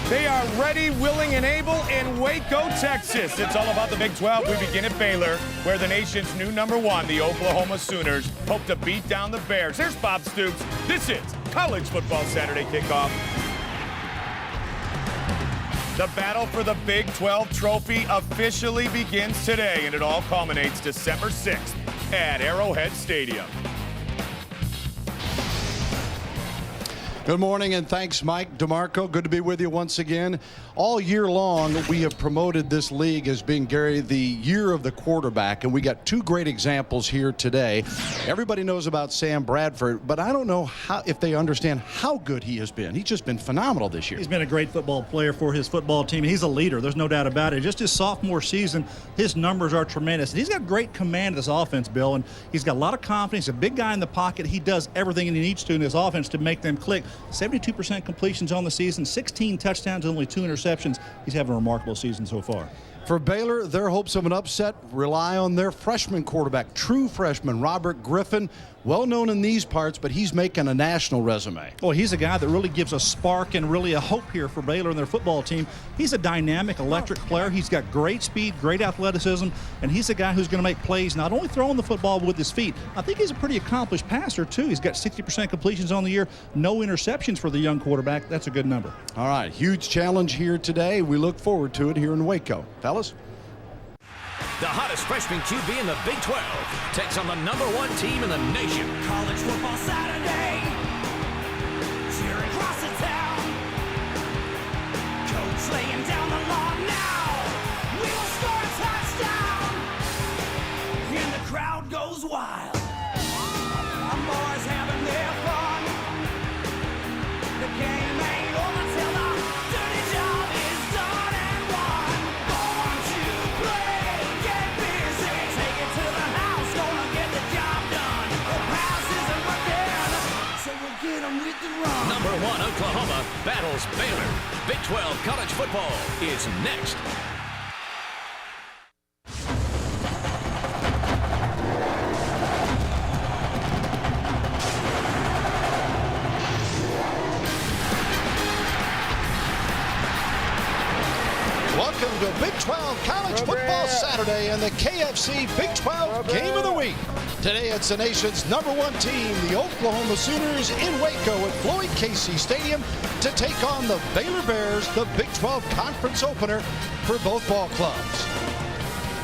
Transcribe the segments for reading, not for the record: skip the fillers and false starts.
They are ready, willing, and able in Waco, Texas. It's all about the Big 12. We begin at Baylor, where the nation's new #1, the Oklahoma Sooners, hope to beat down the Bears. Here's Bob Stoops. This is College Football Saturday Kickoff. The battle for the Big 12 trophy officially begins today, and it all culminates December 6th at Arrowhead Stadium. Good morning, and thanks, Mike DeMarco. Good to be with you once again. All year long, we have promoted this league as being, Gary, the year of the quarterback, and we got two great examples here today. Everybody knows about Sam Bradford, but I don't know if they understand how good he has been. He's just been phenomenal this year. He's been a great football player for his football team. He's a leader. There's no doubt about it. Just his sophomore season, his numbers are tremendous. And he's got great command of this offense, Bill, and he's got a lot of confidence. He's a big guy in the pocket. He does everything he needs to in his offense to make them click. 72% completions on the season, 16 touchdowns, and only 2 interceptions. He's having a remarkable season so far. For Baylor, their hopes of an upset rely on their freshman quarterback, true freshman, Robert Griffin. Well known in these parts, but he's making a national resume. Well, he's a guy that really gives a spark and really a hope here for Baylor and their football team. He's a dynamic, electric player. He's got great speed, great athleticism, and he's a guy who's going to make plays, not only throwing the football with his feet. I think he's a pretty accomplished passer, too. He's got 60% completions on the year, no interceptions for the young quarterback. That's a good number. All right, huge challenge here today. We look forward to it here in Waco. Fellas? The hottest freshman QB in the Big 12 takes on the #1 team in the nation. College Football Saturday, cheering across the town. Coach laying down the law now. We will score a touchdown, and the crowd goes wild. Our boys having their fun. The game ain't over till the dirty job is done and won. Born to play, get busy, take it to the house, gonna get the job done. The pass isn't working, so we'll get 'em with the run. #1 Oklahoma battles Baylor. Big 12 college football is next. Welcome to Big 12 College Football Saturday and the KFC Big 12 Game of the Week. Today it's the nation's #1 team, the Oklahoma Sooners, in Waco at Floyd Casey Stadium to take on the Baylor Bears, the Big 12 Conference opener for both ball clubs.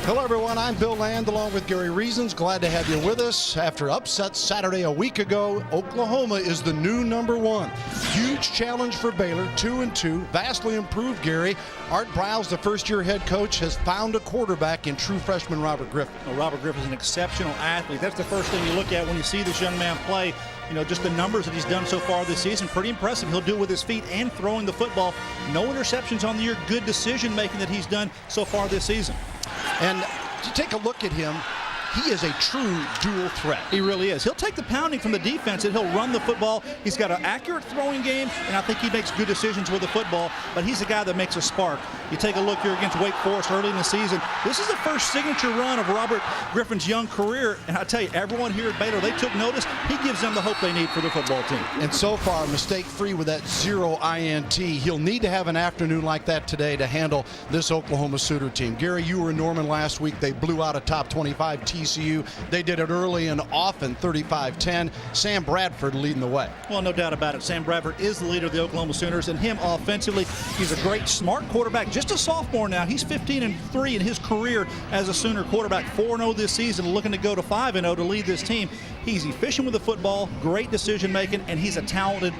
Hello, everyone. I'm Bill Land along with Gary Reasons. Glad to have you with us. After upset Saturday a week ago, Oklahoma is the new #1. Huge challenge for Baylor, 2-2, vastly improved, Gary. Art Briles, the first-year head coach, has found a quarterback in true freshman Robert Griffin. Well, Robert Griffin is an exceptional athlete. That's the first thing you look at when you see this young man play. You know, just the numbers that he's done so far this season, pretty impressive. He'll do it with his feet and throwing the football. No interceptions on the year. Good decision-making that he's done so far this season. And to take a look at him, he is a true dual threat. He really is. He'll take the pounding from the defense and he'll run the football. He's got an accurate throwing game, and I think he makes good decisions with the football, but he's a guy that makes a spark. You take a look here against Wake Forest early in the season. This is the first signature run of Robert Griffin's young career, and I tell you, everyone here at Baylor, they took notice. He gives them the hope they need for their football team. And so far, mistake-free with that 0 INT. He'll need to have an afternoon like that today to handle this Oklahoma Sooner team. Gary, you were in Norman last week. They blew out a top 25 TCU. They did it early and often, 35-10. Sam Bradford leading the way. Well, no doubt about it. Sam Bradford is the leader of the Oklahoma Sooners, and him offensively, he's a great, smart quarterback. Just a sophomore now. He's 15-3 in his career as a Sooner quarterback. 4-0 this season, looking to go to 5-0 to lead this team. He's efficient with the football, great decision-making, and he's a talented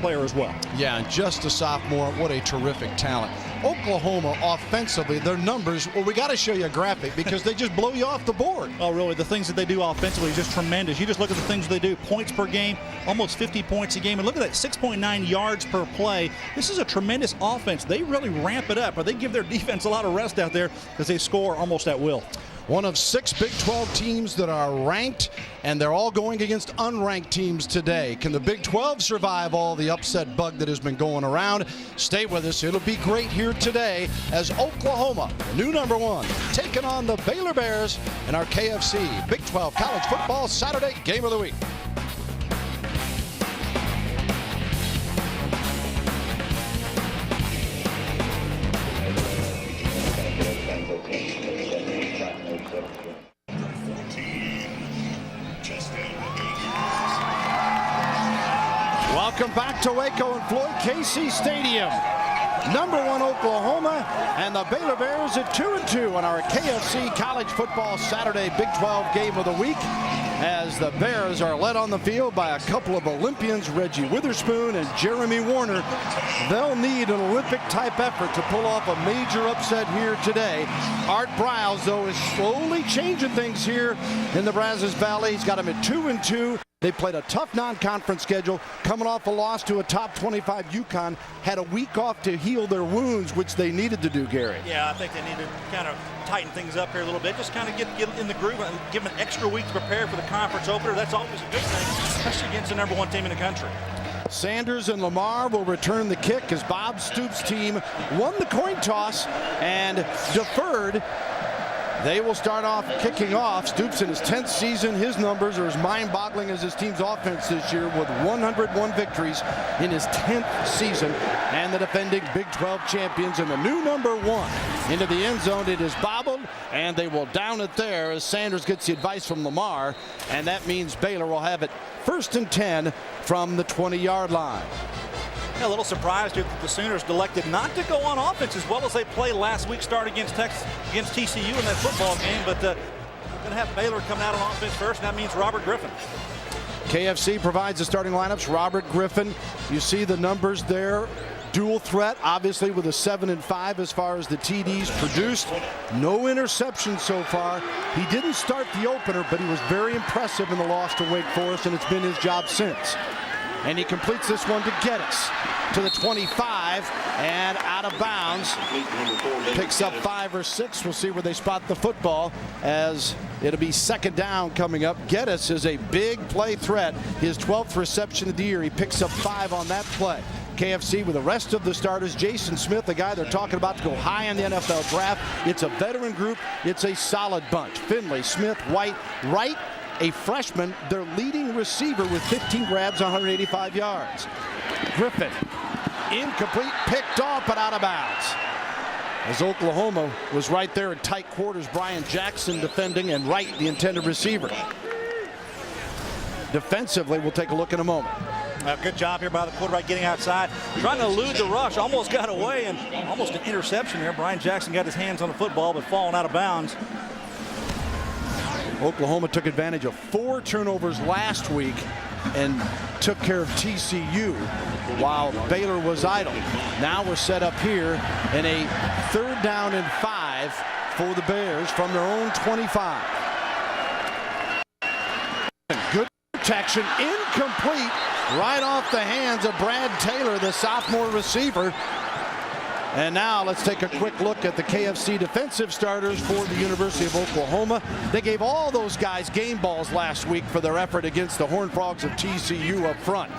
player as well. Yeah, and just a sophomore, what a terrific talent. Oklahoma offensively, their numbers, well, we got to show you a graphic because they just blow you off the board. Oh, really, the things that they do offensively is just tremendous. You just look at the things they do. Points per game, almost 50 points a game. And look at that, 6.9 yards per play. This is a tremendous offense. They really ramp it up, or they give their defense a lot of rest out there because they score almost at will. One of 6 Big 12 teams that are ranked, and they're all going against unranked teams today. Can the Big 12 survive all the upset bug that has been going around? Stay with us. It'll be great here today as Oklahoma, the new #1, taking on the Baylor Bears in our KFC Big 12 College Football Saturday Game of the Week. to Waco and Floyd Casey Stadium. #1 Oklahoma and the Baylor Bears at 2-2 on our KFC College Football Saturday Big 12 Game of the Week, as the Bears are led on the field by a couple of Olympians, Reggie Witherspoon and Jeremy Warner. They'll need an Olympic-type effort to pull off a major upset here today. Art Briles, though, is slowly changing things here in the Brazos Valley. He's got them at 2-2. They played a tough non-conference schedule, coming off a loss to a top 25 UConn. Had a week off to heal their wounds, which they needed to do, Gary. Yeah, I think they need to kind of tighten things up here a little bit. Just kind of get in the groove and give them an extra week to prepare for the conference opener. That's always a good thing, especially against the #1 team in the country. Sanders and Lamar will return the kick as Bob Stoops' team won the coin toss and deferred. They will start off kicking off. Stoops in his 10th season. His numbers are as mind-boggling as his team's offense this year, with 101 victories in his 10th season. And the defending Big 12 champions and the new #1 into the end zone. It is bobbled, and they will down it there as Sanders gets the advice from Lamar. And that means Baylor will have it 1st and 10 from the 20-yard line. A little surprised here that the Sooners elected not to go on offense as well as they played last week, start against TCU in that football game. But going to have Baylor coming out on offense first, and that means Robert Griffin. KFC provides the starting lineups. Robert Griffin, you see the numbers there. Dual threat, obviously, with a 7 and 5 as far as the TDs produced. No interceptions so far. He didn't start the opener, but he was very impressive in the loss to Wake Forest, and it's been his job since. And he completes this one to Geddes to the 25 and out of bounds. Picks up 5 or 6. We'll see where they spot the football, as it'll be 2nd down coming up. Geddes is a big play threat. His 12th reception of the year. He picks up 5 on that play. KFC with the rest of the starters. Jason Smith, the guy they're talking about to go high in the NFL draft. It's a veteran group. It's a solid bunch. Finley, Smith, White, Wright, a freshman, their leading receiver with 15 grabs, 185 yards. Griffin, incomplete, picked off, but out of bounds. As Oklahoma was right there in tight quarters, Brian Jackson defending, and Wright, the intended receiver. Defensively, we'll take a look in a moment. Good job here by the quarterback getting outside, trying to elude the rush. Almost got away, and almost an interception there. Brian Jackson got his hands on the football, but falling out of bounds. Oklahoma took advantage of 4 turnovers last week and took care of TCU while Baylor was idle. Now we're set up here in a 3rd down and 5 for the Bears from their own 25. Good protection, incomplete, right off the hands of Brad Taylor, the sophomore receiver. And now let's take a quick look at the KFC defensive starters for the University of Oklahoma. They gave all those guys game balls last week for their effort against the Horned Frogs of TCU up front.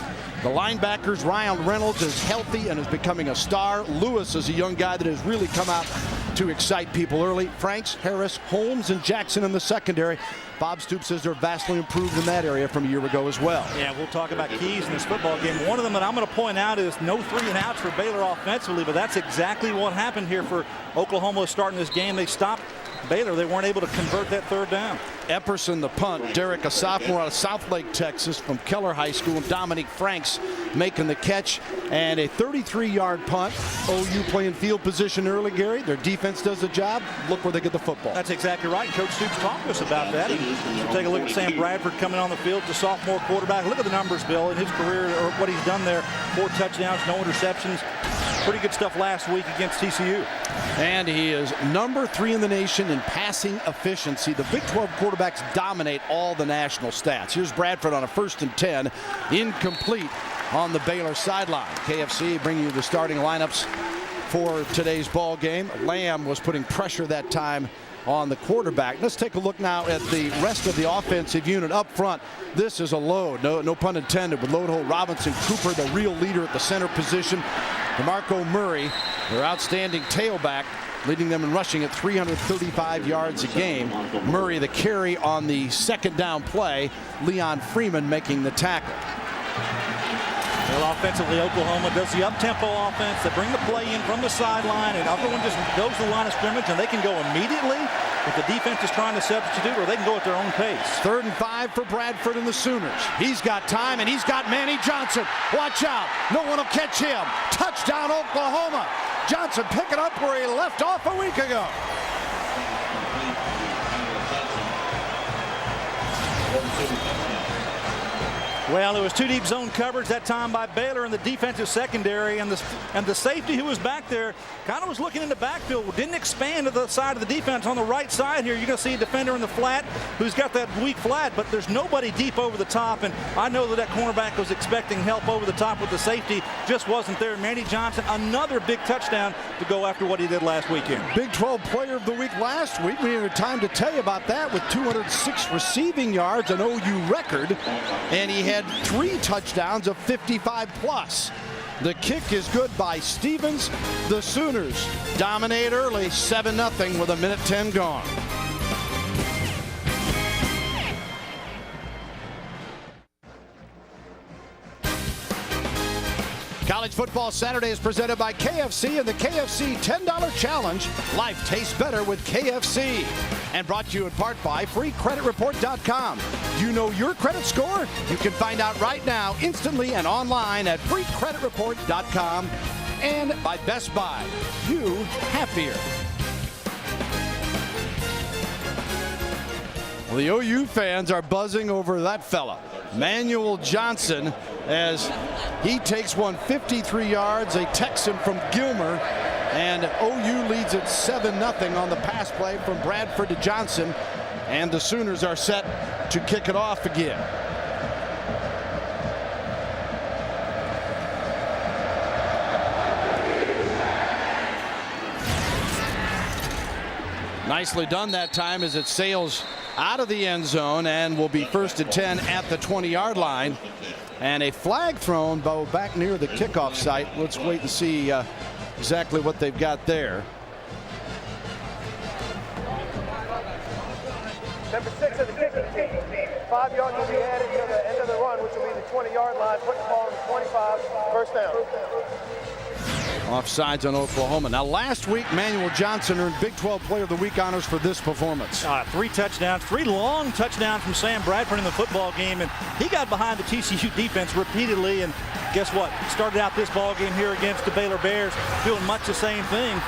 The linebackers, Ryan Reynolds is healthy and is becoming a star. Lewis is a young guy that has really come out to excite people early. Franks, Harris, Holmes, and Jackson in the secondary. Bob Stoops says they're vastly improved in that area from a year ago as well. Yeah, we'll talk about keys in this football game. One of them that I'm going to point out is no 3 and outs for Baylor offensively, but that's exactly what happened here for Oklahoma starting this game. They stopped Baylor. They weren't able to convert that 3rd down. Epperson, the punt. Derek, a sophomore out of Southlake, Texas, from Keller High School. And Dominique Franks making the catch. And a 33-yard punt. OU playing field position early, Gary. Their defense does the job. Look where they get the football. That's exactly right. Coach Stoops talked to us about that. And take a look at Sam Bradford coming on the field, the sophomore quarterback. Look at the numbers, Bill, in his career, or what he's done there. 4 touchdowns, no interceptions. Pretty good stuff last week against TCU. And he is number 3 in the nation in passing efficiency. The Big 12 quarterbacks dominate all the national stats. Here's Bradford on a 1st and 10. Incomplete on the Baylor sideline. KFC bringing you the starting lineups for today's ball game. Lamb was putting pressure that time on the quarterback. Let's take a look now at the rest of the offensive unit up front. This is a load, no pun intended, with Loadhold, Robinson, Cooper, the real leader at the center position. DeMarco Murray, their outstanding tailback, leading them in rushing at 335 yards a game. Murray the carry on the 2nd down play. Leon Freeman making the tackle. Well, offensively, Oklahoma does the up-tempo offense. They bring the play in from the sideline, and everyone just goes to the line of scrimmage, and they can go immediately if the defense is trying to substitute, or they can go at their own pace. 3rd and 5 for Bradford and the Sooners. He's got time, and he's got Manny Johnson. Watch out. No one will catch him. Touchdown, Oklahoma. Johnson picking up where he left off a week ago. Well, it was 2 deep zone coverage that time by Baylor in the defensive secondary, and the safety who was back there kind of was looking in the backfield, didn't expand to the side of the defense. On the right side here, you're going to see a defender in the flat who's got that weak flat, but there's nobody deep over the top, and I know that cornerback was expecting help over the top with the safety, just wasn't there. Manny Johnson, another big touchdown to go after what he did last weekend. Big 12 Player of the Week last week. We didn't have time to tell you about that, with 206 receiving yards, an OU record, and he had 3 touchdowns of 55 plus. The kick is good by Stevens. The Sooners dominate early, 7-0 with 1:10 gone. College Football Saturday is presented by KFC and the KFC $10 Challenge. Life tastes better with KFC. And brought to you in part by FreeCreditReport.com. Do you know your credit score? You can find out right now, instantly and online at FreeCreditReport.com. And by Best Buy. You happier. Well, the OU fans are buzzing over that fella, Manuel Johnson, as he takes one 53 yards, a Texan from Gilmer, and OU leads it 7-0 on the pass play from Bradford to Johnson, and the Sooners are set to kick it off again. Nicely done that time as it sails out of the end zone and will be 1st and 10 at the 20-yard line. And a flag thrown back near the kickoff site. Let's wait and see exactly what they've got there. Number 6 of the kicking team. 5 yards will be added to the end of the run, which will be the 20-yard line. Put the ball on the 25, first down. Offsides on Oklahoma. Now, last week, Manuel Johnson earned Big 12 Player of the Week honors for this performance. 3 touchdowns, 3 long touchdowns from Sam Bradford in the football game, and he got behind the TCU defense repeatedly, and guess what? Started out this ball game here against the Baylor Bears doing much the same thing.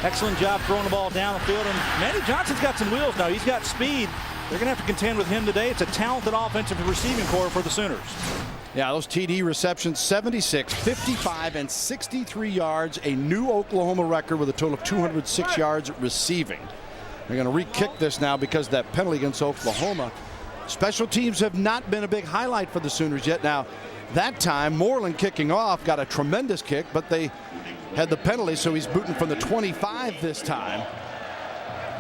Excellent job throwing the ball down the field, and Manny Johnson's got some wheels now. He's got speed. They're going to have to contend with him today. It's a talented offensive receiving corps for the Sooners. Yeah, those TD receptions, 76, 55, and 63 yards. A new Oklahoma record with a total of 206 yards receiving. They're going to re-kick this now because of that penalty against Oklahoma. Special teams have not been a big highlight for the Sooners yet. Now, that time, Moreland kicking off got a tremendous kick, but they had the penalty, so he's booting from the 25 this time.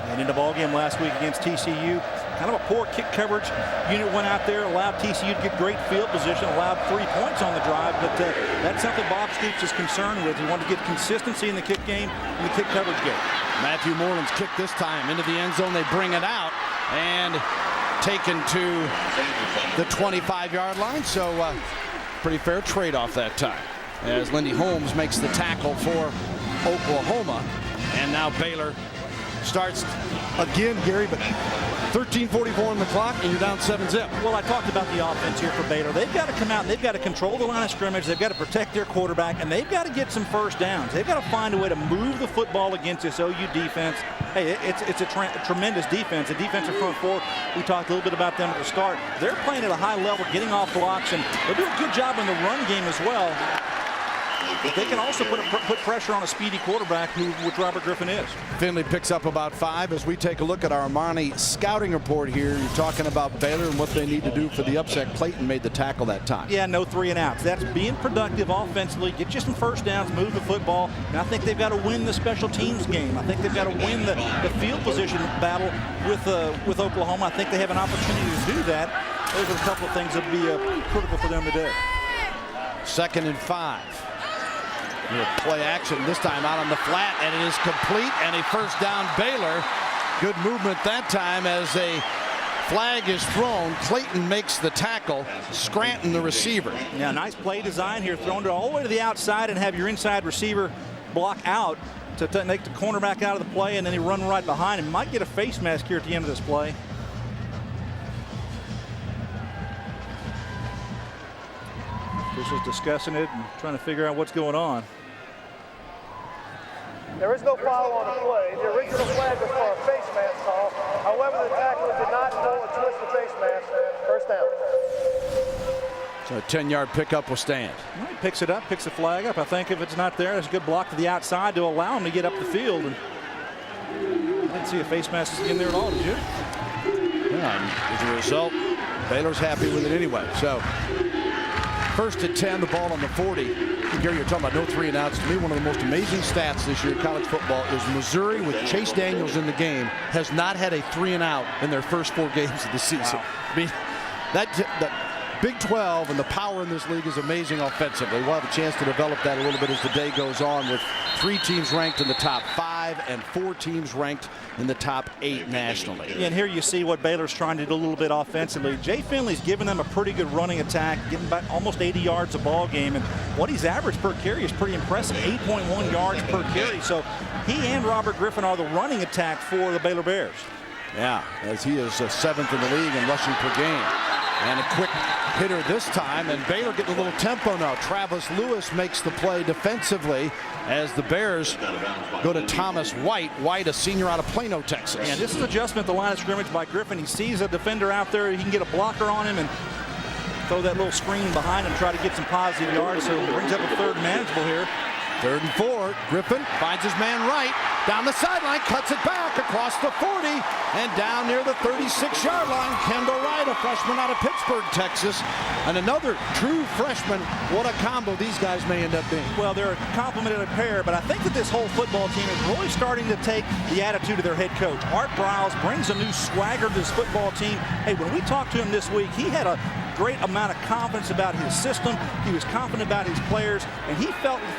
And in the ballgame last week against TCU, kind of a poor kick coverage unit went out there, allowed TCU to get great field position, allowed 3 points on the drive, but that's something Bob Stoops is concerned with. He wanted to get consistency in the kick game and the kick coverage game. Matthew Moreland's kick this time into the end zone. They bring it out and taken to the 25-yard line, so pretty fair trade-off that time, as Lindy Holmes makes the tackle for Oklahoma. And now Baylor starts again, Gary, but 13:44 on the clock, and you're down 7-0. Well, I talked about the offense here for Baylor. They've got to come out and they've got to control the line of scrimmage. They've got to protect their quarterback, and they've got to get some first downs. They've got to find a way to move the football against this OU defense. Hey, it's a tremendous defense. The defensive front four, we talked a little bit about them at the start. They're playing at a high level, getting off blocks, and they do a good job in the run game as well. But they can also put pressure on a speedy quarterback, which Robert Griffin is. Finley picks up about 5 as we take a look at our Armani scouting report here. You're talking about Baylor and what they need to do for the upset. Clayton made the tackle that time. Yeah, no 3 and outs. That's being productive offensively. Get you some first downs, move the football. And I think they've got to win the special teams game. I think they've got to win the field position battle with Oklahoma. I think they have an opportunity to do that. Those are a couple of things that would be critical for them today. 2nd and 5. Play action this time out on the flat, and it is complete, and a first down Baylor. Good movement that time as a flag is thrown. Clayton makes the tackle. Scranton the receiver. Yeah, nice play design here, thrown it all the way to the outside and have your inside receiver block out. to take the cornerback out of the play, and then he run right behind him. Might get a face mask here at the end of this play. Officials discussing it and trying to figure out what's going on. There is no foul on the play. The original flag was for a face mask call. However, the tackler did not pull or twist the face mask. First down. So a 10-yard pickup will stand. Well, he picks it up, picks the flag up. I think if it's not there, it's a good block to the outside to allow him to get up the field. And I didn't see a face mask in there at all, did you? Yeah, and as a result, Baylor's happy with it anyway. So first and 10, the ball on the 40. Gary, you're talking about no 3 and outs. To me, one of the most amazing stats this year in college football is Missouri, with Chase Daniels in the game, has not had a 3 and out in their first 4 games of the season. Wow. I mean, that Big 12 and the power in this league is amazing offensively. We'll have a chance to develop that a little bit as the day goes on, with 3 teams ranked in the top 5 and 4 teams ranked in the top 8 nationally. Yeah, and here you see what Baylor's trying to do a little bit offensively. Jay Finley's giving them a pretty good running attack, getting back almost 80 yards a ball game, and what he's averaged per carry is pretty impressive, 8.1 yards per carry. So he and Robert Griffin are the running attack for the Baylor Bears. Yeah, as he is 7th in the league in rushing per game. And a quick hitter this time, and Baylor getting a little tempo now. Travis Lewis makes the play defensively as the Bears go to Thomas White. White, a senior out of Plano, Texas. And this is adjustment at the line of scrimmage by Griffin. He sees a defender out there. He can get a blocker on him and throw that little screen behind him, try to get some positive yards. So it brings up a 3rd and manageable here. 3rd and 4. Griffin finds his man right down the sideline, cuts it back across the 40 and down near the 36-yard line. Kendall Wright, a freshman out of Pittsburgh, Texas, and another true freshman. What a combo these guys may end up being. Well, they're a complementary pair, but I think that this whole football team is really starting to take the attitude of their head coach. Art Briles brings a new swagger to this football team. Hey, when we talked to him this week, he had a great amount of confidence about his system. He was confident about his players, and he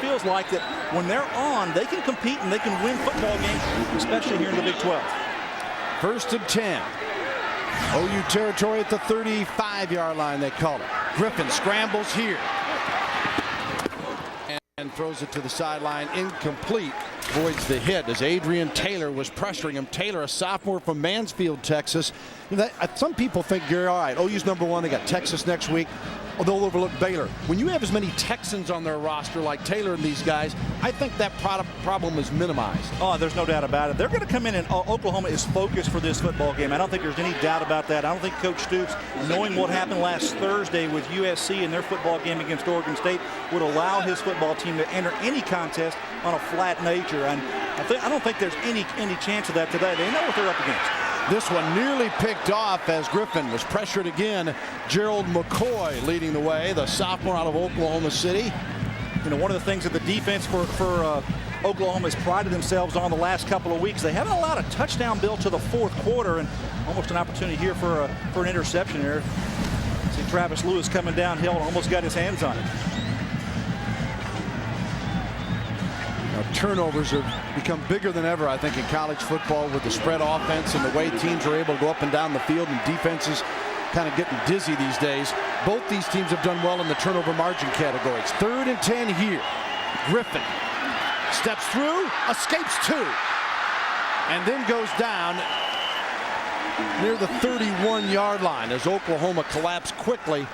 feels like that when they're on, they can compete and they can win football games, especially here in the Big 12. 1st and 10. OU territory at the 35-yard line, they call it. Griffin scrambles here and throws it to the sideline, incomplete. Avoids the hit as Adrian Taylor was pressuring him. Taylor, a sophomore from Mansfield, Texas. Some people think, Gary, all right, OU's number 1. They got Texas next week. They'll overlook Baylor. When you have as many Texans on their roster like Taylor and these guys, I think that problem is minimized. Oh, there's no doubt about it. They're going to come in, and Oklahoma is focused for this football game. I don't think there's any doubt about that. I don't think Coach Stoops, knowing what happened last Thursday with USC in their football game against Oregon State, would allow his football team to enter any contest on a flat nature. And I don't think there's any chance of that today. They know what they're up against. This one nearly picked off as Griffin was pressured again. Gerald McCoy leading the way, the sophomore out of Oklahoma City. You know, one of the things that the defense for Oklahoma has prided themselves on the last couple of weeks, they haven't allowed a touchdown build to the 4th quarter, and almost an opportunity here for an interception there. See Travis Lewis coming downhill and almost got his hands on it. Turnovers have become bigger than ever, I think, in college football with the spread offense and the way teams are able to go up and down the field, and defenses kind of getting dizzy these days. Both these teams have done well in the turnover margin category. It's 3rd and 10 here. Griffin steps through, escapes 2, and then goes down near the 31-yard line as Oklahoma collapsed quickly.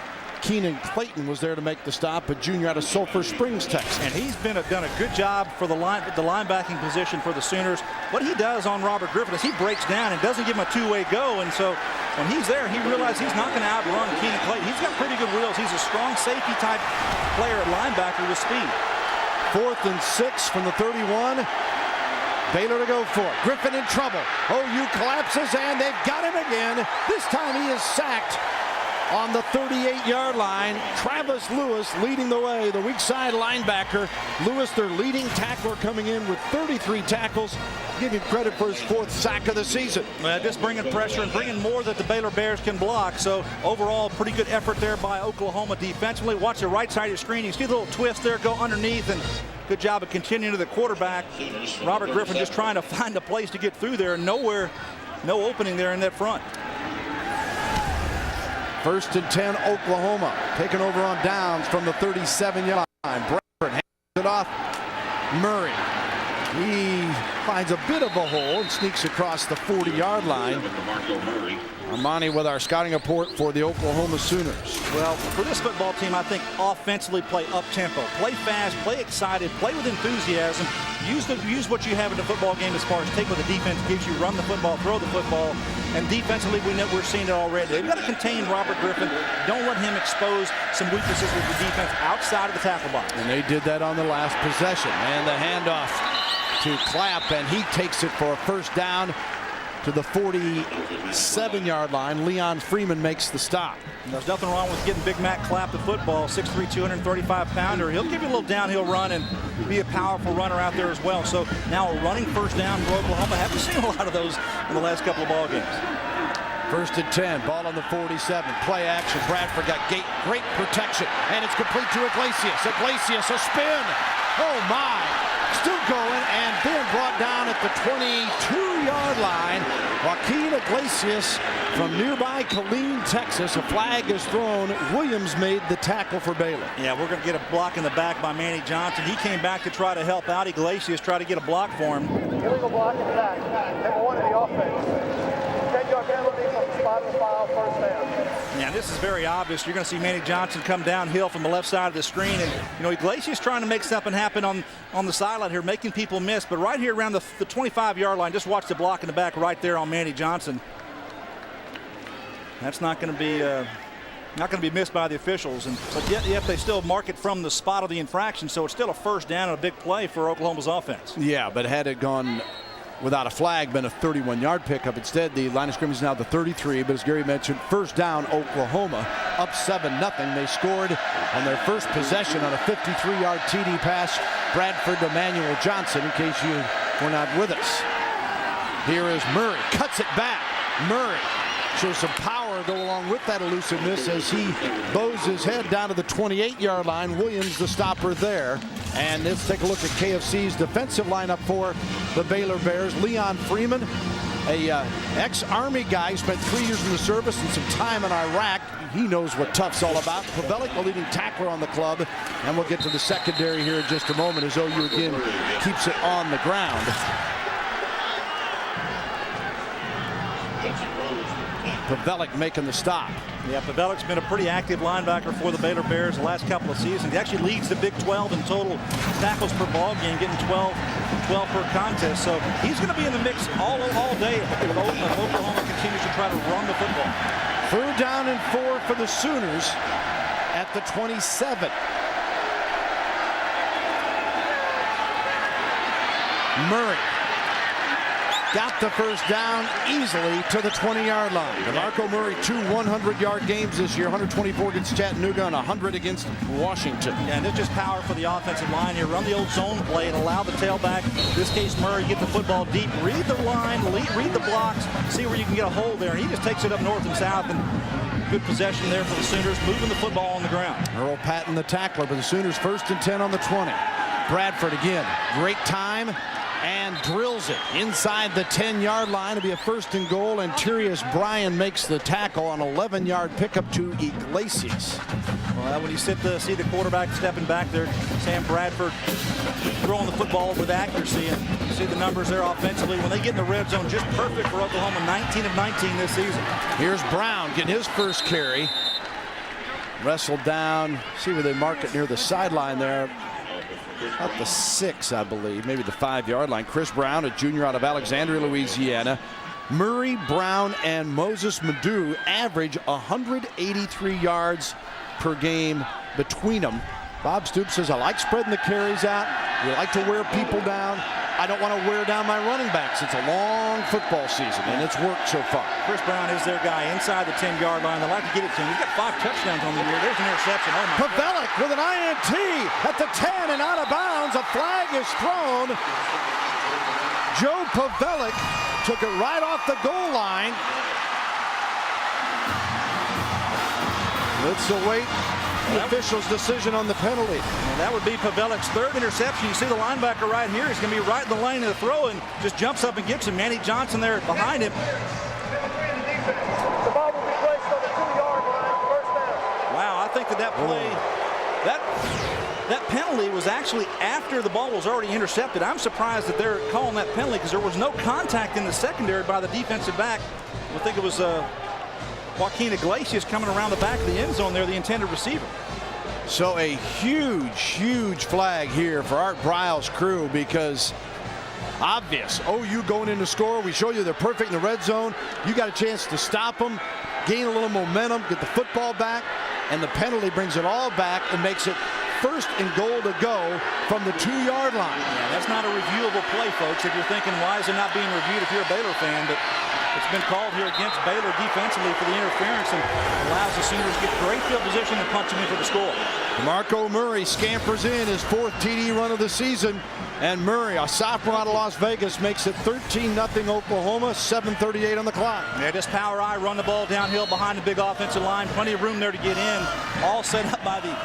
Keenan Clayton was there to make the stop, a junior out of Sulphur Springs, Texas. And he's done a good job for the linebacking position for the Sooners. What he does on Robert Griffin is he breaks down and doesn't give him a 2-way go. And so when he's there, he realizes he's not going to outrun Keenan Clayton. He's got pretty good wheels. He's a strong safety type player at linebacker with speed. 4th and 6 from the 31. Baylor to go for it. Griffin in trouble. OU collapses, and they've got him again. This time he is sacked on the 38-yard line. Travis Lewis leading the way, the weak side linebacker. Lewis, their leading tackler, coming in with 33 tackles. Give him credit for his 4th sack of the season. Just bringing pressure and bringing more that the Baylor Bears can block. So overall, pretty good effort there by Oklahoma defensively. Watch the right side of your screen. You see the little twist there go underneath, and good job of continuing to the quarterback. Robert Griffin just trying to find a place to get through there, and no opening there in that front. 1st and 10, Oklahoma taking over on downs from the 37-yard line. Bradford hands it off. Murray He finds a bit of a hole and sneaks across the 40-yard line. Armani with our scouting report for the Oklahoma Sooners. Well, for this football team, I think offensively play up-tempo. Play fast, play excited, play with enthusiasm. Use what you have in the football game as far as take what the defense gives you, run the football, throw the football. And defensively, we're seeing it already. They've got to contain Robert Griffin. Don't let him expose some weaknesses with the defense outside of the tackle box. And they did that on the last possession. And the handoff to Clapp, and he takes it for a first down to the 47-yard line. Leon Freeman makes the stop. There's nothing wrong with getting Big Mac Clapp the football. 6'3", 235-pounder. He'll give you a little downhill run and be a powerful runner out there as well. So now a running first down for Oklahoma. Haven't seen a lot of those in the last couple of ball games. First and 10, ball on the 47. Play action. Bradford got great protection, and it's complete to Iglesias. Iglesias, a spin. Oh my! Still going, and then brought down at the 22-yard line. Joaquin Iglesias from nearby Killeen, Texas. A flag is thrown. Williams made the tackle for Baylor. Yeah, we're going to get a block in the back by Manny Johnson. He came back to try to help out. Iglesias tried to get a block for him. Illegal block in the back. Number 1 in the offense. 10-yard penalty from the spot of the foul, first down. Yeah, this is very obvious. You're going to see Manny Johnson come downhill from the left side of the screen. And, you know, Iglesias trying to make something happen on the sideline here, making people miss. But right here around the 25-yard line, just watch the block in the back right there on Manny Johnson. That's not going to be missed by the officials. But yet they still mark it from the spot of the infraction. So it's still a first down and a big play for Oklahoma's offense. Yeah, but had it gone without a flag, been a 31-yard pickup. Instead, the line of scrimmage is now the 33. But as Gary mentioned, first down, Oklahoma up 7-0. They scored on their first possession on a 53-yard TD pass. Bradford to Emmanuel Johnson, in case you were not with us. Here is Murray, cuts it back. Murray shows some power go along with that elusiveness as he bows his head down to the 28-yard line. Williams the stopper there. And let's take a look at KFC's defensive lineup for the Baylor Bears. Leon Freeman, a ex-Army guy, spent 3 years in the service and some time in Iraq. He knows what tough's all about. Pavelic, the leading tackler on the club. And we'll get to the secondary here in just a moment as OU again keeps it on the ground. Pavelic making the stop. Yeah, Pavelic's been a pretty active linebacker for the Baylor Bears the last couple of seasons. He actually leads the Big 12 in total tackles per ball game, getting 12 per contest. So he's going to be in the mix all day if Oklahoma continues to try to run the football. Third down and 4 for the Sooners at the 27. Murray got the first down easily to the 20-yard line. DeMarco Murray, 2 100-yard games this year, 124 against Chattanooga and 100 against Washington. Yeah, and it's just power for the offensive line here. Run the old zone play and allow the tailback, in this case Murray, get the football deep, read the line, read the blocks, see where you can get a hole there. And he just takes it up north and south. And good possession there for the Sooners, moving the football on the ground. Earl Patton, the tackler, but the Sooners first and 10 on the 20. Bradford again, great time. And drills it inside the 10-yard line. It'll be a first and goal, and Tyrius Bryan makes the tackle on 11-yard pickup to Iglesias. Well, when you see the quarterback stepping back there, Sam Bradford throwing the football with accuracy, and you see the numbers there offensively. When they get in the red zone, just perfect for Oklahoma, 19 of 19 this season. Here's Brown getting his first carry. Wrestled down. See where they mark it near the sideline there. At the 6, I believe, maybe the 5-yard line. Chris Brown, a junior out of Alexandria, Louisiana. Murray, Brown, and Moses Madu average 183 yards per game between them. Bob Stoops says, I like spreading the carries out. We like to wear people down. I don't want to wear down my running backs. It's a long football season, and it's worked so far. Chris Brown is their guy inside the 10-yard line. They like to get it to him. He's got 5 touchdowns on the year. There's an interception. Oh, my Pavelic with an INT at the 10 and out of bounds. A flag is thrown. Joe Pavelic took it right off the goal line. Let's await the official's decision on the penalty. And that would be Pavelic's 3rd interception. You see the linebacker right here. He's going to be right in the lane of the throw and just jumps up and gets him. Manny Johnson there behind him. The ball will be placed on the 2-yard line, first down. Wow, I think that play, That penalty was actually after the ball was already intercepted. I'm surprised that they're calling that penalty because there was no contact in the secondary by the defensive back. I think it was Joaquin Iglesias coming around the back of the end zone there, the intended receiver. So a huge flag here for Art Briles' crew, because obvious. OU going in to score. We show you they're perfect in the red zone. You got a chance to stop them, gain a little momentum, get the football back, and the penalty brings it all back and makes it 1st and goal to go from the 2-yard line. Yeah, that's not a reviewable play, folks. If you're thinking, why is it not being reviewed if you're a Baylor fan? But it's been called here against Baylor defensively for the interference and allows the Sooners to get great field position and punch them in for the score. DeMarco Murray scampers in his 4th TD run of the season. And Murray, a sophomore out of Las Vegas, makes it 13-0 Oklahoma, 7:38 on the clock. Yeah, just power I run the ball downhill behind the big offensive line. Plenty of room there to get in. All set up by the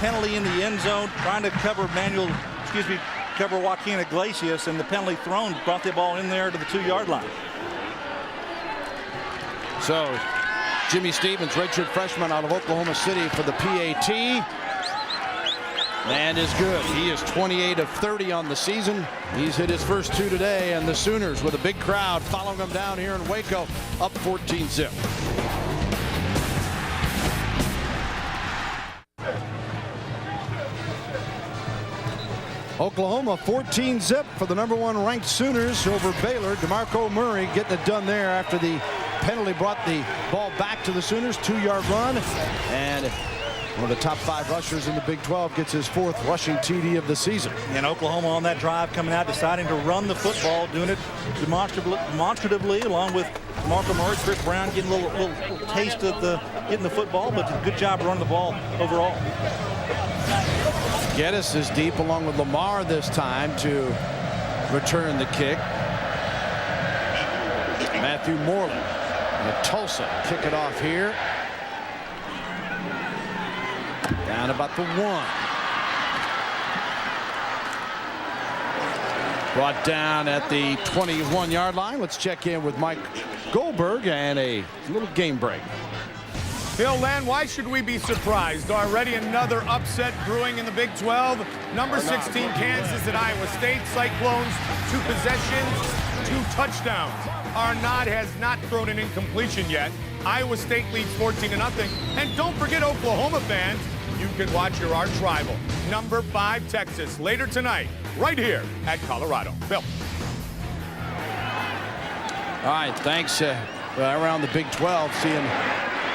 penalty in the end zone, trying to cover cover Joaquin Iglesias, and the penalty thrown brought the ball in there to the 2-yard line. So Jimmy Stevens, redshirt freshman out of Oklahoma City for the PAT. And is good. He is 28 of 30 on the season. He's hit his first 2 today, and the Sooners with a big crowd following them down here in Waco, up 14-0. Oklahoma 14-0 for the #1 ranked Sooners over Baylor. DeMarco Murray getting it done there after the penalty brought the ball back to the Sooners. 2-yard run, and one of the top 5 rushers in the Big 12 gets his 4th rushing TD of the season. And Oklahoma on that drive coming out, deciding to run the football, doing it demonstratively along with DeMarco Murray. Chris Brown getting a little taste of getting the football, but a good job running the ball overall. Geddes is deep along with Lamar this time to return the kick. Matthew Moreland and Tulsa kick it off here. Down about the 1. Brought down at the 21-yard line. Let's check in with Mike Goldberg and a little game break. Bill Land, why should we be surprised? Already another upset brewing in the Big 12. Number 16, Kansas at Iowa State. Cyclones, 2 possessions, 2 touchdowns. Arnott has not thrown an incompletion yet. Iowa State leads 14-0. And don't forget, Oklahoma fans, you can watch your arch rival, number 5 Texas, later tonight, right here at Colorado. Bill. All right, thanks. Around the Big 12, seeing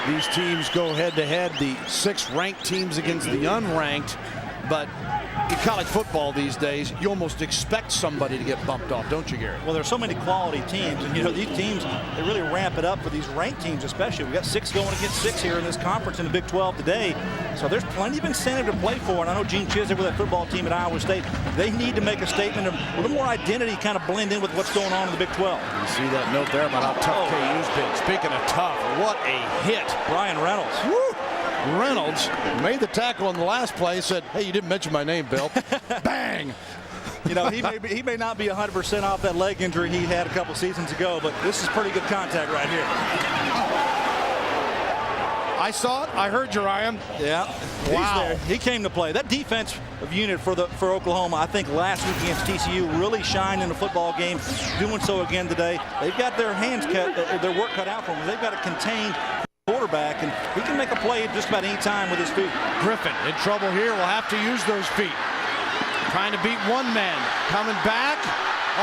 these teams go head-to-head, the 6 ranked teams against the unranked. But in college football these days, you almost expect somebody to get bumped off, don't you, Gary? Well, there's so many quality teams, and these teams, they really ramp it up for these ranked teams especially. We got 6 going against 6 here in this conference in the Big 12 today, so there's plenty of incentive to play for. And I know Gene Chizik with that football team at Iowa State, they need to make a statement of a little more identity, kind of blend in with what's going on in the Big 12. You see that note there about how tough KU's been. Speaking of tough, what a hit. Brian Reynolds. Woo! Reynolds made the tackle in the last play, said, hey, you didn't mention my name, Bill. Bang! He may not be 100% off that leg injury he had a couple seasons ago, but this is pretty good contact right here. I saw it. I heard you, Ryan. Yeah. Wow. He's there. He came to play. That defensive unit for Oklahoma, I think last week against TCU really shined in the football game, doing so again today. They've got their their work cut out for them. They've got to contain quarterback, and he can make a play just about any time with his feet. Griffin in trouble here. Will have to use those feet. Trying to beat one man. Coming back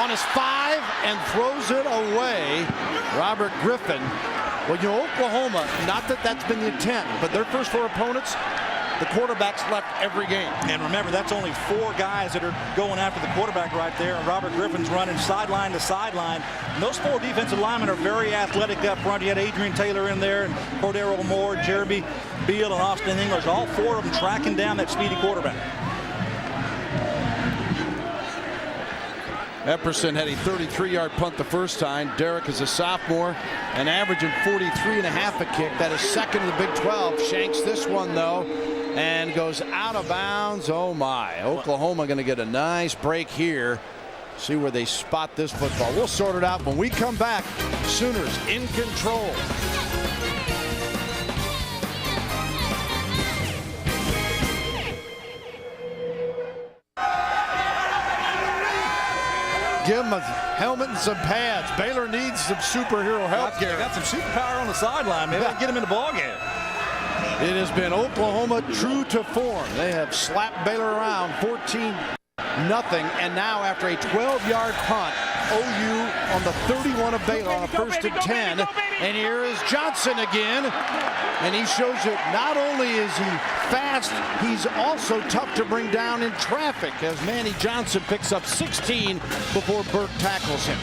on his 5 and throws it away. Robert Griffin. Well, Oklahoma, not that that's been the intent, but their first 4 opponents, the quarterbacks left every game. And remember, that's only 4 guys that are going after the quarterback right there, and Robert Griffin's running sideline to sideline. And those 4 defensive linemen are very athletic up front. You had Adrian Taylor in there, and Cordero Moore, Jeremy Beal, and Austin English, all 4 of them tracking down that speedy quarterback. Epperson had a 33-yard punt the first time. Derrick is a sophomore and averaging 43.5 a kick. That is second in the Big 12. Shanks this one, though, and goes out of bounds. Oh, my. Oklahoma going to get a nice break here. See where they spot this football. We'll sort it out when we come back. Sooners in control. Give him a helmet and some pads. Baylor needs some superhero help here. Got some superpower on the sideline. Maybe get him in the ballgame. It has been Oklahoma true to form. They have slapped Baylor around 14-0, and now after a 12-yard punt, OU on the 31 of Baylor on a 1st and 10. And here is Johnson again. And he shows that not only is he fast, he's also tough to bring down in traffic as Manny Johnson picks up 16 before Burke tackles him.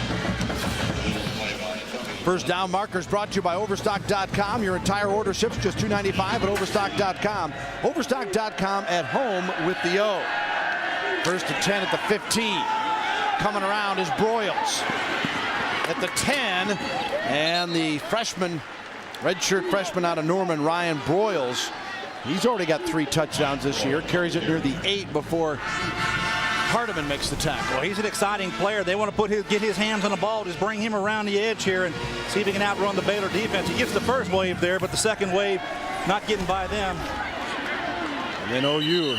First down markers brought to you by Overstock.com. Your entire order ships just $2.95 at Overstock.com. Overstock.com at home with the O. 1st and 10 at the 15. Coming around is Broyles at the 10, and the freshman, redshirt freshman out of Norman, Ryan Broyles. He's already got 3 touchdowns this year. Carries it near the 8 before Hardiman makes the tackle. Well, he's an exciting player. They want to get his hands on the ball, just bring him around the edge here and see if he can outrun the Baylor defense. He gets the first wave there, but the second wave not getting by them. And then OU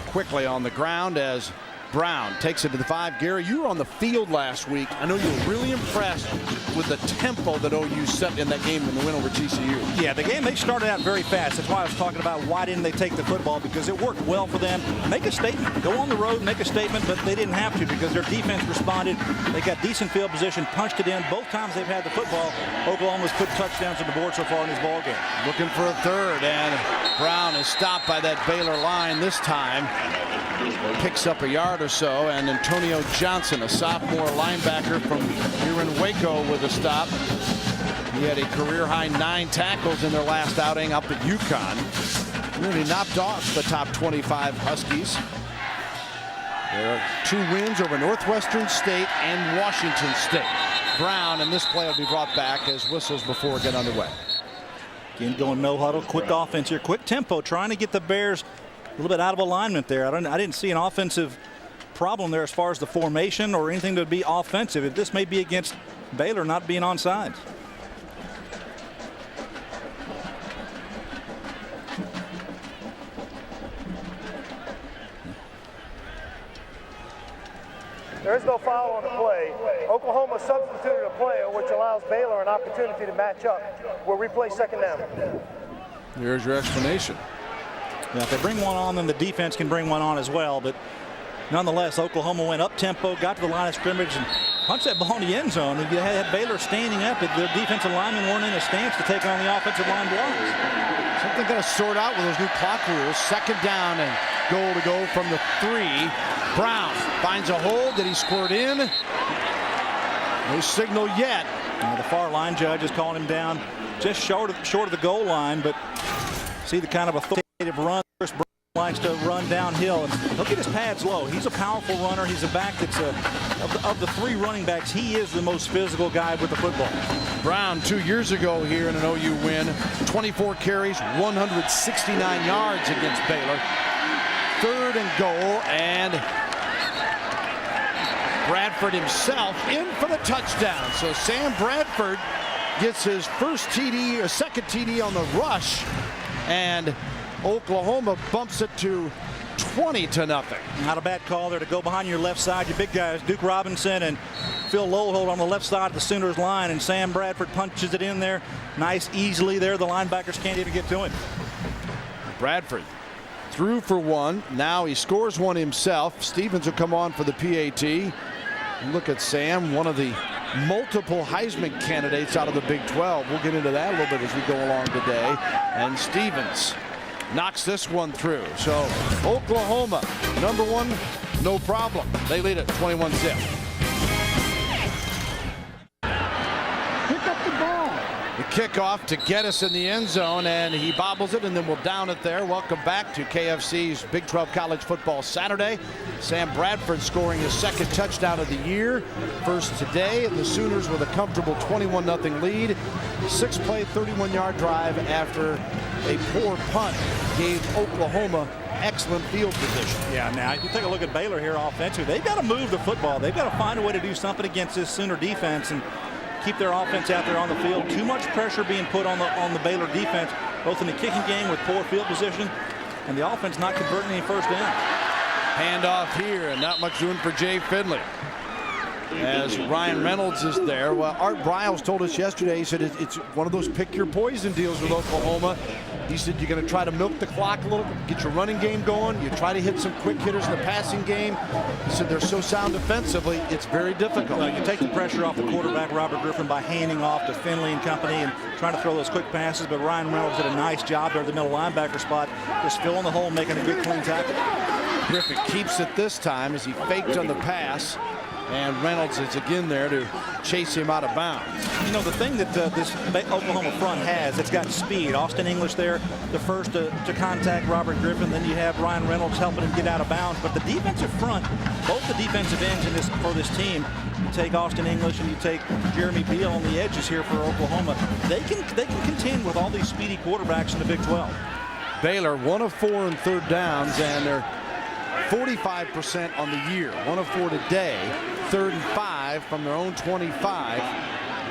quickly on the ground as Brown takes it to the 5. Gary, you were on the field last week. I know you were really impressed with the tempo that OU set in that game in the win over TCU. Yeah, the game, they started out very fast. That's why I was talking about why didn't they take the football, because it worked well for them. Make a statement. Go on the road, make a statement, but they didn't have to because their defense responded. They got decent field position, punched it in. Both times they've had the football, Oklahoma's put touchdowns on the board so far in this ball game. Looking for a third, and Brown is stopped by that Baylor line this time. Picks up a yard or so, and Antonio Johnson, a sophomore linebacker from here in Waco, with a stop. He had a career-high 9 tackles in their last outing up at UConn. Really knocked off the top 25 Huskies. There are 2 wins over Northwestern State and Washington State. Brown, and this play will be brought back as whistles before it get underway. Again, going no huddle, quick offense here, quick tempo, trying to get the Bears a little bit out of alignment there. I didn't see an offensive problem there as far as the formation or anything that would be offensive. If this may be against Baylor not being on sides. There is no foul on the play. Oklahoma substituted a player, which allows Baylor an opportunity to match up. We'll replay second down. Here's your explanation. Now, if they bring one on, then the defense can bring one on as well. But nonetheless, Oklahoma went up tempo, got to the line of scrimmage, and punched that ball in the end zone. And you had Baylor standing up. The defensive linemen weren't in a stance to take on the offensive line blocks. Something got to sort out with those new clock rules. Second down and goal to go from the 3. Brown finds a hole. Did he squirt in? No signal yet. The far line judge is calling him down just short of the goal line, but see the kind of authoritative run. First, Brown likes to run downhill, and look at his pads low. He's a powerful runner. He's a back that's of the 3 running backs, he is the most physical guy with the football. Brown 2 years ago here in an OU win, 24 carries, 169 yards against Baylor. 3rd and goal, and Bradford himself in for the touchdown. So Sam Bradford gets his first TD, or second TD on the rush, and Oklahoma bumps it to 20-0. Not a bad call there to go behind your left side. Your big guys, Duke Robinson and Phil Lowehold on the left side of the Sooners line, and Sam Bradford punches it in there. Nice, easily there. The linebackers can't even get to him. Bradford threw for 1. Now he scores 1 himself. Stevens will come on for the PAT. And look at Sam, one of the multiple Heisman candidates out of the Big 12. We'll get into that a little bit as we go along today. And Stevens knocks this one through. So Oklahoma, number 1, no problem. They lead it 21-0. Pick up the ball. The kickoff to get us in the end zone, and he bobbles it, and then we'll down it there. Welcome back to KFC's Big 12 College Football Saturday. Sam Bradford scoring his 2nd touchdown of the year. First today, and the Sooners with a comfortable 21-0 lead. 6-play, 31-yard drive after a poor punt gave Oklahoma excellent field position. Yeah, now you take a look at Baylor here offensively. They've got to move the football. They've got to find a way to do something against this Sooner defense and keep their offense out there on the field. Too much pressure being put on the Baylor defense, both in the kicking game with poor field position and the offense not converting any first down. Handoff here, and not much room for Jay Finley. As Ryan Reynolds is there. Well, Art Briles told us yesterday, he said it's one of those pick your poison deals with Oklahoma. He said you're going to try to milk the clock a little, get your running game going. You try to hit some quick hitters in the passing game. He said they're so sound defensively, it's very difficult. Well, you take the pressure off the quarterback, Robert Griffin, by handing off to Finley and company and trying to throw those quick passes. But Ryan Reynolds did a nice job there at the middle linebacker spot, just filling the hole, making a good clean tackle. Griffin keeps it this time as he faked on the pass. And Reynolds is again there to chase him out of bounds. You know, the thing that this Oklahoma front has, it's got speed. Austin English there, the first to contact Robert Griffin. Then you have Ryan Reynolds helping him get out of bounds. But the defensive front, both the defensive ends for this team, you take Austin English and you take Jeremy Beal on the edges here for Oklahoma. They can contend with all these speedy quarterbacks in the Big 12. Baylor 1 of 4 in third downs, and they're 45% on the year. 1 of 4 today. 3rd and 5 from their own 25.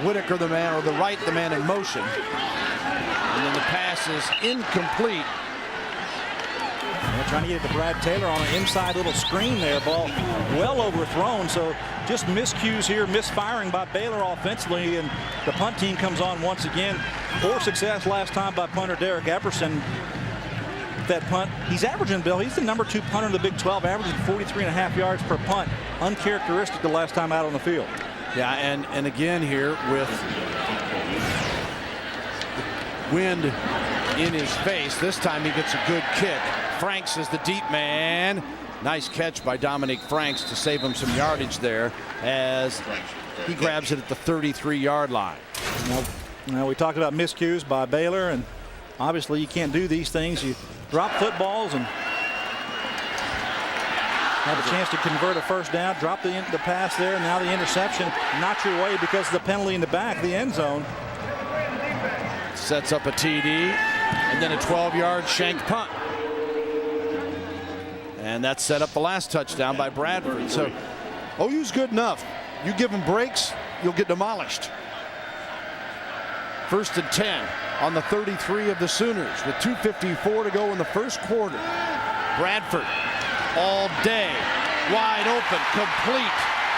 Whitaker the man, or the right the man in motion. And then the pass is incomplete. They're trying to get it to Brad Taylor on an inside little screen there. Ball well overthrown. So just miscues here, misfiring by Baylor offensively. And the punt team comes on once again. Poor success last time by punter Derek Epperson. That punt, he's averaging, Bill, he's the #2 punter in the Big 12, averaging 43.5 yards per punt. Uncharacteristic the last time out on the field. Yeah, and again here with wind in his face. This time he gets a good kick. Franks is the deep man. Nice catch by Dominic Franks to save him some yardage there as he grabs it at the 33-yard line. Now we talked about miscues by Baylor, and obviously you can't do these things. You drop footballs and have a chance to convert a first down. Drop the pass there, and now the interception. Not your way because of the penalty in the back, the end zone. Sets up a TD, and then a 12-yard shank punt. And that set up the last touchdown by Bradford. So OU's good enough. You give them breaks, you'll get demolished. 1st and 10 on the 33 of the Sooners with 2:54 to go in the first quarter. Bradford all day, wide open, complete,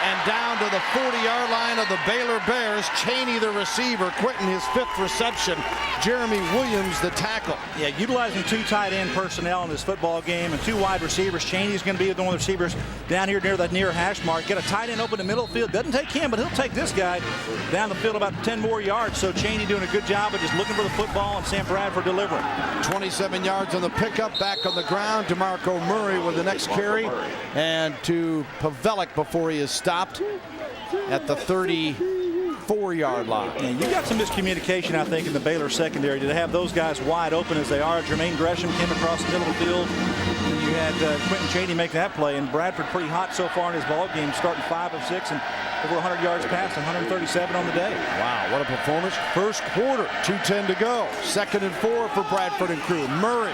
and down to the 40-yard line of the Baylor Bears. Chaney, the receiver, quitting his 5th reception. Jeremy Williams, the tackle. Yeah, utilizing 2 tight end personnel in this football game and 2 wide receivers. Chaney's going to be one of the receivers down here near the near hash mark. Get a tight end open the middle of the field. Doesn't take him, but he'll take this guy down the field about 10 more yards. So Chaney doing a good job of just looking for the football, and Sam Bradford delivering. 27 yards on the pickup, back on the ground. DeMarco Murray with the next carry, and to Pavelic before he is stopped at the 34-yard line. And you got some miscommunication, I think, in the Baylor secondary to have those guys wide open as they are. Jermaine Gresham came across the middle of the field, and you had Quentin Chaney make that play. And Bradford pretty hot so far in his ball game, starting 5 of 6 and over 100 yards passed, 137 on the day. Wow, what a performance. First quarter, 2:10 to go. 2nd and 4 for Bradford and crew. Murray.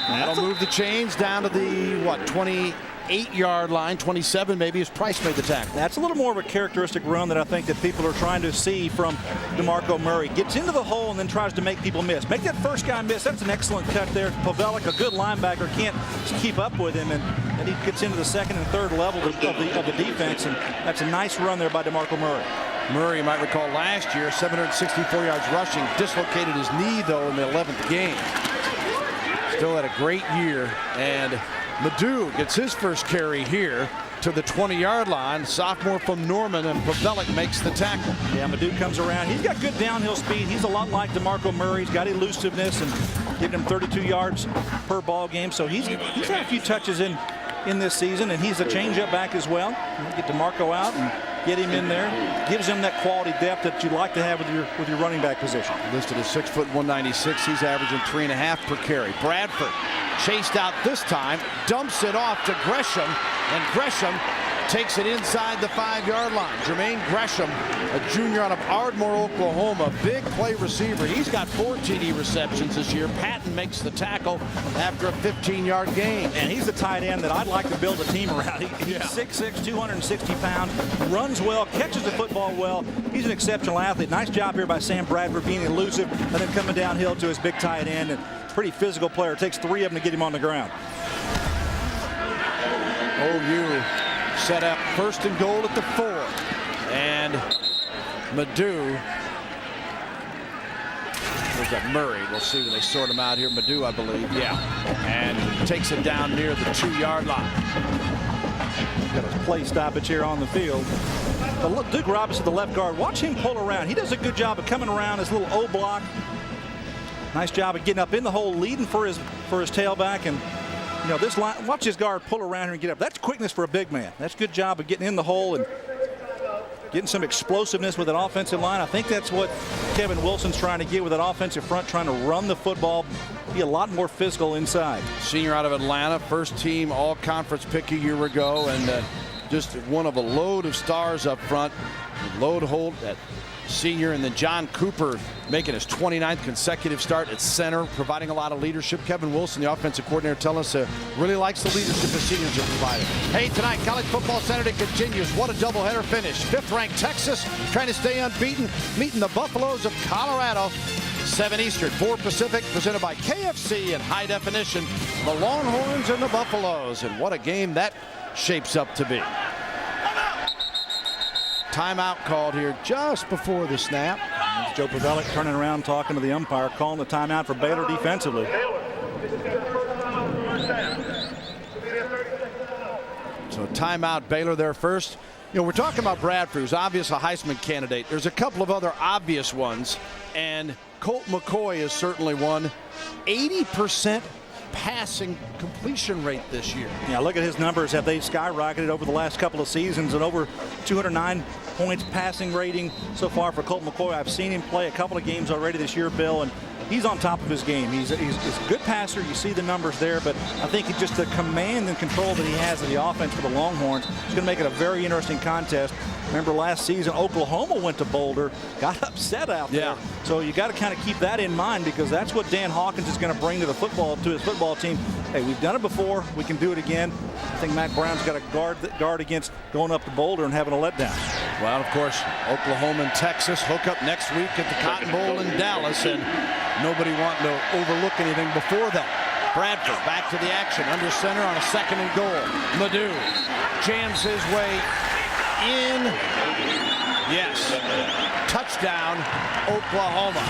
That'll move the chains down to the, 28-yard line, 27 maybe, as Price made the tackle. That's a little more of a characteristic run that I think that people are trying to see from DeMarco Murray. Gets into the hole and then tries to make people miss. Make that first guy miss. That's an excellent cut there. Pavelic, a good linebacker, can't keep up with him, and he gets into the 2nd and 3rd level of the defense, and that's a nice run there by DeMarco Murray. Murray, you might recall last year, 764 yards rushing, dislocated his knee, though, in the 11th game. Still had a great year, and Madu gets his first carry here to the 20-yard line. Sophomore from Norman, and Pavelic makes the tackle. Yeah, Madu comes around. He's got good downhill speed. He's a lot like DeMarco Murray. He's got elusiveness and giving him 32 yards per ball game. So he's had a few touches in this season, and he's a change-up back as well. Get DeMarco out and get him in there. Gives him that quality depth that you like to have with your running back position. Listed as 6 foot 196. He's averaging 3.5 per carry. Bradford chased out this time, dumps it off to Gresham, and Gresham takes it inside the 5-yard line. Jermaine Gresham, a junior out of Ardmore, Oklahoma, big play receiver. He's got 4 TD receptions this year. Patton makes the tackle after a 15-yard gain. And he's the tight end that I'd like to build a team around. He's 6'6", 260 pounds, runs well, catches the football well. He's an exceptional athlete. Nice job here by Sam Bradford being elusive and then coming downhill to his big tight end. And pretty physical player. It takes 3 of them to get him on the ground. OU set up 1st and goal at the 4. And Madu. There's that Murray. We'll see when they sort him out here. Madu, I believe. Yeah. And takes it down near the 2-yard line. Got a play stoppage here on the field. But look, Duke Robinson, the left guard, watch him pull around. He does a good job of coming around his little O block. Nice job of getting up in the hole, leading for his tailback. And you know, this line, watch his guard pull around here and get up. That's quickness for a big man. That's a good job of getting in the hole and getting some explosiveness with an offensive line. I think that's what Kevin Wilson's trying to get with that offensive front, trying to run the football, be a lot more physical inside. Senior out of Atlanta, 1st team all-conference pick a year ago, and just one of a load of stars up front. Lode Holt at senior, and then John Cooper making his 29th consecutive start at center, providing a lot of leadership. Kevin Wilson, the offensive coordinator, telling us really likes the leadership the seniors are providing. Hey, tonight, College Football Saturday continues. What a doubleheader finish. 5th-ranked Texas trying to stay unbeaten, meeting the Buffaloes of Colorado. 7 Eastern, 4 Pacific, presented by KFC in high definition. The Longhorns and the Buffaloes, and what a game that shapes up to be. Timeout called here just before the snap. Joe Pavelec turning around, talking to the umpire, calling the timeout for Baylor defensively. So timeout, Baylor there first. You know, we're talking about Bradford, who's obviously a Heisman candidate. There's a couple of other obvious ones, and Colt McCoy is certainly one. 80% passing completion rate this year. Yeah, look at his numbers. Have they skyrocketed over the last couple of seasons, and over 209 points passing rating so far for Colt McCoy. I've seen him play a couple of games already this year, Bill, and he's on top of his game. He's a good passer. You see the numbers there, but I think it's just the command and control that he has of the offense for the Longhorns is going to make it a very interesting contest. Remember last season, Oklahoma went to Boulder, got upset out there. So you got to kind of keep that in mind, because that's what Dan Hawkins is going to bring to his football team. Hey, we've done it before. We can do it again. I think Mack Brown's got to guard against going up to Boulder and having a letdown. Well, of course, Oklahoma and Texas hook up next week at the Cotton Bowl in Dallas, and nobody wanting to overlook anything before that. Bradford back to the action, under center on a 2nd and goal. Madu jams his way in. Yes. Touchdown, Oklahoma.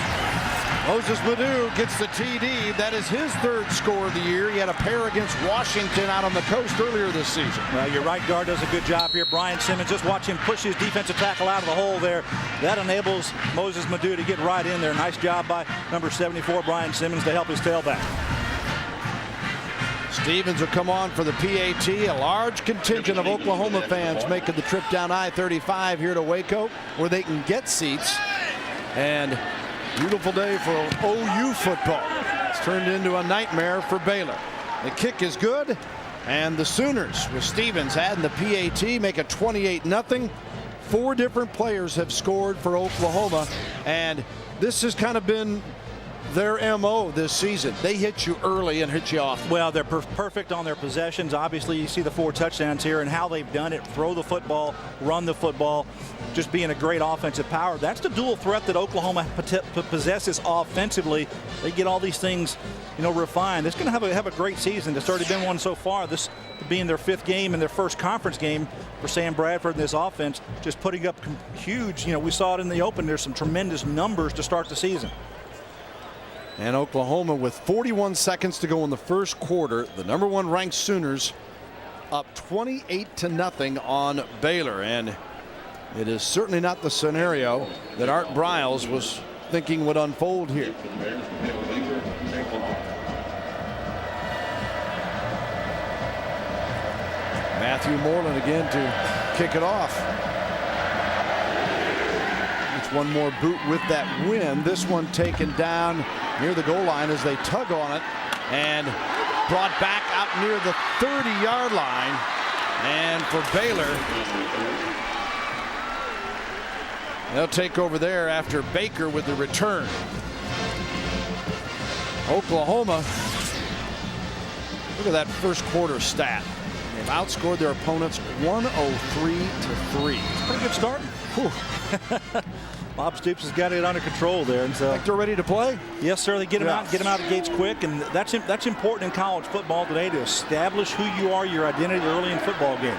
Moses Madu gets the TD. That is his 3rd score of the year. He had a pair against Washington out on the coast earlier this season. Well, your right guard does a good job here. Brian Simmons, just watch him push his defensive tackle out of the hole there. That enables Moses Madu to get right in there. Nice job by number 74, Brian Simmons, to help his tailback. Stevens will come on for the PAT. A large contingent of Oklahoma fans making the trip down I-35 here to Waco, where they can get seats. And beautiful day for OU football. It's turned into a nightmare for Baylor. The kick is good, and the Sooners, with Stevens adding the PAT, make it 28-0. 4 different players have scored for Oklahoma, and this has kind of been their MO this season. They hit you early and hit you off. Well, they're perfect on their possessions. Obviously, you see the 4 touchdowns here and how they've done it. Throw the football, run the football, just being a great offensive power. That's the dual threat that Oklahoma possesses offensively. They get all these things, you know, refined. It's going to have a great season. It's already been one so far. This being their 5th game and their first conference game for Sam Bradford and this offense, just putting up huge, you know, we saw it in the open. There's some tremendous numbers to start the season. And Oklahoma, with 41 seconds to go in the first quarter, the number 1 ranked Sooners up 28-0 on Baylor. And it is certainly not the scenario that Art Briles was thinking would unfold here. Matthew Moreland again to kick it off. It's one more boot with that win. This one taken down near the goal line as they tug on it, and brought back out near the 30-yard line. And for Baylor, they'll take over there after Baker with the return. Oklahoma, look at that first quarter stat. They've outscored their opponents 103-3. Pretty good start. Bob Stoops has got it under control there. And so, Think they're ready to play? yes, sir. They get them out of the gates quick, and that's important in college football today, to establish who you are, your identity early in football games.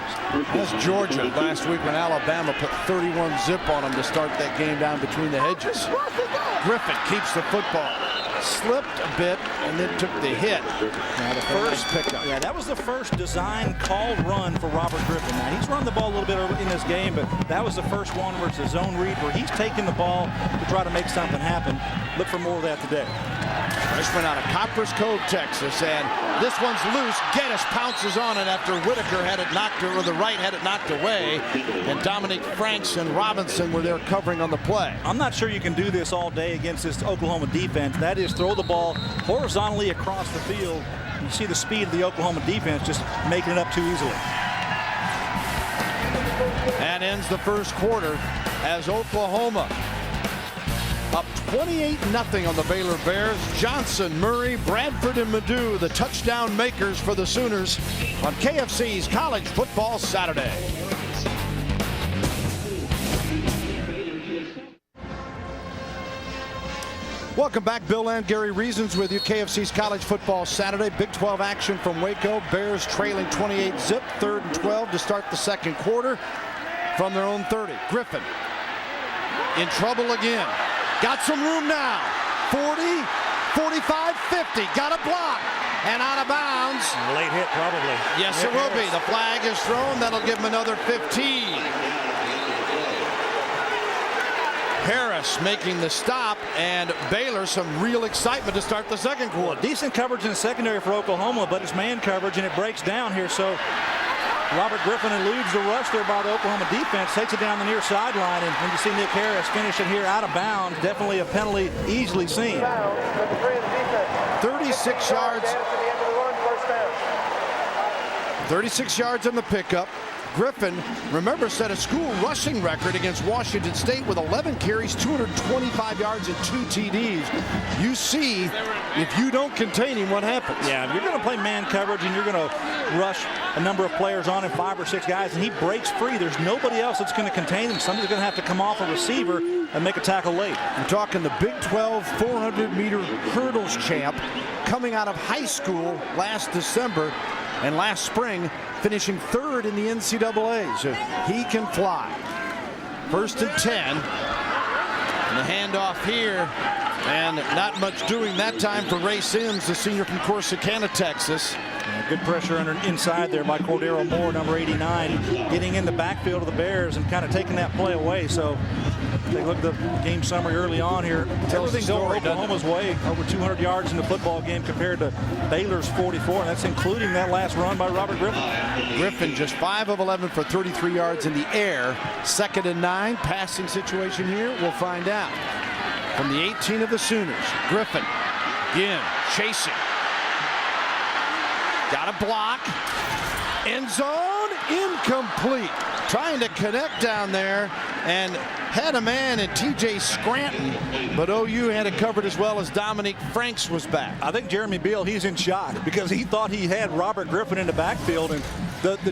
That's Georgia last week when Alabama put 31 zip on them to start that game down between the hedges. Griffin keeps the football. Slipped a bit and then took the hit. Now the first pickup. Yeah, that was the first design called run for Robert Griffin. Now, he's run the ball a little bit early in this game, but that was the first one where it's a zone read where he's taking the ball to try to make something happen. Look for more of that today. Freshman out of Copper's Cove, Texas, and this one's loose. Geddes pounces on it after Whitaker had it knocked, or the right had it knocked away, and Dominique Franks and Robinson were there covering on the play. I'm not sure you can do this all day against this Oklahoma defense. That is, throw the ball horizontally across the field. You see the speed of the Oklahoma defense just making it up too easily. And ends the first quarter as Oklahoma up 28-0 on the Baylor Bears. Johnson, Murray, Bradford, and Madu, the touchdown makers for the Sooners on KFC's College Football Saturday. Welcome back. Bill and Gary Reasons with you. KFC's College Football Saturday. Big 12 action from Waco. Bears trailing 28 zip. 3rd and 12 to start the second quarter from their own 30. Griffin in trouble again. Got some room now. 40, 45, 50. Got a block. And out of bounds. Late hit, probably. Yes, it will be. The flag is thrown. That'll give him another 15. Harris making the stop, and Baylor some real excitement to start the second quarter. Decent coverage in the secondary for Oklahoma, but it's man coverage, and it breaks down here. So Robert Griffin eludes the rush there by the Oklahoma defense, takes it down the near sideline, and when you see Nick Harris finishing here out of bounds, definitely a penalty easily seen. 36 yards. 36 yards on the pickup. Griffin, remember, set a school rushing record against Washington State with 11 carries, 225 yards, and 2 TDs. You see, if you don't contain him, what happens? Yeah, if you're going to play man coverage and you're going to rush a number of players on him, 5 or 6 guys, and he breaks free, there's nobody else that's going to contain him. Somebody's going to have to come off a receiver and make a tackle late. I'm talking the Big 12 400-meter hurdles champ coming out of high school last December and last spring, finishing 3rd in the NCAA. So he can fly. 1st and 10. And the handoff here. And not much doing that time for Ray Sims, the senior from Corsicana, Texas. Good pressure inside there by Cordero Moore, number 89, getting in the backfield of the Bears and kind of taking that play away. So they look at the game summary early on here. Everything's over Oklahoma's way, over 200 yards in the football game compared to Baylor's 44, and that's including that last run by Robert Griffin. Griffin just 5 of 11 for 33 yards in the air. 2nd and 9, passing situation here, we'll find out. From the 18 of the Sooners, Griffin again chasing. Got a block. End zone, incomplete. Trying to connect down there and had a man in TJ Scranton, but OU had it covered as well as Dominique Franks was back. I think Jeremy Beal, he's in shock because he thought he had Robert Griffin in the backfield, and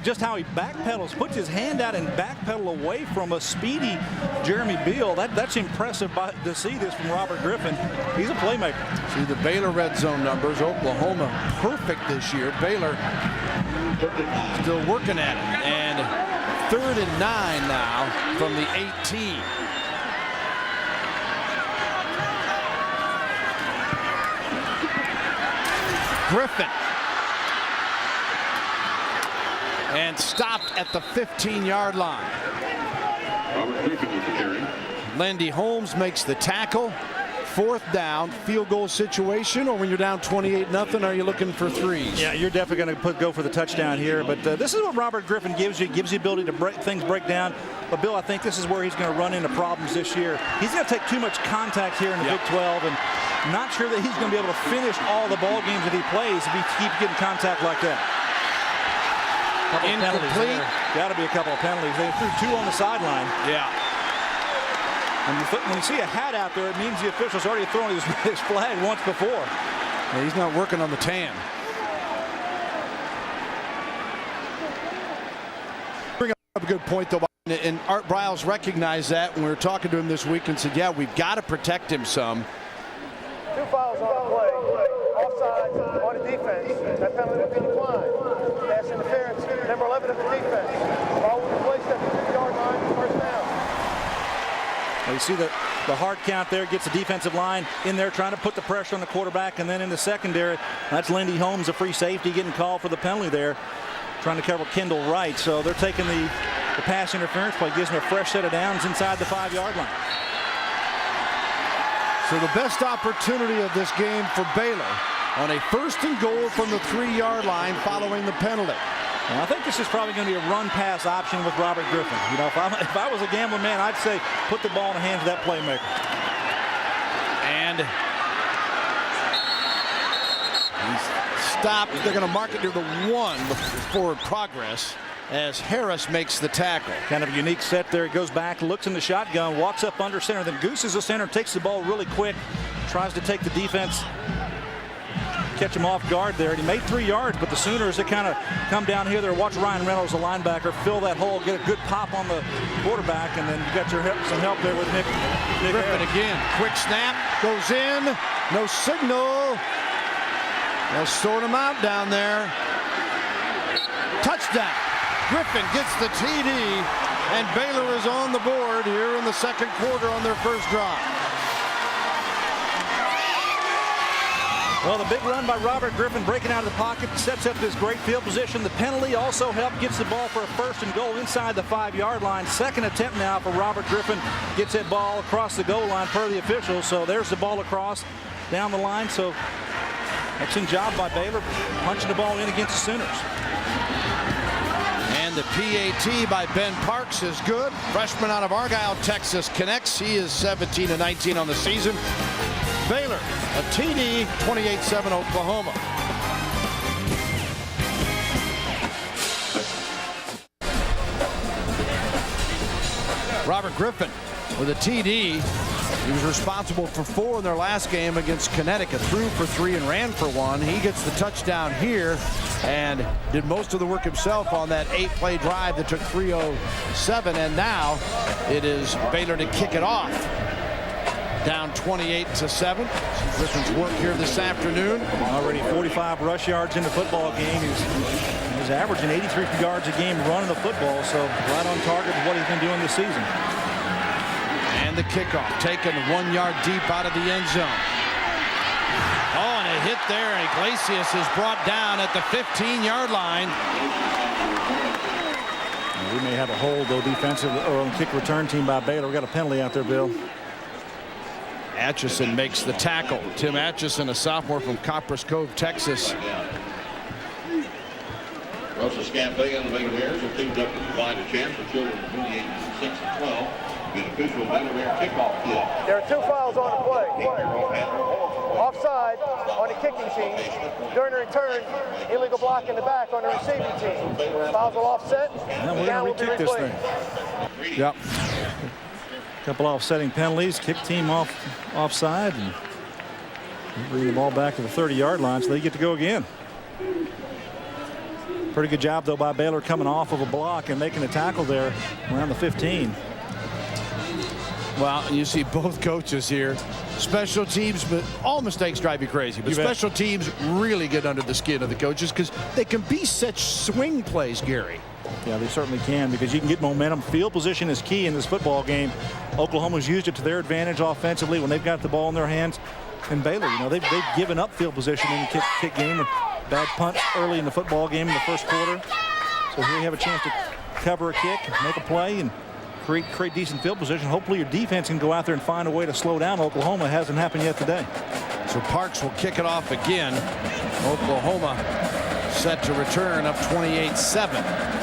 just how he backpedals, puts his hand out and backpedal away from a speedy Jeremy Beal. That's impressive to see this from Robert Griffin. He's a playmaker. See the Baylor red zone numbers. Oklahoma perfect this year. Baylor still working at it. And 3rd and 9 now from the 18. Griffin. And stopped at the 15-yard line. Landy Holmes makes the tackle. 4th down, field goal situation, or when you're down 28-0, are you looking for 3s? Yeah, you're definitely going to go for the touchdown here, but this is what Robert Griffin gives you. Gives the ability to break down. But, Bill, I think this is where he's going to run into problems this year. He's going to take too much contact here in the Big 12, and not sure that he's going to be able to finish all the ball games that he plays if he keeps getting contact like that. Incomplete. Got to be a couple of penalties. They threw 2 on the sideline. Yeah. When you see a hat out there, it means the official's already thrown his flag once before. Yeah, he's not working on the tan. Bring up a good point, though, by And Art Briles recognized that when we were talking to him this week and said, yeah, we've got to protect him some. 2 fouls on the play. Offside on the defense. That penalty will be declined. Pass interference, number 11 of the defense. Ball will be placed at the 2-yard line, first down. Well, you see the hard count there, gets the defensive line in there trying to put the pressure on the quarterback, and then in the secondary, that's Lindy Holmes, a free safety, getting called for the penalty there, trying to cover Kendall Wright. So they're taking the pass interference play, gives them a fresh set of downs inside the 5-yard line. So the best opportunity of this game for Baylor on a 1st and goal from the 3-yard line following the penalty. Well, I think this is probably going to be a run-pass option with Robert Griffin. You know, if I was a gambling man, I'd say put the ball in the hands of that playmaker. And he's stopped. They're going to mark it near the 1 forward progress as Harris makes the tackle. Kind of a unique set there. He goes back, looks in the shotgun, walks up under center, then gooses the center, takes the ball really quick, tries to take the defense, catch him off guard there. And he made 3 yards, but the Sooners, they kind of come down here there. Watch Ryan Reynolds, the linebacker, fill that hole, get a good pop on the quarterback, and then you got some help there with Nick Griffin again. Quick snap, goes in, no signal. They'll sort him out down there. Touchdown. Griffin gets the TD, and Baylor is on the board here in the 2nd quarter on their first drive. Well, the big run by Robert Griffin breaking out of the pocket sets up this great field position. The penalty also helped, gets the ball for a 1st and goal inside the 5-yard line. 2nd attempt now for Robert Griffin. Gets that ball across the goal line per the officials. So there's the ball across down the line. So excellent job by Baylor punching the ball in against the Sooners. And the PAT by Ben Parks is good. Freshman out of Argyle, Texas connects. He is 17-19 on the season. Baylor, a TD, 28-7 Oklahoma. Robert Griffin with a TD. He was responsible for 4 in their last game against Connecticut. Threw for 3 and ran for 1. He gets the touchdown here and did most of the work himself on that 8-play drive that took 3:07. And now it is Baylor to kick it off. Down 28-7. Griffin's work here this afternoon. Already 45 rush yards in the football game. He's averaging 83 yards a game running the football, so right on target with what he's been doing this season. And the kickoff taken 1 yard deep out of the end zone. Oh, and a hit there. Iglesias is brought down at the 15-yard line. We may have a hold, though, defensive or on kick return team by Baylor. We got a penalty out there, Bill. Atchison makes the tackle. Tim Atchison, a sophomore from Copperas Cove, Texas. Russell Scampillion and the Baylor Bears have teamed up to provide a chance for children between the ages of 6 and 12. An official Baylor Bear kickoff kick. There are 2 fouls on the play. Offside on the kicking team. During the return, illegal block in the back on the receiving team. Fouls will offset. We're going to re-kick this thing. Yep. Couple offsetting penalties, kick team offside, and bring the ball back to the 30-yard line, so they get to go again. Pretty good job, though, by Baylor coming off of a block and making a tackle there around the 15. Well, you see both coaches here. Special teams, but all mistakes drive you crazy. But special teams really get under the skin of the coaches because they can be such swing plays, Gary. Yeah, they certainly can, because you can get momentum. Field position is key in this football game. Oklahoma's used it to their advantage offensively when they've got the ball in their hands. And Baylor, you know, they've given up field position in the kick game. A bad punt early in the football game in the 1st quarter. So here you have a chance to cover a kick, make a play, and create decent field position. Hopefully your defense can go out there and find a way to slow down Oklahoma. It hasn't happened yet today. So Parks will kick it off again. Oklahoma set to return up 28-7.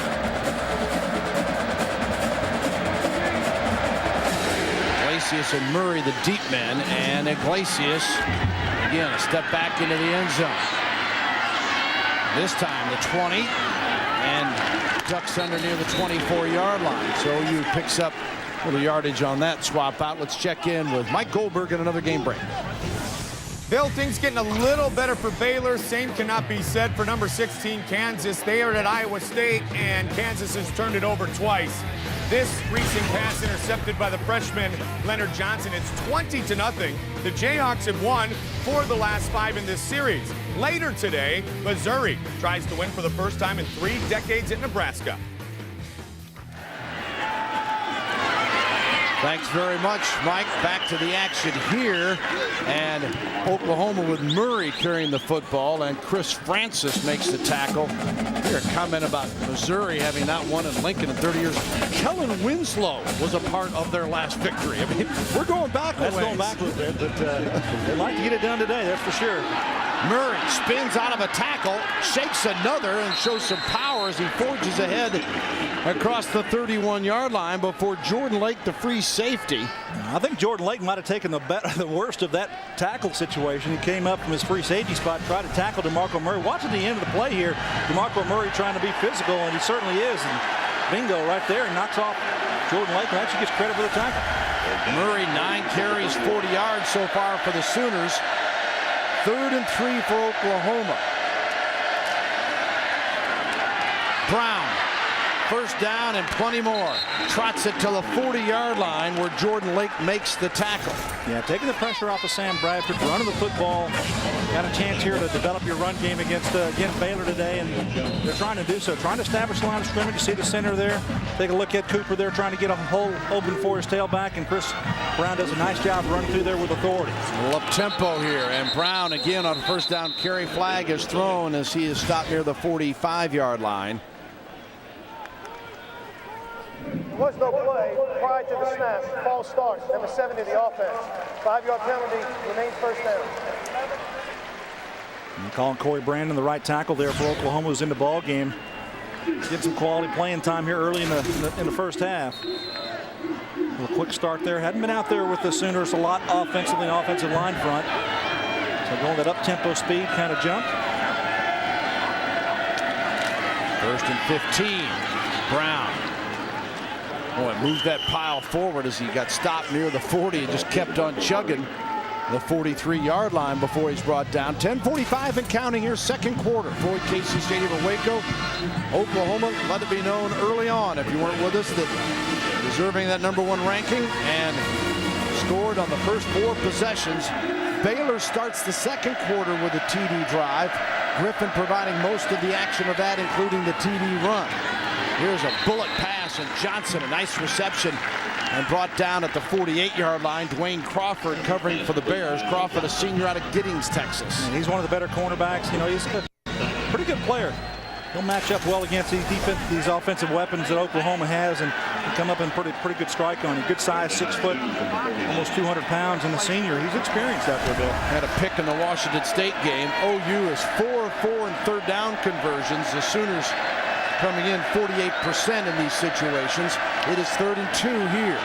Iglesias and Murray, the deep men, and Iglesias again a step back into the end zone. This time the 20, and ducks under near the 24-yard line. So OU picks up a little yardage on that swap out. Let's check in with Mike Goldberg in another game break. Bill, things getting a little better for Baylor. Same cannot be said for number 16, Kansas. They are at Iowa State, and Kansas has turned it over twice. This recent pass intercepted by the freshman Leonard Johnson. It's 20-0. The Jayhawks have won 4 of the last 5 in this series. Later today, Missouri tries to win for the first time in 3 decades at Nebraska. Thanks very much, Mike. Back to the action here. And Oklahoma with Murray carrying the football, and Chris Francis makes the tackle. Here, a comment about Missouri having not won in Lincoln in 30 years. Kellen Winslow was a part of their last victory. I mean, we're going back a ways. That's going back a little bit, but they'd like to get it done today, that's for sure. Murray spins out of a tackle, shakes another, and shows some power as he forges ahead across the 31-yard line before Jordan Lake, the free safety. I think Jordan Lake might have taken the worst of that tackle situation. He came up from his free safety spot, tried to tackle DeMarco Murray. Watch at the end of the play here. DeMarco Murray trying to be physical, and he certainly is. And bingo right there, and knocks off Jordan Lake, and actually gets credit for the tackle. Murray, 9 carries, 40 yards so far for the Sooners. 3rd and 3 for Oklahoma. Brown, first down and plenty more. Trots it to the 40-yard line where Jordan Lake makes the tackle. Yeah, taking the pressure off of Sam Bradford, running the football. Got a chance here to develop your run game against Baylor today, and they're trying to do so. Trying to establish the line of scrimmage. You see the center there. Take a look at Cooper there, trying to get a hole open for his tailback, and Chris Brown does a nice job running through there with authority. A little up tempo here, and Brown again on first down carry. Flag is thrown as he is stopped near the 45-yard line. There was no play prior to the snap. False start. Number 70, the offense. 5-yard penalty. Remains first down. And calling Corey Brandon the right tackle there for Oklahoma, who's in the ball game. Get some quality playing time here early in the first half. A quick start there. Hadn't been out there with the Sooners a lot offensively, offensive line front. So going that up-tempo speed kind of jump. 1st and 15. Brown. Boy, moved that pile forward as he got stopped near the 40 and just kept on chugging the 43-yard line before he's brought down. 10:45 and counting here, second quarter. Floyd Casey Stadium in Waco. Oklahoma, let it be known early on, if you weren't with us, that deserving that #1 ranking, and scored on the first 4 possessions. Baylor starts the second quarter with a TD drive. Griffin providing most of the action of that, including the TD run. Here's a bullet pass, and Johnson, a nice reception, and brought down at the 48-yard line. Dwayne Crawford covering for the Bears. Crawford, a senior out of Giddings, Texas. And he's one of the better cornerbacks. You know, he's a pretty good player. He'll match up well against these offensive weapons that Oklahoma has, and come up in pretty good strike on him. Good size, 6 foot, almost 200 pounds, and a senior. He's experienced out there, Bill. Had a pick in the Washington State game. OU is 4 of 4 in third down conversions. The Sooners coming in 48% in these situations. It is 3rd and 2 here.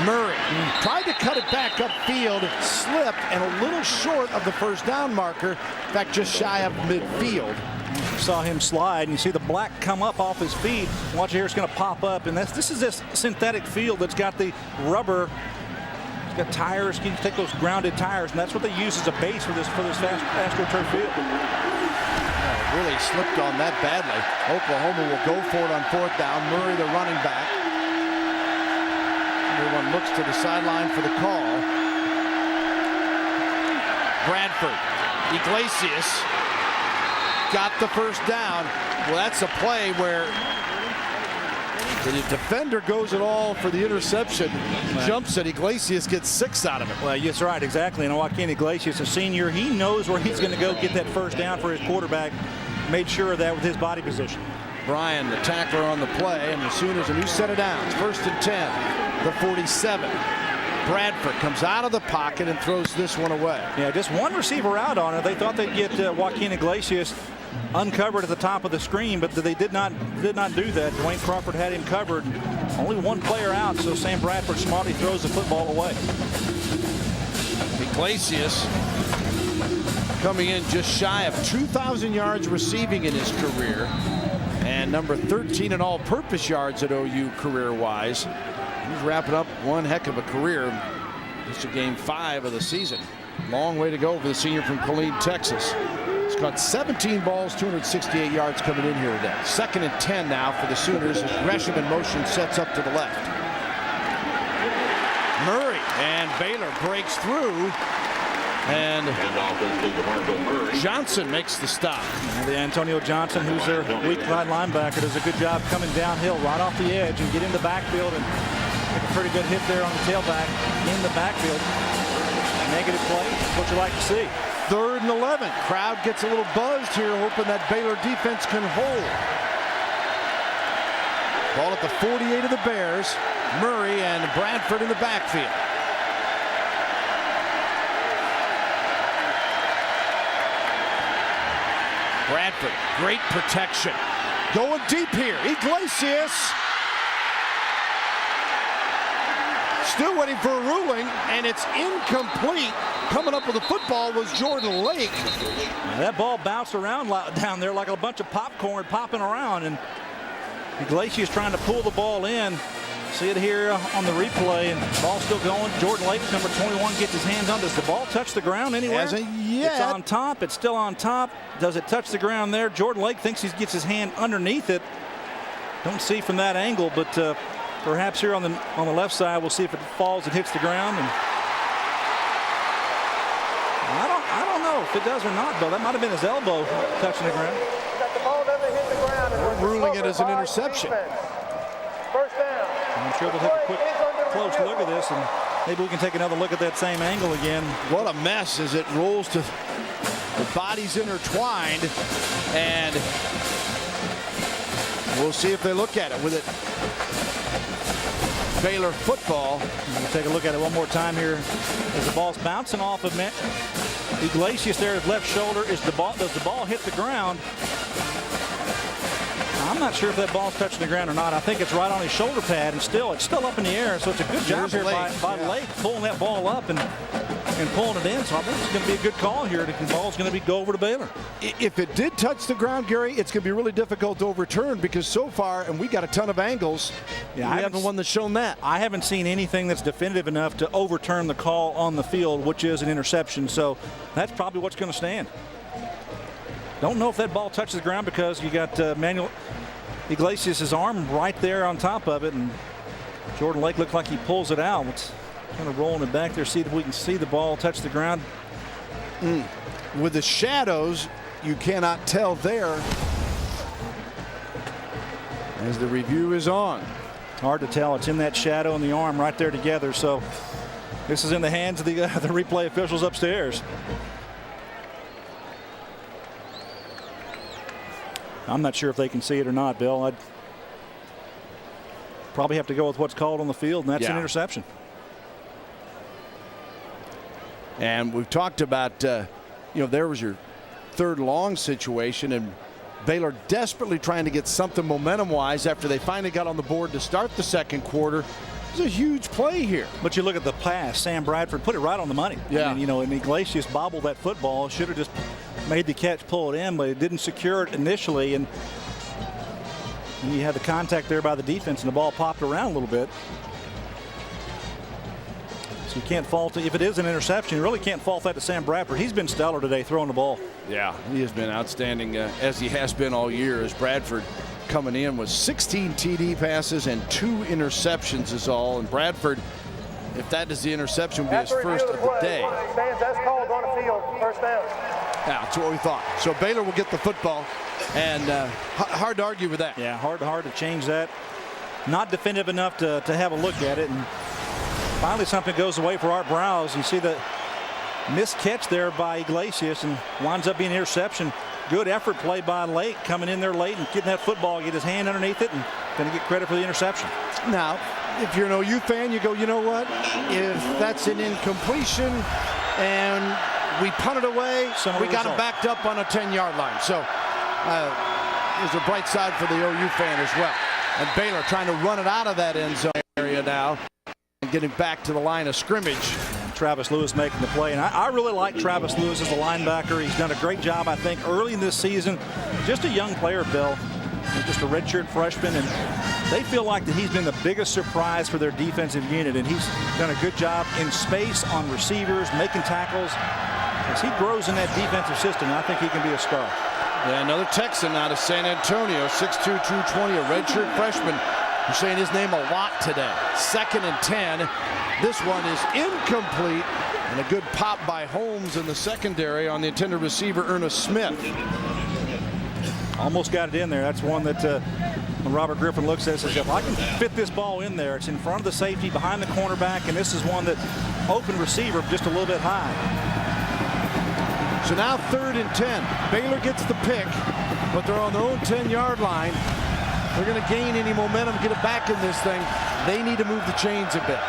Murray tried to cut it back upfield, slipped, and a little short of the first down marker. In fact, just shy of midfield. You saw him slide, and you see the black come up off his feet. Watch here, it's going to pop up, and this is this synthetic field that's got the rubber. It's got tires. You can take those grounded tires, and that's what they use as a base for this AstroTurf field. Really slipped on that badly. Oklahoma will go for it on 4th down. Murray, the running back. Everyone looks to the sideline for the call. Bradford, Iglesias got the first down. Well, that's a play where the defender goes it all for the interception. Jumps it. Iglesias gets 6 out of it. Well, that's right, exactly. And Joaquin Iglesias, a senior, he knows where he's going to go get that first down for his quarterback. Made sure of that with his body position. Bryan, the tackler on the play, and the Sooners a new set of downs. 1st and 10, the 47. Bradford comes out of the pocket and throws this one away. Yeah, just one receiver out on it. They thought they'd get Joaquin Iglesias uncovered at the top of the screen, but they did not do that. Dwayne Crawford had him covered. Only one player out, so Sam Bradford smartly throws the football away. Iglesias coming in just shy of 2,000 yards receiving in his career, and number 13 in all-purpose yards at OU career-wise. He's wrapping up one heck of a career. This is game 5 of the season. Long way to go for the senior from Killeen, Texas. It's caught 17 balls, 268 yards coming in here today. 2nd and 10 now for the Sooners as Gresham in motion sets up to the left. Murray, and Baylor breaks through. And Johnson makes the stop. The Antonio Johnson, who's their weak side linebacker, does a good job coming downhill right off the edge and get in the backfield and make a pretty good hit there on the tailback in the backfield. Negative play, what you like to see. 3rd and 11. Crowd gets a little buzzed here, hoping that Baylor defense can hold. Ball at the 48 of the Bears. Murray and Bradford in the backfield. Bradford, great protection. Going deep here. Iglesias. Still waiting for a ruling, and it's incomplete. Coming up with the football was Jordan Lake. That ball bounced around down there like a bunch of popcorn popping around, and Iglesias trying to pull the ball in. See it here on the replay, and the ball's still going. Jordan Lake, number 21, gets his hands on. Does the ball touch the ground anywhere? Hasn't yet. It's on top. It's still on top. Does it touch the ground there? Jordan Lake thinks he gets his hand underneath it. Don't see from that angle, but perhaps here on the left side, we'll see if it falls and hits the ground. And I don't know if it does or not, though. That might have been his elbow touching the ground. The ball doesn't hit the ground. They're ruling it as an interception. First down. I'm sure we'll take a quick, close look at this, and maybe we can take another look at that same angle again. What a mess as it rolls to the bodies intertwined, and we'll see if they look at it with it. Baylor football. We'll take a look at it one more time here as the ball's bouncing off of Iglesias there, his left shoulder. Does the ball hit the ground? I'm not sure if that ball's touching the ground or not. I think it's right on his shoulder pad, and it's still up in the air. So it's a good job here by Lake pulling that ball up and pulling it in. So I think it's going to be a good call here. The ball's going to go over to Baylor. If it did touch the ground, Gary, it's going to be really difficult to overturn because so far, and we got a ton of angles, we haven't one that's shown that. I haven't seen anything that's definitive enough to overturn the call on the field, which is an interception. So that's probably what's going to stand. Don't know if that ball touches the ground because you got Manuel Iglesias' arm right there on top of it, and Jordan Lake looked like he pulls it out. It's kind of rolling it back there, see if we can see the ball touch the ground. With the shadows, you cannot tell there as the review is on. Hard to tell. It's in that shadow and the arm right there together. So this is in the hands of the replay officials upstairs. I'm not sure if they can see it or not, Bill. I'd probably have to go with what's called on the field, and that's an interception. And we've talked about, there was your 3rd long situation, and Baylor desperately trying to get something momentum-wise after they finally got on the board to start the 2nd quarter. It's a huge play here. But you look at the pass, Sam Bradford put it right on the money. Yeah. I mean, and Iglesias bobbled that football. Should have just made the catch, pull it in, but it didn't secure it initially. And you had the contact there by the defense, and the ball popped around a little bit. So you can't fault it. If it is an interception, you really can't fault that to Sam Bradford. He's been stellar today throwing the ball. Yeah, he has been outstanding as he has been all year. As Bradford coming in with 16 TD passes and 2 interceptions is all. And Bradford, if that is the interception, will be his first of the day. That's called on the field. First down. Yeah, that's what we thought. So Baylor will get the football, and hard to argue with that. Yeah, hard to change that. Not definitive enough to have a look at it. And finally something goes away for Art Browse. You see the missed catch there by Iglesias and winds up being an interception. Good effort play by Lake coming in there late and getting that football, get his hand underneath it, and going to get credit for the interception. Now, if you're an OU fan, you go, you know what? If that's an incompletion and we punt it away, we got him backed up on a 10-yard line. So there's a bright side for the OU fan as well. And Baylor trying to run it out of that end zone area now and getting back to the line of scrimmage. Travis Lewis making the play, and I really like Travis Lewis as a linebacker. He's done a great job, I think, early in this season. Just a young player, Bill. He's just a redshirt freshman, and they feel like that he's been the biggest surprise for their defensive unit, and he's done a good job in space on receivers, making tackles. As he grows in that defensive system, I think he can be a star. Yeah, another Texan out of San Antonio, 6'2", 220, a redshirt freshman. We're saying his name a lot today. 2nd and 10. This one is incomplete. And a good pop by Holmes in the secondary on the intended receiver, Ernest Smith. Almost got it in there. That's one that when Robert Griffin looks at it, says, if I can fit this ball in there, it's in front of the safety, behind the cornerback, and this is one that open receiver just a little bit high. So now 3rd and 10. Baylor gets the pick, but they're on their own 10-yard line. They're going to gain any momentum, get it back in this thing. They need to move the chains a bit.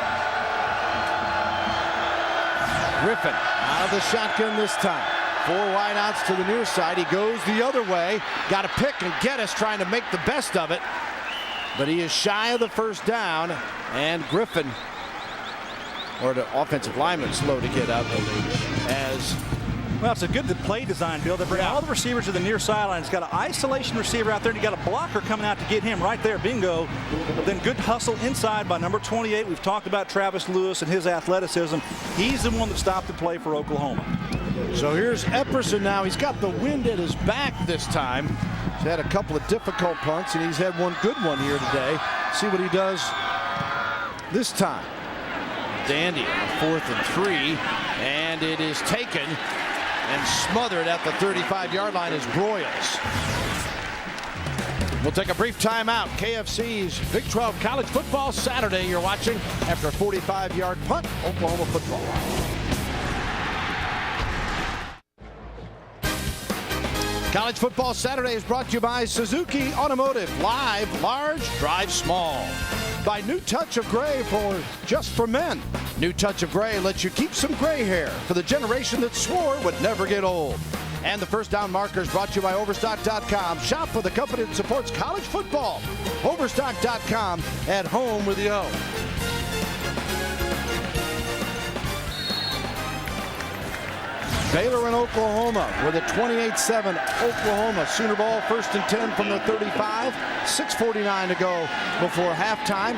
Griffin out of the shotgun this time. 4 wideouts to the near side. He goes the other way. Got a pick, and Geddes trying to make the best of it. But he is shy of the first down. And Griffin, or the offensive lineman, slow to get up as... Well, it's a good play design, Bill. They bring all the receivers to the near sideline. It's got an isolation receiver out there, and you got a blocker coming out to get him right there. Bingo. But then good hustle inside by number 28. We've talked about Travis Lewis and his athleticism. He's the one that stopped the play for Oklahoma. So here's Epperson now. He's got the wind at his back this time. He's had a couple of difficult punts, and he's had one good one here today. See what he does this time. Dandy on 4th and 3, and it is taken and smothered at the 35-yard line is Broyles. We'll take a brief timeout. KFC's Big 12 College Football Saturday you're watching after a 45-yard punt, Oklahoma football. College Football Saturday is brought to you by Suzuki Automotive. Live, large, drive small. By New Touch of Gray just for men. New Touch of Gray lets you keep some gray hair for the generation that swore it would never get old. And the first down markers brought to you by Overstock.com. Shop for the company that supports college football. Overstock.com, at home with the O. Baylor and Oklahoma with a 28-7 Oklahoma Sooner ball, 1st and 10 from the 35. 6:49 to go before halftime.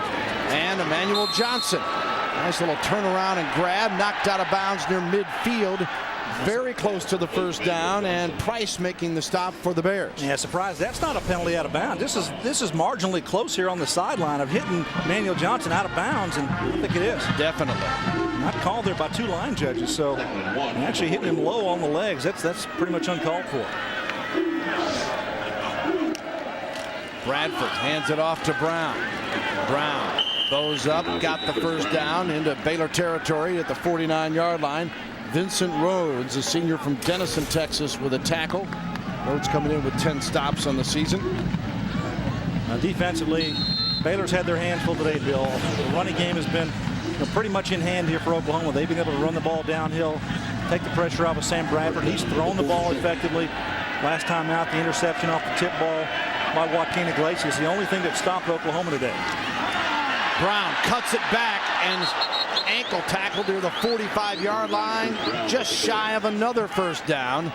And Emmanuel Johnson, nice little turnaround and grab, knocked out of bounds near midfield. Very close to the first down, and Price making the stop for the Bears. Yeah, surprised that's not a penalty out of bounds. This is marginally close here on the sideline of hitting Emmanuel Johnson out of bounds, and I think it is. Definitely. Not called there by 2 line judges, so actually hitting him low on the legs, that's pretty much uncalled for. Bradford hands it off to Brown. Brown bows up, got the first down into Baylor territory at the 49-yard line. Vincent Rhodes, a senior from Denison, Texas, with a tackle. Rhodes coming in with 10 stops on the season. Defensively, Baylor's had their hands full today, Bill. The running game has been pretty much in hand here for Oklahoma. They've been able to run the ball downhill, take the pressure off of Sam Bradford. He's thrown the ball effectively. Last time out, the interception off the tip ball by Joaquin Iglesias, the only thing that stopped Oklahoma today. Brown cuts it back and ankle tackle near the 45-yard line, just shy of another first down.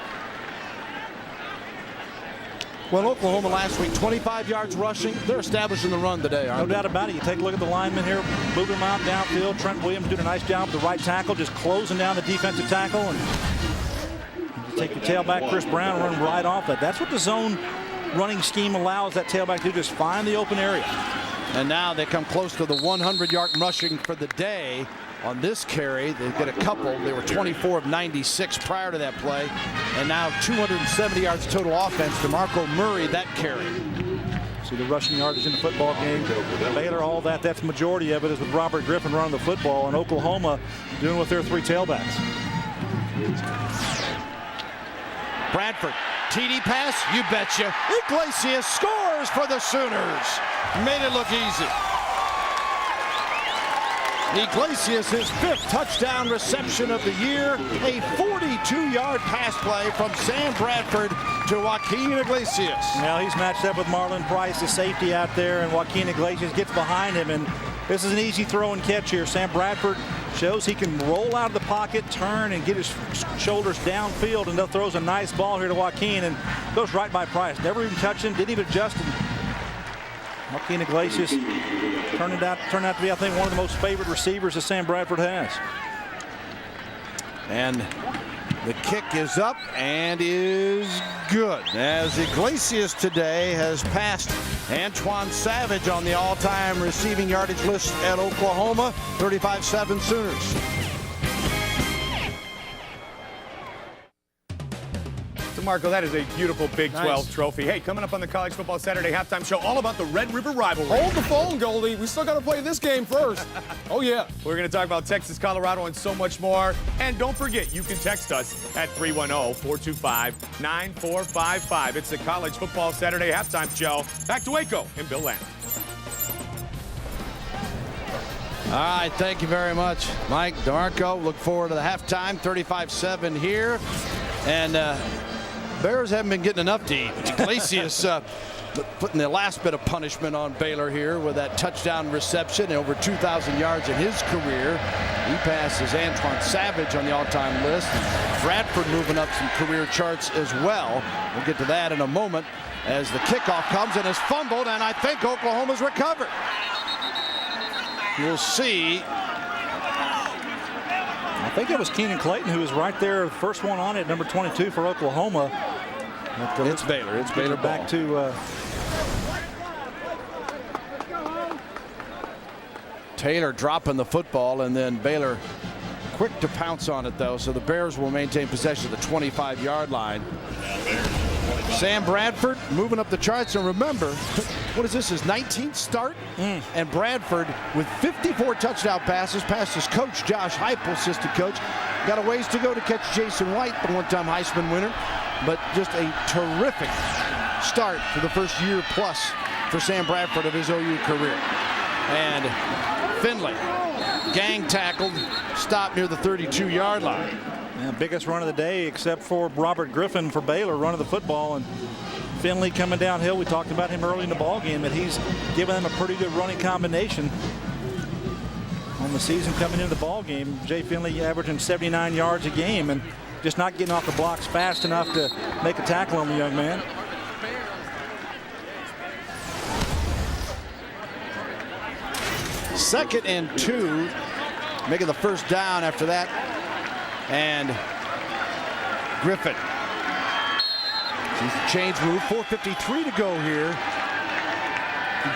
Well, Oklahoma last week, 25 yards rushing. They're establishing the run today, aren't they? No doubt about it. You take a look at the linemen here, moving them out downfield. Trent Williams doing a nice job with the right tackle, just closing down the defensive tackle. And you take the tailback, Chris Brown, run right off that. That's what the zone running scheme allows that tailback to do, just find the open area. And now they come close to the 100-yard rushing for the day. On this carry, they get a couple. They were 24 of 96 prior to that play. And now 270 yards total offense. DeMarco Murray, that carry. See the rushing yardage in the football game. Baylor, all that's the majority of it is with Robert Griffin running the football, and Oklahoma doing with their 3 tailbacks. Bradford, TD pass, you betcha. Iglesias scores for the Sooners. Made it look easy. Iglesias, his 5th touchdown reception of the year. A 42-yard pass play from Sam Bradford to Joaquin Iglesias. Now he's matched up with Marlon Price, the safety out there, and Joaquin Iglesias gets behind him, and this is an easy throw and catch here. Sam Bradford shows he can roll out of the pocket, turn, and get his shoulders downfield, and throws a nice ball here to Joaquin and goes right by Price. Never even touched him, didn't even adjust him. Joaquin Iglesias turned out to be, I think, one of the most favored receivers that Sam Bradford has. And The kick is up and is good, as Iglesias today has passed Antoine Savage on the all-time receiving yardage list at Oklahoma. 35-7 Sooners. So, Marco, that is a beautiful Big 12 trophy. Hey, coming up on the College Football Saturday halftime show, all about the Red River rivalry. Hold the phone, Goldie. We still got to play this game first. Oh, yeah. We're going to talk about Texas, Colorado, and so much more. And don't forget, you can text us at 310-425-9455. It's the College Football Saturday halftime show. Back to Waco and Bill Land. All right, thank you very much, Mike DeMarco. Look forward to the halftime, 35-7 here. And Bears haven't been getting enough to eat. Iglesias putting the last bit of punishment on Baylor here with that touchdown reception, over 2,000 yards in his career. He passes Antoine Savage on the all-time list. Bradford moving up some career charts as well. We'll get to that in a moment as the kickoff comes and is fumbled, and I think Oklahoma's recovered. We'll see. I think it was Keenan Clayton who was right there, the first one on it, number 22 for Oklahoma. It's Baylor. It's Baylor back to Taylor dropping the football, and then Baylor quick to pounce on it, though. So the Bears will maintain possession of the 25-yard line. Sam Bradford moving up the charts, and remember, what is this, his 19th start? And Bradford with 54 touchdown passes, past his coach, Josh Heupel, assistant coach. Got a ways to go to catch Jason White, the one-time Heisman winner. But just a terrific start for the first year plus for Sam Bradford of his OU career. And Finley, gang tackled, stopped near the 32-yard line. Yeah, biggest run of the day, except for Robert Griffin for Baylor running the football, and Finley coming downhill. We talked about him early in the ball game, that he's given them a pretty good running combination on the season coming into the ball game. Jay Finley averaging 79 yards a game and just not getting off the blocks fast enough to make a tackle on the young man. Second and 2, making the first down after that. And Griffin. Change move, 4:53 to go here.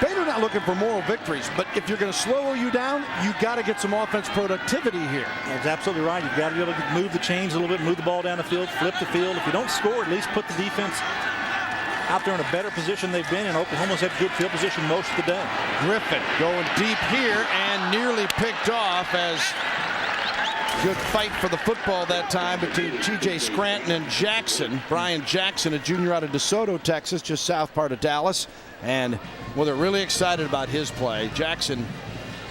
Baylor not looking for moral victories, but if you're going to slow you down, you got to get some offense productivity here. That's absolutely right. You've got to be able to move the chains a little bit, move the ball down the field, flip the field. If you don't score, at least put the defense out there in a better position they've been in. Oklahoma's had good field position most of the day. Griffin going deep here and nearly picked off, as good fight for the football that time between T.J. Scranton and Jackson. Brian Jackson, a junior out of DeSoto, Texas, just south part of Dallas. And, well, they're really excited about his play. Jackson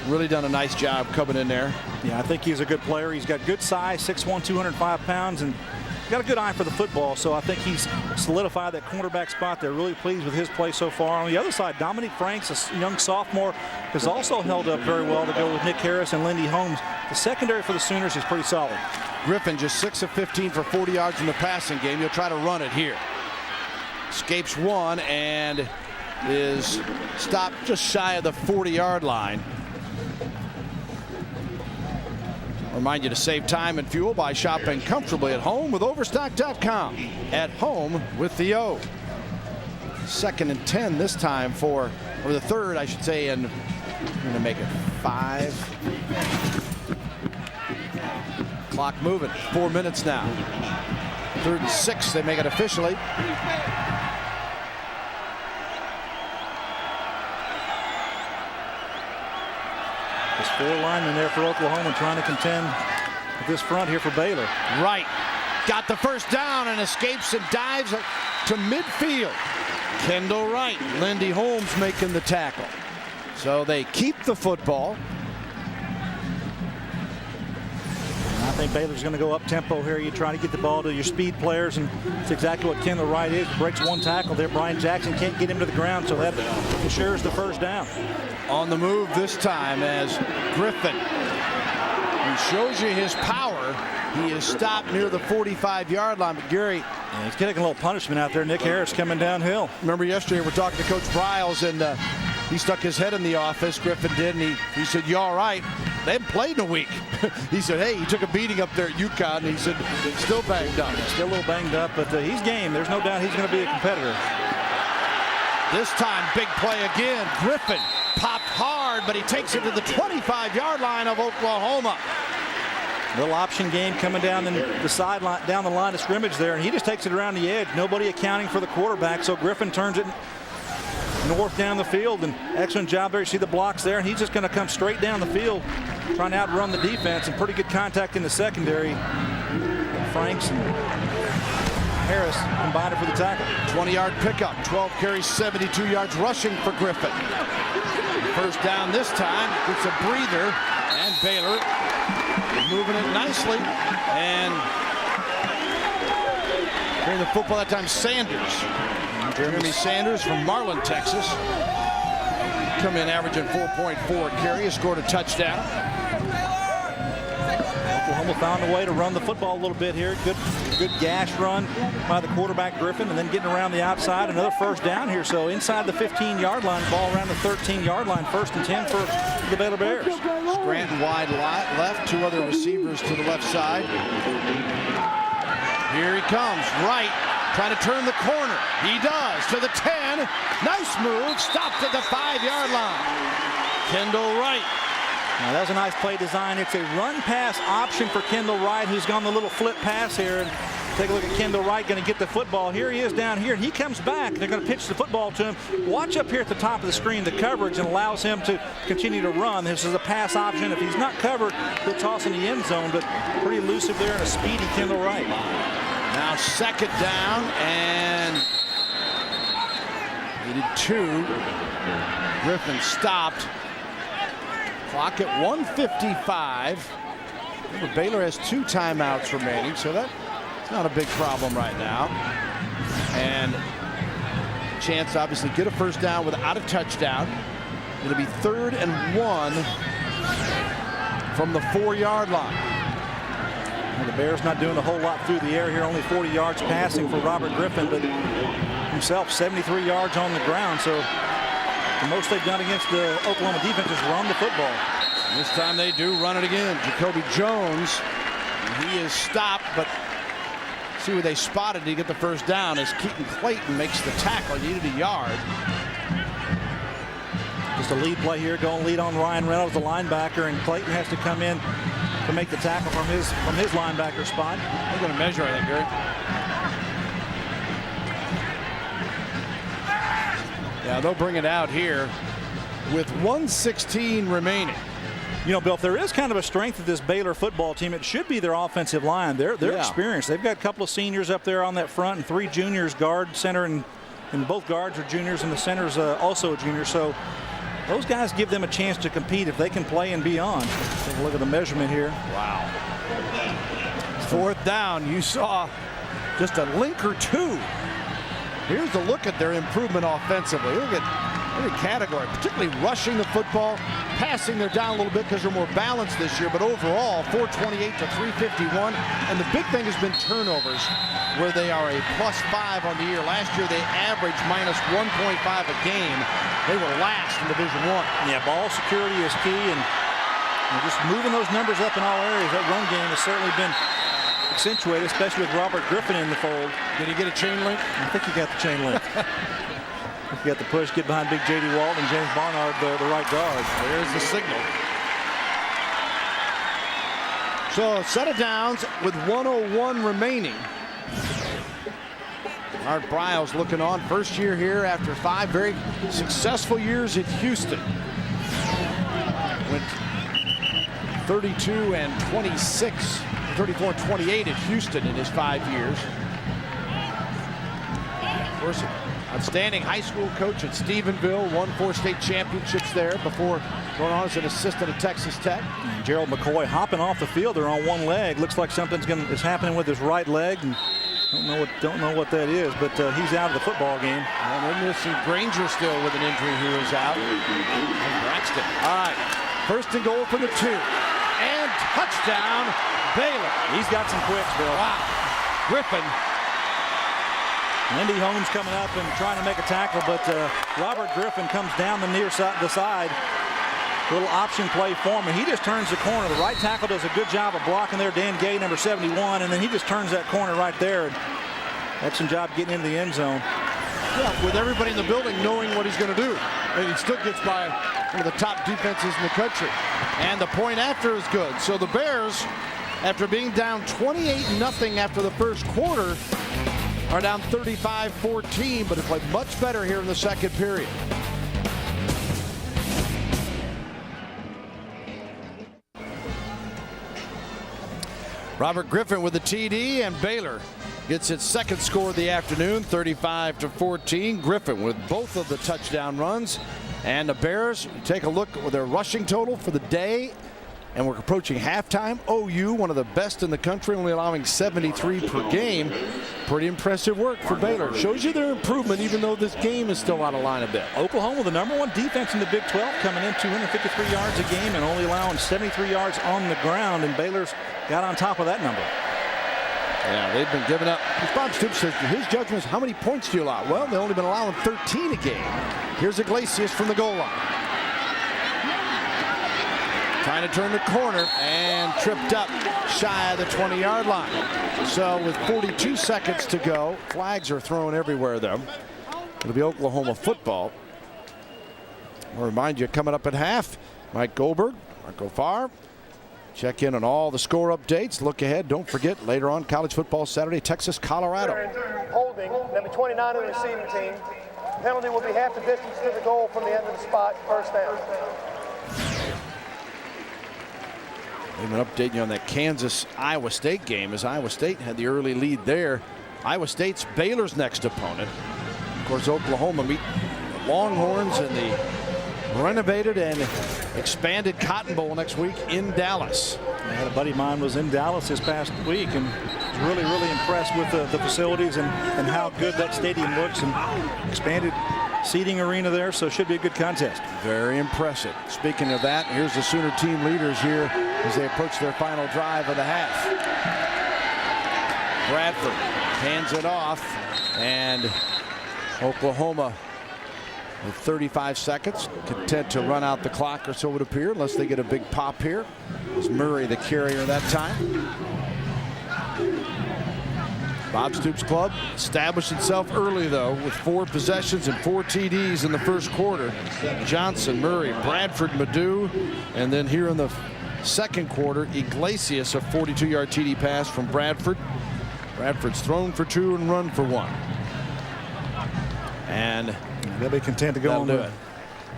really done a nice job coming in there. Yeah, I think he's a good player. He's got good size, 6'1", 205 pounds, and got a good eye for the football. So I think he's solidified that cornerback spot. They're really pleased with his play so far. On the other side, Dominique Franks, a young sophomore, has also held up very well to go with Nick Harris and Lindy Holmes. The secondary for the Sooners is pretty solid. Griffin just 6 of 15 for 40 yards in the passing game. You'll try to run it here. Escapes one and is stopped just shy of the 40-yard line. Remind you to save time and fuel by shopping comfortably at home with Overstock.com. At home with the O. 2nd and 10 this time or the third, I should say, and I'm going to make it 5. Clock moving. 4 minutes now. 3rd and 6. They make it officially. There's 4 linemen there for Oklahoma trying to contend with this front here for Baylor. Right. Got the first down and escapes and dives to midfield. Kendall Wright, Lindy Holmes making the tackle. So they keep the football. I think Baylor's going to go up tempo here. You try to get the ball to your speed players, and it's exactly what Kendall Wright is. Breaks one tackle there. Brian Jackson can't get him to the ground, so that ensures the first down. On the move this time as Griffin, who shows you his power. He is stopped near the 45-yard line. But Gary, yeah, he's getting a little punishment out there. Nick Harris coming downhill. Remember yesterday we're talking to Coach Briles, and He stuck his head in the office, Griffin did, and he said, "You all right?" They haven't played in a week. He said, "Hey, he took a beating up there at UConn," and he said, "Still banged up." Still a little banged up, but he's game. There's no doubt he's going to be a competitor. This time, big play again. Griffin popped hard, but he takes it to the 25-yard line of Oklahoma. Little option game coming down the sideline, down the line of scrimmage there, and he just takes it around the edge. Nobody accounting for the quarterback, so Griffin turns it north down the field, and excellent job there. You see the blocks there, and he's just going to come straight down the field, trying to outrun the defense, and pretty good contact in the secondary. Franks and Harris combined for the tackle. 20-yard pickup, 12 carries, 72 yards rushing for Griffin. First down this time, gets a breather, and Baylor moving it nicely, and carrying the football that time, Sanders. Jeremy Sanders from Marlin, Texas. Come in averaging 4.4 carries, scored a touchdown. Oklahoma found a way to run the football a little bit here. Good gash run by the quarterback Griffin, and then getting around the outside. Another first down here. So inside the 15-yard line, ball around the 13-yard line. 1st and 10 for the Baylor Bears. Scranton wide left, 2 other receivers to the left side. Here he comes, right, trying to turn the corner. He does, to the 10. Nice move, stopped at the 5-yard line. Kendall Wright. Now that was a nice play design. It's a run-pass option for Kendall Wright, who's gone the little flip pass here. And take a look at Kendall Wright, going to get the football. Here he is down here, and he comes back. They're going to pitch the football to him. Watch up here at the top of the screen, the coverage, and allows him to continue to run. This is a pass option. If he's not covered, he'll toss in the end zone, but pretty elusive there and a speedy Kendall Wright. Now 2nd down, and needed 2. Griffin stopped. Clock at 1:55. Remember, Baylor has 2 timeouts remaining, so that's not a big problem right now. And chance to obviously get a first down without a touchdown. It'll be 3rd and 1 from the 4-yard line. Well, the Bears not doing a whole lot through the air here, only 40 yards passing for Robert Griffin, but himself 73 yards on the ground. So the most they've done against the Oklahoma defense is run the football. This time they do run it again. Jacoby Jones, he is stopped, but see where they spotted to get the first down as Keaton Clayton makes the tackle. He needed a yard. Just a lead play here, going lead on Ryan Reynolds, the linebacker, and Clayton has to come in to make the tackle from his linebacker spot. They're going to measure, I think, Gary. Yeah, they'll bring it out here with 1:16 remaining. You know, Bill, if there is kind of a strength of this Baylor football team, it should be their offensive line. They're experienced. They've got a couple of seniors up there on that front and 3 juniors, guard, center, and both guards are juniors, and the center's also a junior. So those guys give them a chance to compete if they can play and beyond. Take a look at the measurement here. Wow. 4th down, you saw just a link or 2. Here's a look at their improvement offensively. Look at every category, particularly rushing the football, passing. They're down a little bit because they're more balanced this year, but overall 428 to 351. And the big thing has been turnovers, where they are a +5 on the year. Last year they averaged -1.5 a game. They were last in Division I. Yeah, ball security is key, and just moving those numbers up in all areas. That run game has certainly been accentuated, especially with Robert Griffin in the fold. Did he get a chain link? I think he got the chain link. You got the push, get behind big J.D. Walton and James Barnard, the right guard. There's the signal. So a set of downs with 1:01 remaining. Art Briles looking on, first year here after 5 very successful years at Houston. Went 32-26, 34-28 at Houston in his 5 years. Of course, outstanding high school coach at Stephenville, won 4 state championships there before going on as an assistant at Texas Tech. And Gerald McCoy hopping off the field there on one leg. Looks like something's is happening with his right leg, and don't know what that is, but he's out of the football game. And they're missing Granger still with an injury, who is out. And Braxton. All right, 1st and goal for the 2, and touchdown Baylor. He's got some quicks, Bill. Wow, Griffin Lindy Holmes coming up and trying to make a tackle, but Robert Griffin comes down the side. Little option play for him, and he just turns the corner. The right tackle does a good job of blocking there, Dan Gay, number 71, and then he just turns that corner right there. And excellent job getting into the end zone. Yeah, with everybody in the building knowing what he's going to do. And he still gets by one of the top defenses in the country. And the point after is good. So the Bears, after being down 28-0 after the first quarter, are down 35-14, but have played much better here in the second period. Robert Griffin with the TD, and Baylor gets its second score of the afternoon, 35-14. Griffin with both of the touchdown runs. And the Bears, take a look at their rushing total for the day, and we're approaching halftime. OU, one of the best in the country, only allowing 73 per game. Pretty impressive work for Baylor. Shows you their improvement, even though this game is still out of line a bit. Oklahoma, the #1 defense in the Big 12, coming in 253 yards a game and only allowing 73 yards on the ground, and Baylor's got on top of that number. Yeah, they've been giving up. Bob Stoops says his judgment is how many points do you allow? Well, they've only been allowing 13 a game. Here's Iglesias from the goal line. Trying to turn the corner and tripped up shy of the 20-yard line. So with 42 seconds to go, flags are thrown everywhere though. It'll be Oklahoma football. I'll remind you, coming up at half, Mike Goldberg, Marco Farr. Check in on all the score updates. Look ahead. Don't forget, later on, college football Saturday, Texas, Colorado. Holding, number 29 of the receiving team. Penalty will be half the distance to the goal from the end of the spot, first down. I'm going to update you on that Kansas-Iowa State game, as Iowa State had the early lead there. Iowa State's Baylor's next opponent. Of course, Oklahoma meet the Longhorns in the renovated and expanded Cotton Bowl next week in Dallas. I had a buddy of mine was in Dallas this past week and was really impressed with the facilities and how good that stadium looks, and expanded seating arena there, so it should be a good contest. Very impressive. Speaking of that, here's the Sooner team leaders here as they approach their final drive of the half. Bradford hands it off, and Oklahoma with 35 seconds, content to run out the clock, or so it would appear, unless they get a big pop here. It was Murray the carrier that time. Bob Stoops' club established itself early, though, with 4 possessions and 4 TDs in the first quarter. Johnson, Murray, Bradford, Madu, and then here in the second quarter, Iglesias, a 42-yard TD pass from Bradford. Bradford's thrown for 2 and run for 1. And they'll be content to go in the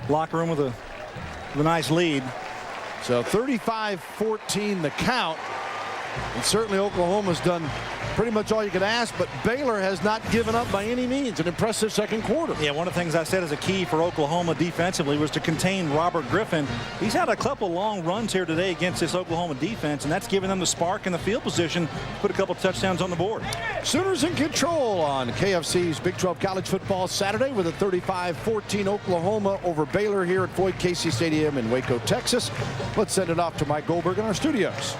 locker room with a nice lead. So 35-14 the count. And certainly Oklahoma's done pretty much all you could ask, but Baylor has not given up by any means. An impressive second quarter. Yeah, one of the things I said as a key for Oklahoma defensively was to contain Robert Griffin. He's had a couple long runs here today against this Oklahoma defense, and that's given them the spark and the field position to put a couple touchdowns on the board. Sooners in control on KFC's Big 12 College Football Saturday with a 35-14 Oklahoma over Baylor here at Floyd Casey Stadium in Waco, Texas. Let's send it off to Mike Goldberg in our studios.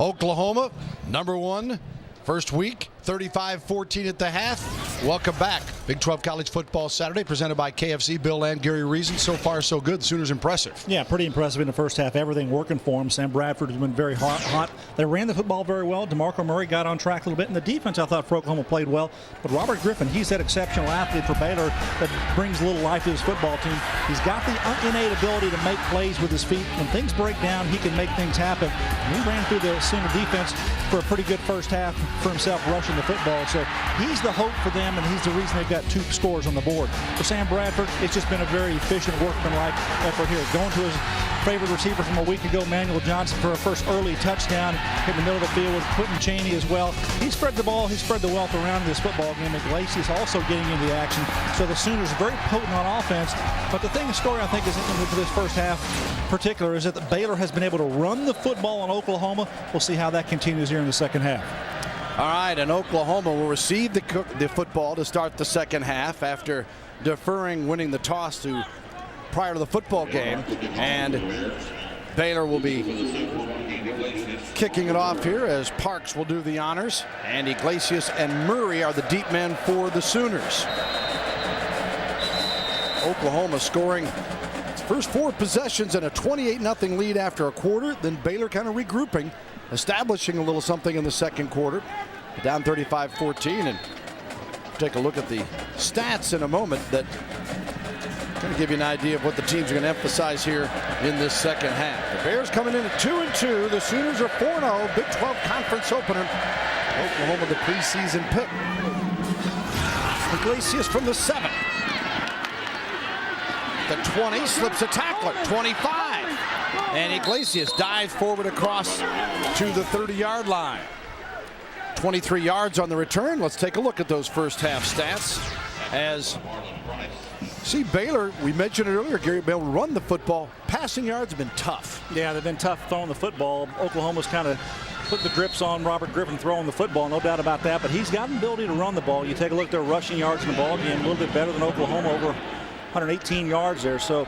Oklahoma, #1, first week, 35-14 at the half. Welcome back. Big 12 College Football Saturday, presented by KFC. Bill and Gary Reason. So far, so good. The Sooners impressive. Yeah, pretty impressive in the first half. Everything working for them. Sam Bradford has been very hot. They ran the football very well. DeMarco Murray got on track a little bit. And the defense, I thought, for Oklahoma played well. But Robert Griffin, he's that exceptional athlete for Baylor that brings a little life to his football team. He's got the innate ability to make plays with his feet. When things break down, he can make things happen. And he ran through the Sooner defense for a pretty good first half for himself rushing the football. So he's the hope for them, and he's the reason they've got 2 scores on the board. For Sam Bradford, it's just been a very efficient, workmanlike effort here. Going to his favorite receiver from a week ago, Manuel Johnson, for a first early touchdown in the middle of the field with Quentin Chaney as well. He spread the ball. He spread the wealth around this football game. Iglesias also getting into the action. So the Sooners are very potent on offense. But the story I think is for this first half in particular is that Baylor has been able to run the football on Oklahoma. We'll see how that continues here in the second half. All right, and Oklahoma will receive the football to start the second half after deferring winning the toss prior to the football game. And Baylor will be kicking it off here as Parks will do the honors. And Iglesias and Murray are the deep men for the Sooners. Oklahoma scoring its first 4 possessions and a 28-0 lead after a quarter. Then Baylor kind of regrouping, establishing a little something in the second quarter. Down 35-14, and take a look at the stats in a moment that going to give you an idea of what the teams are going to emphasize here in this second half. The Bears coming in at 2-2. The Sooners are 4-0. Big 12 conference opener. Oklahoma the preseason pick. Iglesias from the 7. The 20 slips a tackler. 25. And Iglesias dives forward across to the 30-yard line. 23 yards on the return. Let's take a look at those first half stats. As see Baylor, we mentioned it earlier, Gary, Baylor run the football. Passing yards have been tough. Yeah, they've been tough throwing the football. Oklahoma's kind of put the grips on Robert Griffin throwing the football, no doubt about that. But he's got an ability to run the ball. You take a look at their rushing yards in the ball game, a little bit better than Oklahoma, over 118 yards there. So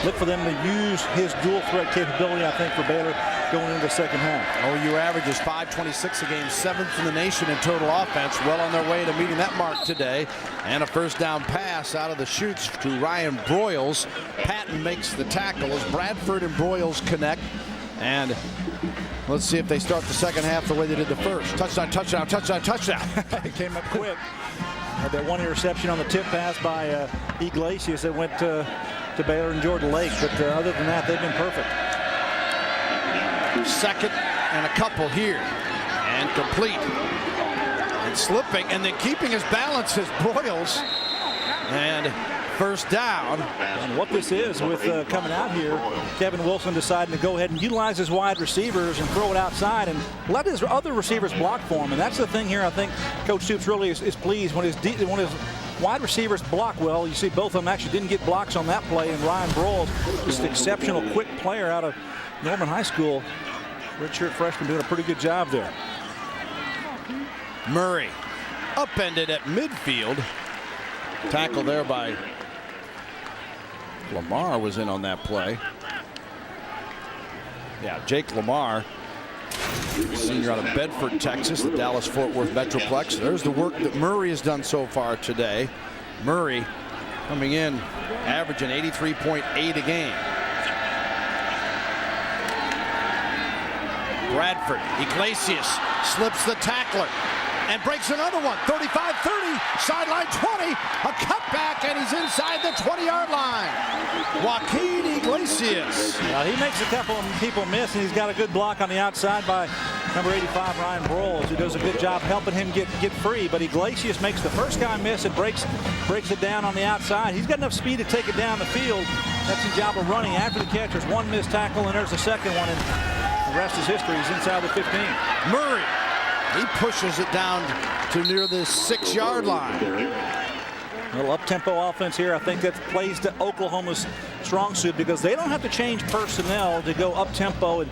look for them to use his dual threat capability, I think, for Baylor going into the second half. OU averages 526 a game, 7th in the nation in total offense. Well on their way to meeting that mark today. And a first down pass out of the chutes to Ryan Broyles. Patton makes the tackle as Bradford and Broyles connect. And let's see if they start the second half the way they did the first. Touchdown, touchdown, touchdown, touchdown. It came up quick. Had that one interception on the tip pass by Iglesias that went to Baylor and Jordan Lake. But other than that, they've been perfect. Second and a couple here. And complete. And slipping and then keeping his balance is Broyles. And first down. And what this is with coming out here, Kevin Wilson deciding to go ahead and utilize his wide receivers and throw it outside and let his other receivers block for him. And that's the thing here. I think Coach Stoops really is pleased when his wide receivers block well. You see both of them actually didn't get blocks on that play. And Ryan Broyles, just an exceptional quick player out of Norman High School. Redshirt freshman doing a pretty good job there. Murray upended at midfield. Tackle there by Lamar was in on that play. Yeah, Jake Lamar, senior out of Bedford, Texas, the Dallas-Fort Worth Metroplex. There's the work that Murray has done so far today. Murray coming in, averaging 83.8 a game. Bradford, Iglesias slips the tackler and breaks another one. 35-30, sideline 20, a cutback, and he's inside the 20-yard line. Joaquin Iglesias. He makes a couple of people miss, and he's got a good block on the outside by number 85, Ryan Broyles, who does a good job helping him get free. But Iglesias makes the first guy miss and breaks it down on the outside. He's got enough speed to take it down the field. That's his job of running after the catch. There's one missed tackle, and there's the second one. And the rest is history. He's inside the 15. Murray, he pushes it down to near the 6-yard line. A little up-tempo offense here. I think that plays to Oklahoma's strong suit because they don't have to change personnel to go up-tempo and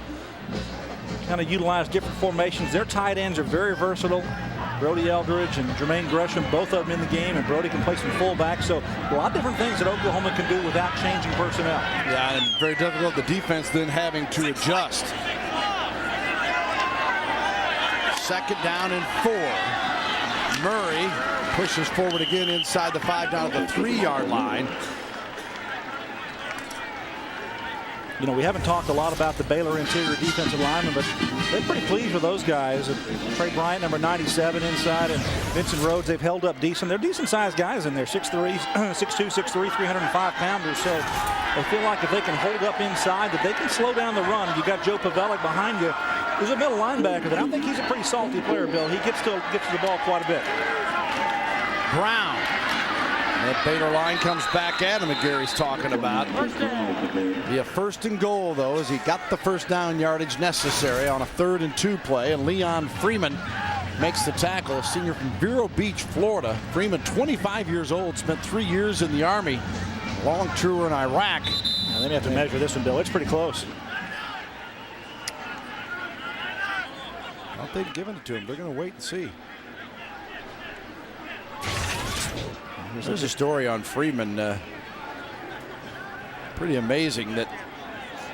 kind of utilize different formations. Their tight ends are very versatile. Brody Eldridge and Jermaine Gresham, both of them in the game, and Brody can play some fullback. So a lot of different things that Oklahoma can do without changing personnel. Yeah, and very difficult. The defense then having to adjust. Second down and 4. Murray pushes forward again inside the 5 down to the 3-yard line. You know, we haven't talked a lot about the Baylor interior defensive linemen, but they're pretty pleased with those guys. Trey Bryant, number 97 inside, and Vincent Rhodes, they've held up decent. They're decent-sized guys in there, 6'3", 6'2", 6'3", 305-pounders. So they feel like if they can hold up inside, that they can slow down the run. You got Joe Pavelic behind you, who's a middle linebacker, but I think he's a pretty salty player, Bill. He gets to the ball quite a bit. Brown. That Baylor line comes back at him that Gary's talking about. Be a first and goal, though, as he got the first down yardage necessary on a 3rd and 2 play. And Leon Freeman makes the tackle, a senior from Vero Beach, Florida. Freeman, 25 years old, spent 3 years in the Army, long tour in Iraq. Now, they may have to measure this one, Bill. It's pretty close. I don't think they've given it to him. They're going to wait and see. There's a story on Freeman. Pretty amazing that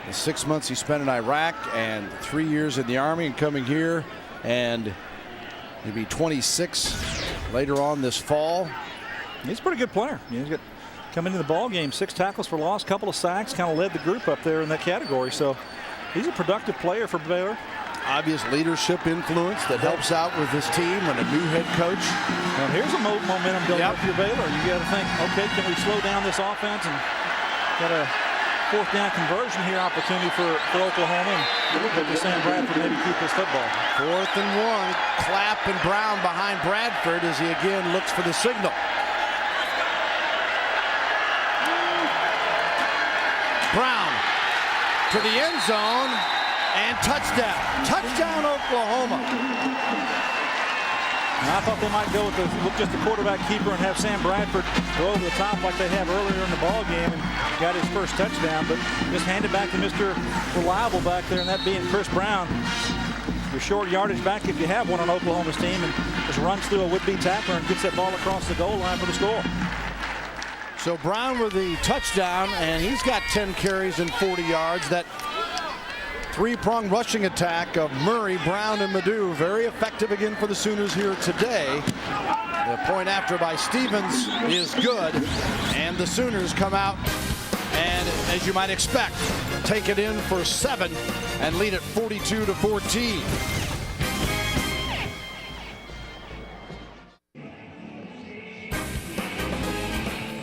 The 6 months he spent in Iraq and 3 years in the Army and coming here, and he'll be 26 later on this fall. He's a pretty good player. He's got coming into the ball game, 6 tackles for loss, couple of sacks, kind of led the group up there in that category. So he's a productive player for Baylor. Obvious leadership influence that helps out with this team and a new head coach. Well, here's a momentum building up for your Baylor. You got to think, okay, can we slow down this offense and get a 4th down conversion here opportunity for Oklahoma, and look at Sam Bradford maybe keep this football. 4th and 1. Clapp and Brown behind Bradford as he again looks for the signal. Brown to the end zone and touchdown. Touchdown Oklahoma. And I thought they might go with just the quarterback keeper and have Sam Bradford go over the top like they have earlier in the ball game and got his first touchdown, but just hand it back to Mr. Reliable back there, and that being Chris Brown. Your short yardage back if you have one on Oklahoma's team, and just runs through a would-be tackler and gets that ball across the goal line for the score. So Brown with the touchdown, and he's got 10 carries and 40 yards. That 3-pronged rushing attack of Murray, Brown, and Madu, very effective again for the Sooners here today. The point after by Stevens is good, and the Sooners come out and, as you might expect, take it in for 7 and lead it 42-14.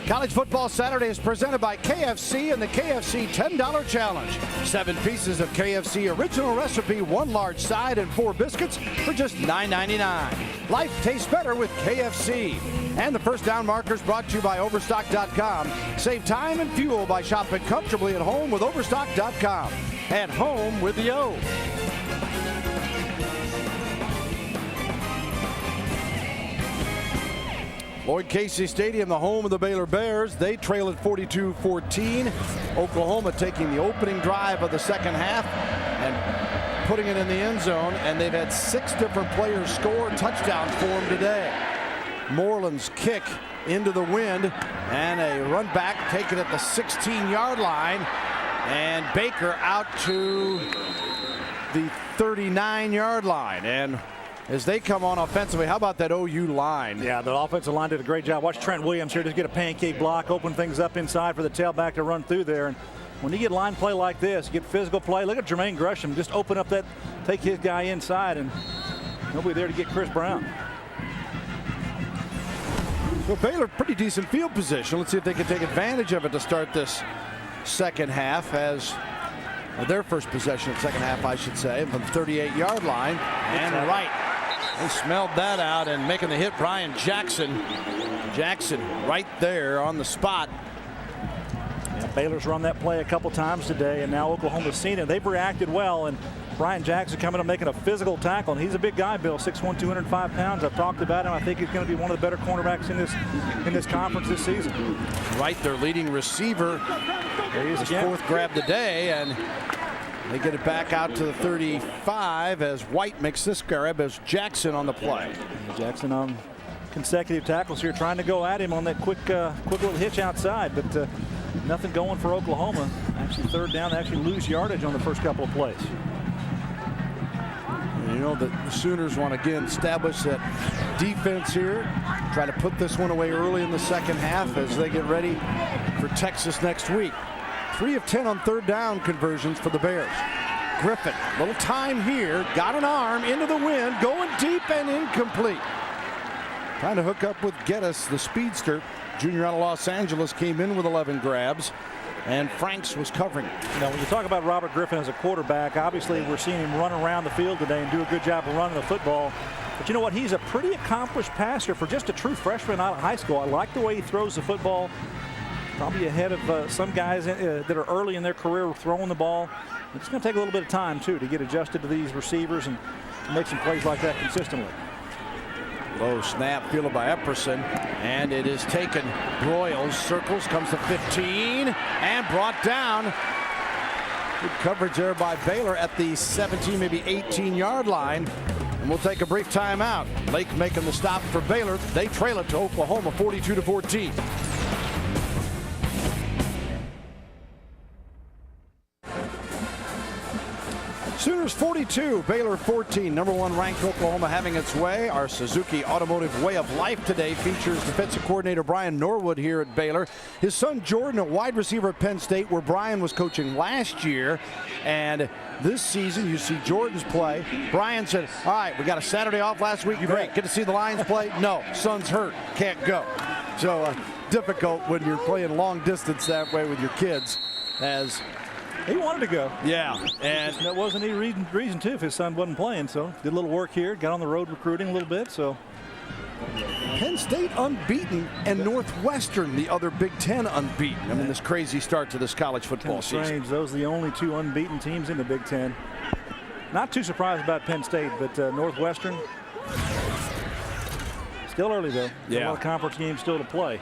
College Football Saturday is presented by KFC and the KFC $10 Challenge. 7 pieces of KFC original recipe, 1 large side, and 4 biscuits for just $9.99. Life tastes better with KFC. And the first down markers brought to you by Overstock.com. Save time and fuel by shopping comfortably at home with Overstock.com. At home with the O. Lloyd Casey Stadium, the home of the Baylor Bears. They trail at 42-14. Oklahoma taking the opening drive of the second half and putting it in the end zone. And they've had 6 different players score touchdowns for them today. Moreland's kick into the wind and a run back taken at the 16-yard line. And Baker out to the 39-yard line. And as they come on offensively, how about that OU line? Yeah, the offensive line did a great job. Watch Trent Williams here just get a pancake block, open things up inside for the tailback to run through there. And when you get line play like this, you get physical play. Look at Jermaine Gresham just open up that, take his guy inside, and nobody there to get Chris Brown. So Baylor, pretty decent field position. Let's see if they can take advantage of it to start this second half, as their first possession of the second half, I should say, from the 38-yard line. And right. They smelled that out, and making the hit, Brian Jackson. Jackson right there on the spot. Yeah, Baylor's run that play a couple times today, and now Oklahoma's seen it. They've reacted well, and Brian Jackson coming up making a physical tackle, and he's a big guy, Bill, 6'1", 205 pounds. I've talked about him. I think he's going to be one of the better cornerbacks in this conference this season. Right, their leading receiver. There he is, his 4th grab today, and they get it back out to the 35 as White makes this grab as Jackson on the play. Jackson on consecutive tackles here, trying to go at him on that quick little hitch outside, but nothing going for Oklahoma. Actually, 3rd down, they actually lose yardage on the first couple of plays. You know, the Sooners want to again establish that defense here, try to put this one away early in the second half as they get ready for Texas next week. 3 of 10 on 3rd down conversions for the Bears. Griffin, little time here, got an arm into the wind, going deep and incomplete. Trying to hook up with Geddes, the speedster. Junior out of Los Angeles, came in with 11 grabs, and Franks was covering. Now, when you talk about Robert Griffin as a quarterback, obviously we're seeing him run around the field today and do a good job of running the football. But you know what? He's a pretty accomplished passer for just a true freshman out of high school. I like the way he throws the football. Probably ahead of some guys that are early in their career throwing the ball. It's going to take a little bit of time, too, to get adjusted to these receivers and make some plays like that consistently. Low snap fielded by Epperson, and it is taken. Broyles circles, comes to 15, and brought down. Good coverage there by Baylor at the 17, maybe 18-yard line. And we'll take a brief timeout. Lake making the stop for Baylor. They trail it to Oklahoma 42-14. Sooners 42, Baylor 14. Number 1 ranked Oklahoma having its way. Our Suzuki Automotive Way of Life today features defensive coordinator Brian Norwood here at Baylor. His son Jordan, a wide receiver at Penn State, where Brian was coaching last year. And this season, you see Jordan's play. Brian said, all right, we got a Saturday off last week. Great. Get to see the Lions play? No, son's hurt. Can't go. So difficult when you're playing long distance that way with your kids. As he wanted to go. Yeah, and that wasn't any reason to if his son wasn't playing. So did a little work here, got on the road recruiting a little bit. So Penn State unbeaten and Northwestern the other Big Ten unbeaten. I mean, this crazy start to this college football season. Strange. Those are the only 2 unbeaten teams in the Big Ten. Not too surprised about Penn State, but Northwestern still early though. Yeah, a lot of conference games still to play.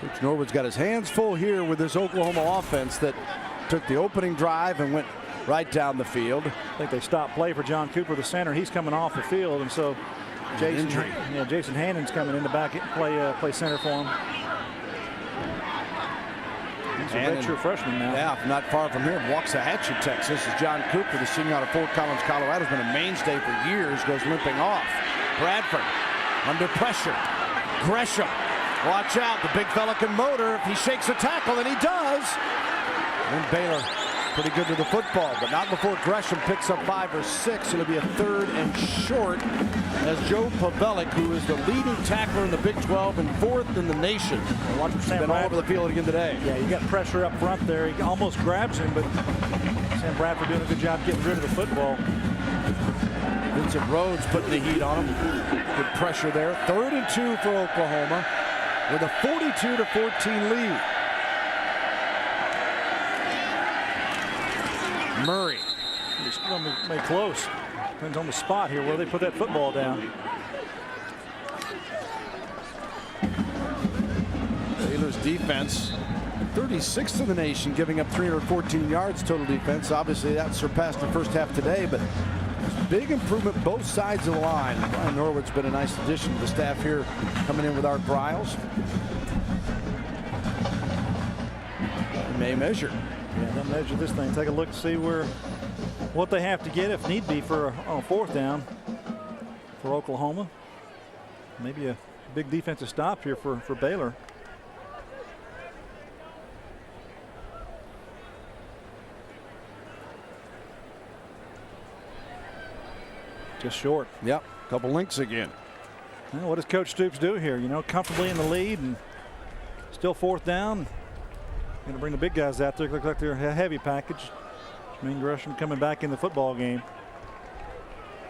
Coach Norwood's got his hands full here with this Oklahoma offense that took the opening drive and went right down the field. I think they stopped play for John Cooper, the center. He's coming off the field, and so Jason Hannon's coming in the back play center for him. He's a redshirt freshman now. Yeah, not far from here. Waxahachie, Texas. This is John Cooper, the senior out of Fort Collins, Colorado. Has been a mainstay for years. Goes limping off. Bradford under pressure. Gresham. Watch out. The big fella can motor. If he shakes a tackle, and he does. And Baylor pretty good to the football, but not before Gresham picks up 5 or 6. It'll be a 3rd and short as Joe Pavelic, who is the leading tackler in the Big 12 and 4th in the nation. Watch Sam been all over the field again today. Yeah, you got pressure up front there. He almost grabs him, but Sam Bradford doing a good job getting rid of the football. Vincent Rhodes putting the heat on him. Good pressure there. 3rd and 2 for Oklahoma with a 42-14 lead. Murray. It's going to be close. Depends on the spot here where they put that football down. Baylor's defense, 36th in the nation, giving up 314 yards total defense. Obviously, that surpassed the first half today, but big improvement both sides of the line. Brian Norwood's been a nice addition to the staff here, coming in with Art Briles. He may measure. Yeah, they'll measure this thing. Take a look to see what they have to get if need be for a 4th down for Oklahoma. Maybe a big defensive stop here for Baylor. Just short. Yep, couple links again. Well, what does Coach Stoops do here? You know, comfortably in the lead and still 4th down. Going to bring the big guys out there. Look like they're a heavy package. Jermaine Gresham coming back in the football game.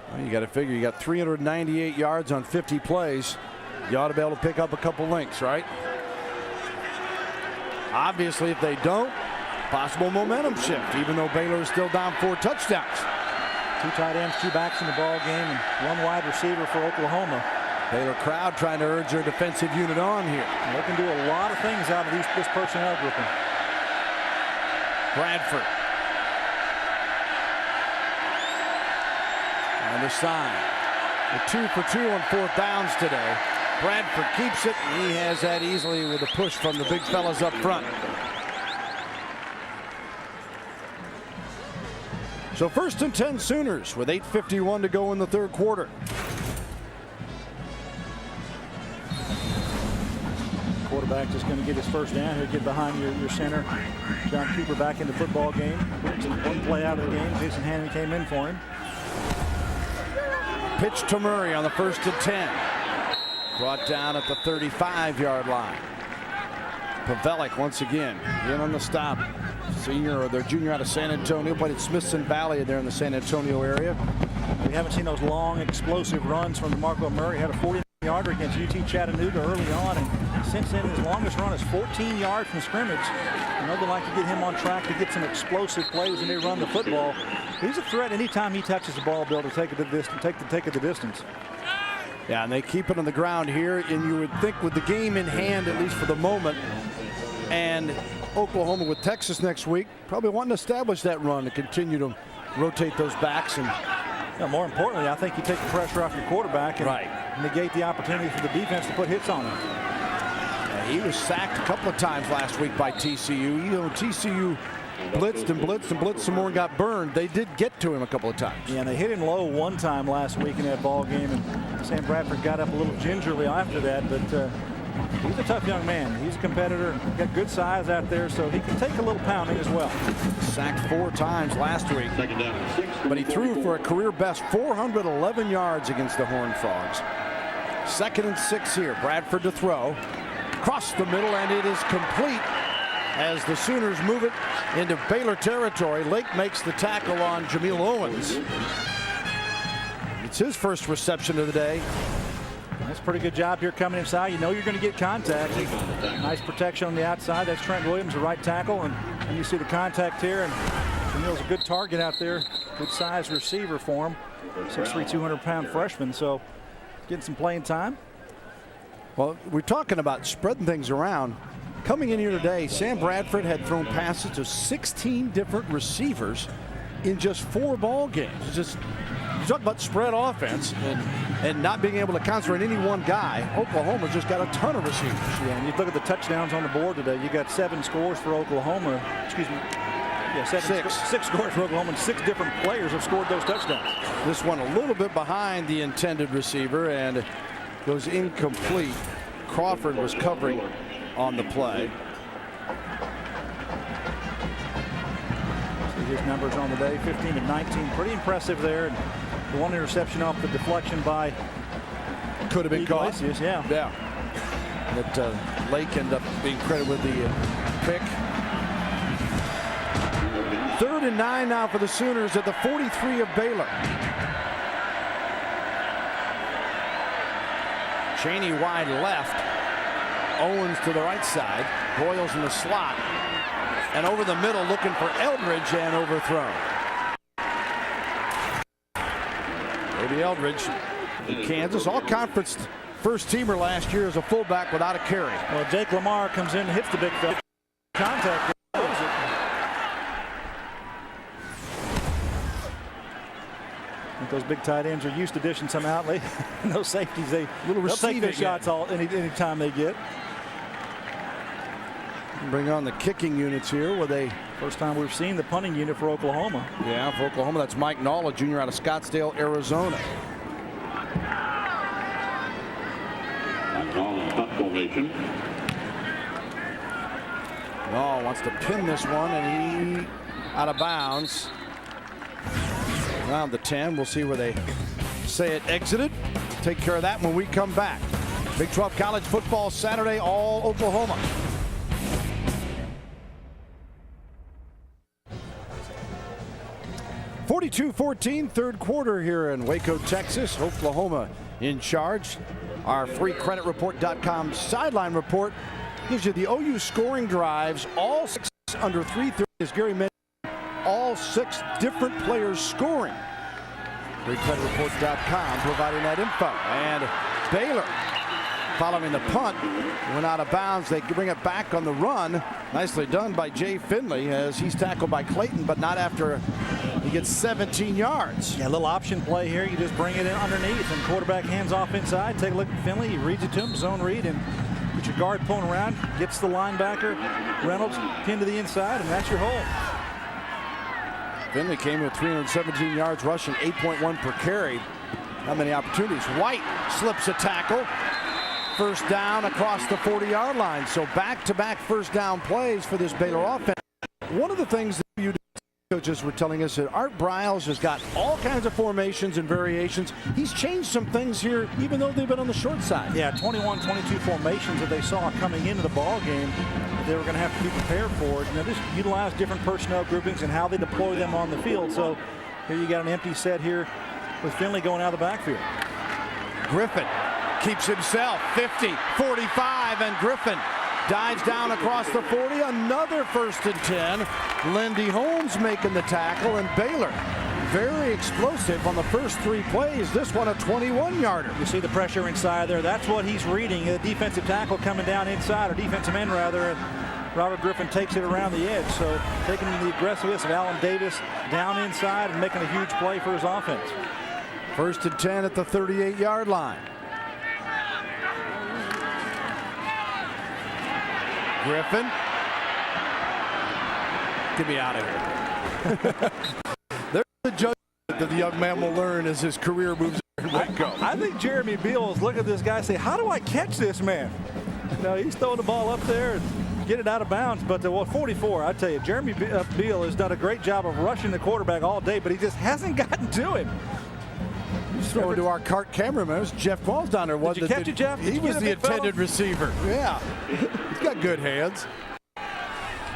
Well, you got to figure you got 398 yards on 50 plays. You ought to be able to pick up a couple links, right? Obviously, if they don't, possible momentum shift, even though Baylor is still down 4 touchdowns. 2 tight ends, 2 backs in the ball game, and 1 wide receiver for Oklahoma. Baylor crowd trying to urge their defensive unit on here. They can do a lot of things out of this personnel grouping. Bradford. And the sign. The 2 for 2 on 4th downs today. Bradford keeps it, and he has that easily with a push from the big fellas up front. So 1st and 10 Sooners with 8:51 to go in the 3rd quarter. Quarterback just going to get his 1st down here, get behind your center. John Cooper back in the football game. 1 play out of the game. Jason Hannon came in for him. Pitch to Murray on the 1st and 10. Brought down at the 35-yard line. Pavelic once again in on the stop. Senior or their junior out of San Antonio, played at Smithson Valley there in the San Antonio area. We haven't seen those long explosive runs from DeMarco Murray. Had a 40-yarder against UT Chattanooga early on, and since then his longest run is 14 yards from scrimmage. You know, they like to get him on track to get some explosive plays when they run the football. He's a threat anytime he touches the ball, Bill, to take it the distance, take it the distance. Yeah, and they keep it on the ground here, and you would think with the game in hand, at least for the moment, and Oklahoma with Texas next week, probably wanting to establish that run to continue to rotate those backs. And more importantly, I think you take the pressure off your quarterback and negate the opportunity for the defense to put hits on him. Yeah, he was sacked a couple of times last week by TCU. You know, TCU blitzed and blitzed and blitzed some more and got burned. They did get to him a couple of times. Yeah, and they hit him low one time last week in that ball game, and Sam Bradford got up a little gingerly after that, but he's a tough young man. He's a competitor, got good size out there, so he can take a little pounding as well. Sacked 4 times last week, but he threw for a career best 411 yards against the Horned Frogs. 2nd and 6 here. Bradford to throw. Across the middle, and it is complete as the Sooners move it into Baylor territory. Lake makes the tackle on Jameel Owens. It's his first reception of the day. That's a pretty good job here coming inside. You know you're going to get contact. Nice protection on the outside. That's Trent Williams, the right tackle, and you see the contact here, and Jameel's a good target out there. Good size receiver for him. 6'3", 200-pound freshman, so getting some playing time. Well, we're talking about spreading things around. Coming in here today, Sam Bradford had thrown passes to 16 different receivers in just 4 ball games. It's just, you talk about spread offense and not being able to concentrate on any one guy. Oklahoma's just got a ton of receivers. Yeah, and you look at the touchdowns on the board today. You got 7 scores for Oklahoma. Excuse me. Yeah, 6 scores for Oklahoma, and 6 different players have scored those touchdowns. This one a little bit behind the intended receiver and goes incomplete. Crawford was covering on the play. See his numbers on the day, 15 of 19, pretty impressive there. And the 1 interception off the deflection by could have been caught. Yeah. That Lake ended up being credited with the pick. 3rd and 9 now for the Sooners at the 43 of Baylor. Chaney wide left. Owens to the right side. Boyles in the slot. And over the middle looking for Eldridge and overthrown. Maybe Eldridge in Kansas. All-conference first teamer last year as a fullback without a carry. Well, Jake Lamar comes in and hits the big fella. Contact. Those big tight ends are used to dishing some out. And those safeties, they'll take their shots any time they get. Bring on the kicking units here with a first time we've seen the punting unit for Oklahoma. Yeah, for Oklahoma, that's Mike Nall, a junior out of Scottsdale, Arizona. Punt formation. Nall wants to pin this one, and he out of bounds. Around the 10. We'll see where they say it exited. Take care of that when we come back. Big 12 college football Saturday, all Oklahoma. (42-14) third quarter here in Waco, Texas. Oklahoma in charge. Our free creditreport.com sideline report gives you the OU scoring drives, all 6 under 330, as Gary mentioned. All 6 different players scoring. FreeCreditReport.com providing that info. And Baylor, following the punt, went out of bounds. They bring it back on the run. Nicely done by Jay Finley as he's tackled by Clayton, but not after he gets 17 yards. Yeah, a little option play here. You just bring it in underneath, and quarterback hands off inside. Take a look at Finley. He reads it to him, zone read, and get your guard pulling around. Gets the linebacker, Reynolds, pinned to the inside, and that's your hole. Finley came with 317 yards rushing, 8.1 per carry. How many opportunities? White slips a tackle. First down across the 40-yard line. So back-to-back first down plays for this Baylor offense. One of the things that you coaches were telling us that Art Briles has got all kinds of formations and variations. He's changed some things here, even though they've been on the short side. Yeah, 21-22 formations that they saw coming into the ball game. They were going to have to be prepared for it. Now, just utilize different personnel groupings and how they deploy them on the field. So here you got an empty set here with Finley going out of the backfield. Griffin keeps himself 50, 45, and Griffin dives down across the 40. Another 1st and 10. Lindy Holmes making the tackle, and Baylor very explosive on the first 3 plays. This one a 21-yarder. You see the pressure inside there. That's what he's reading. A defensive tackle coming down inside, or defensive end rather. And Robert Griffin takes it around the edge. So taking the aggressiveness of Allen Davis down inside and making a huge play for his offense. 1st and 10 at the 38-yard line. Griffin Get me out of here. There's the judgment that the young man will learn as his career moves in Waco. I think Jeremy Beal is looking at this guy and say, how do I catch this man? No, he's throwing the ball up there and get it out of bounds. But 44, I tell you, Jeremy Beal has done a great job of rushing the quarterback all day, but he just hasn't gotten to him. Throwing to our cart cameraman. It was Jeff Qualls down there. Did you catch it, Jeff? He was the intended receiver. Yeah. He's got good hands.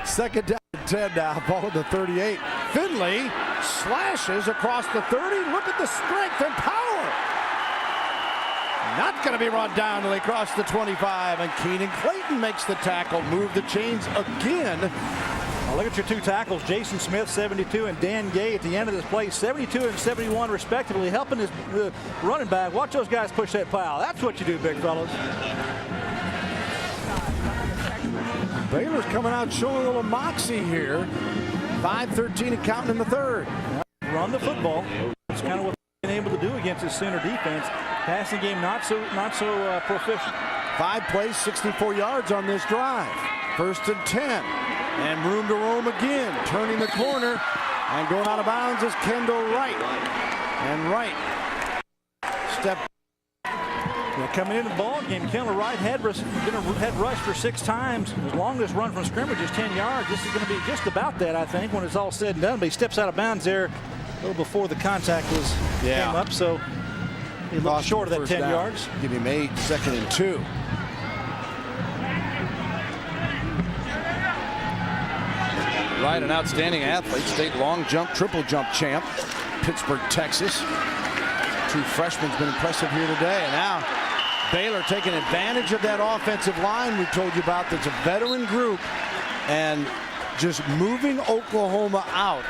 Second down and 10 now. Ball at the 38. Finley slashes across the 30. Look at the strength and power. Not going to be run down until he crosses the 25. And Keenan Clayton makes the tackle. Move the chains again. Now look at your two tackles, Jason Smith, 72, and Dan Gay at the end of this play, 72 and 71 respectively, helping his running back. Watch those guys push that pile. That's what you do, big fellas. Baylor's coming out showing a little moxie here. 5-13 and counting in the third. Run the football. That's kind of what they've been able to do against this center defense. Passing game not so proficient. 5 plays, 64 yards on this drive. First and 10. And room to roam again. Turning the corner. And going out of bounds is Kendall Wright. And Wright step. Coming into the ball game, Kendall Wright had rushed for 6 times. His longest run from scrimmage is 10 yards. This is going to be just about that, I think, when it's all said and done. But he steps out of bounds there a little before the contact came up. So he lost short of that 10 yards. Give him 8, 2nd and 2. Wright, an outstanding athlete, state long jump, triple jump champ, Pittsburgh, Texas. True freshman's been impressive here today. And now Baylor taking advantage of that offensive line we told you about. That's a veteran group and just moving Oklahoma out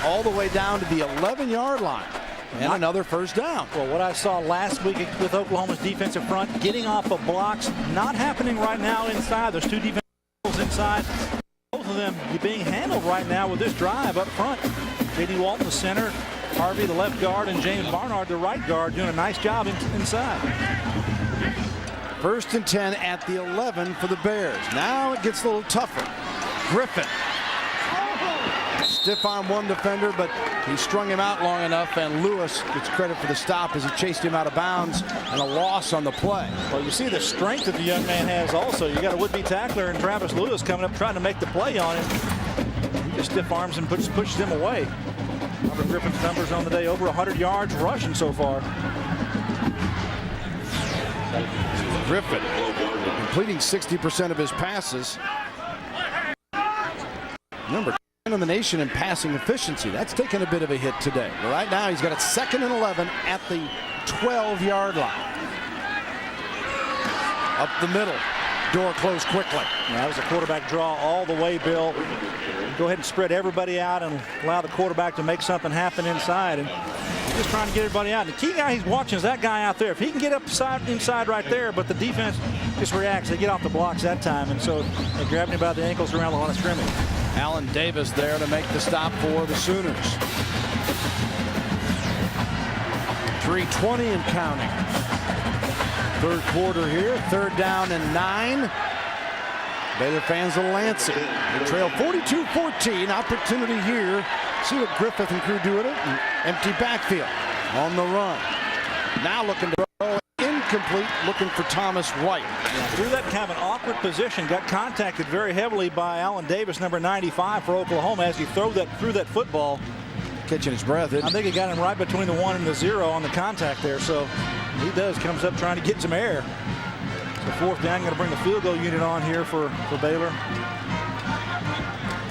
all the way down to the 11-yard line. And another first down. Well, what I saw last week with Oklahoma's defensive front, getting off of blocks, not happening right now inside. There's 2 defensive inside. Both of them being handled right now with this drive up front. J.D. Walton, the center, Harvey, the left guard, and James Barnard, the right guard, doing a nice job inside. First and 10 at the 11 for the Bears. Now it gets a little tougher. Griffin. Stiff on one defender, but he strung him out long enough, and Lewis gets credit for the stop as he chased him out of bounds, and a loss on the play. Well, you see the strength that the young man has also. You got a would-be tackler and Travis Lewis coming up trying to make the play on him. He just stiff arms and pushes him away. Robert Griffin's numbers on the day, over 100 yards rushing so far. Griffin completing 60% of his passes. Number 10 in the nation in passing efficiency. That's taken a bit of a hit today. But right now he's got it 2nd and 11 at the 12-yard line. Up the middle. Door closed quickly. Yeah, that was a quarterback draw all the way, Bill. Go ahead and spread everybody out and allow the quarterback to make something happen inside. And just trying to get everybody out. And the key guy he's watching is that guy out there. If he can get inside right there, but the defense just reacts. They get off the blocks that time. And so they grab him by the ankles around the line of scrimmage. Allen Davis there to make the stop for the Sooners. 3:20 and counting. Third quarter here, 3rd down and 9. Baylor fans are lancing. They trail 42-14. Opportunity here. See what Griffith and crew do with it. Empty backfield on the run. Now looking to throw incomplete, looking for Thomas White. Through that kind of an awkward position, got contacted very heavily by Allen Davis, number 95 for Oklahoma, as he threw that football. Catching his breath. I think he got him right between the 1 and the 0 on the contact there. So he comes up trying to get some air. So 4th down, going to bring the field goal unit on here for Baylor.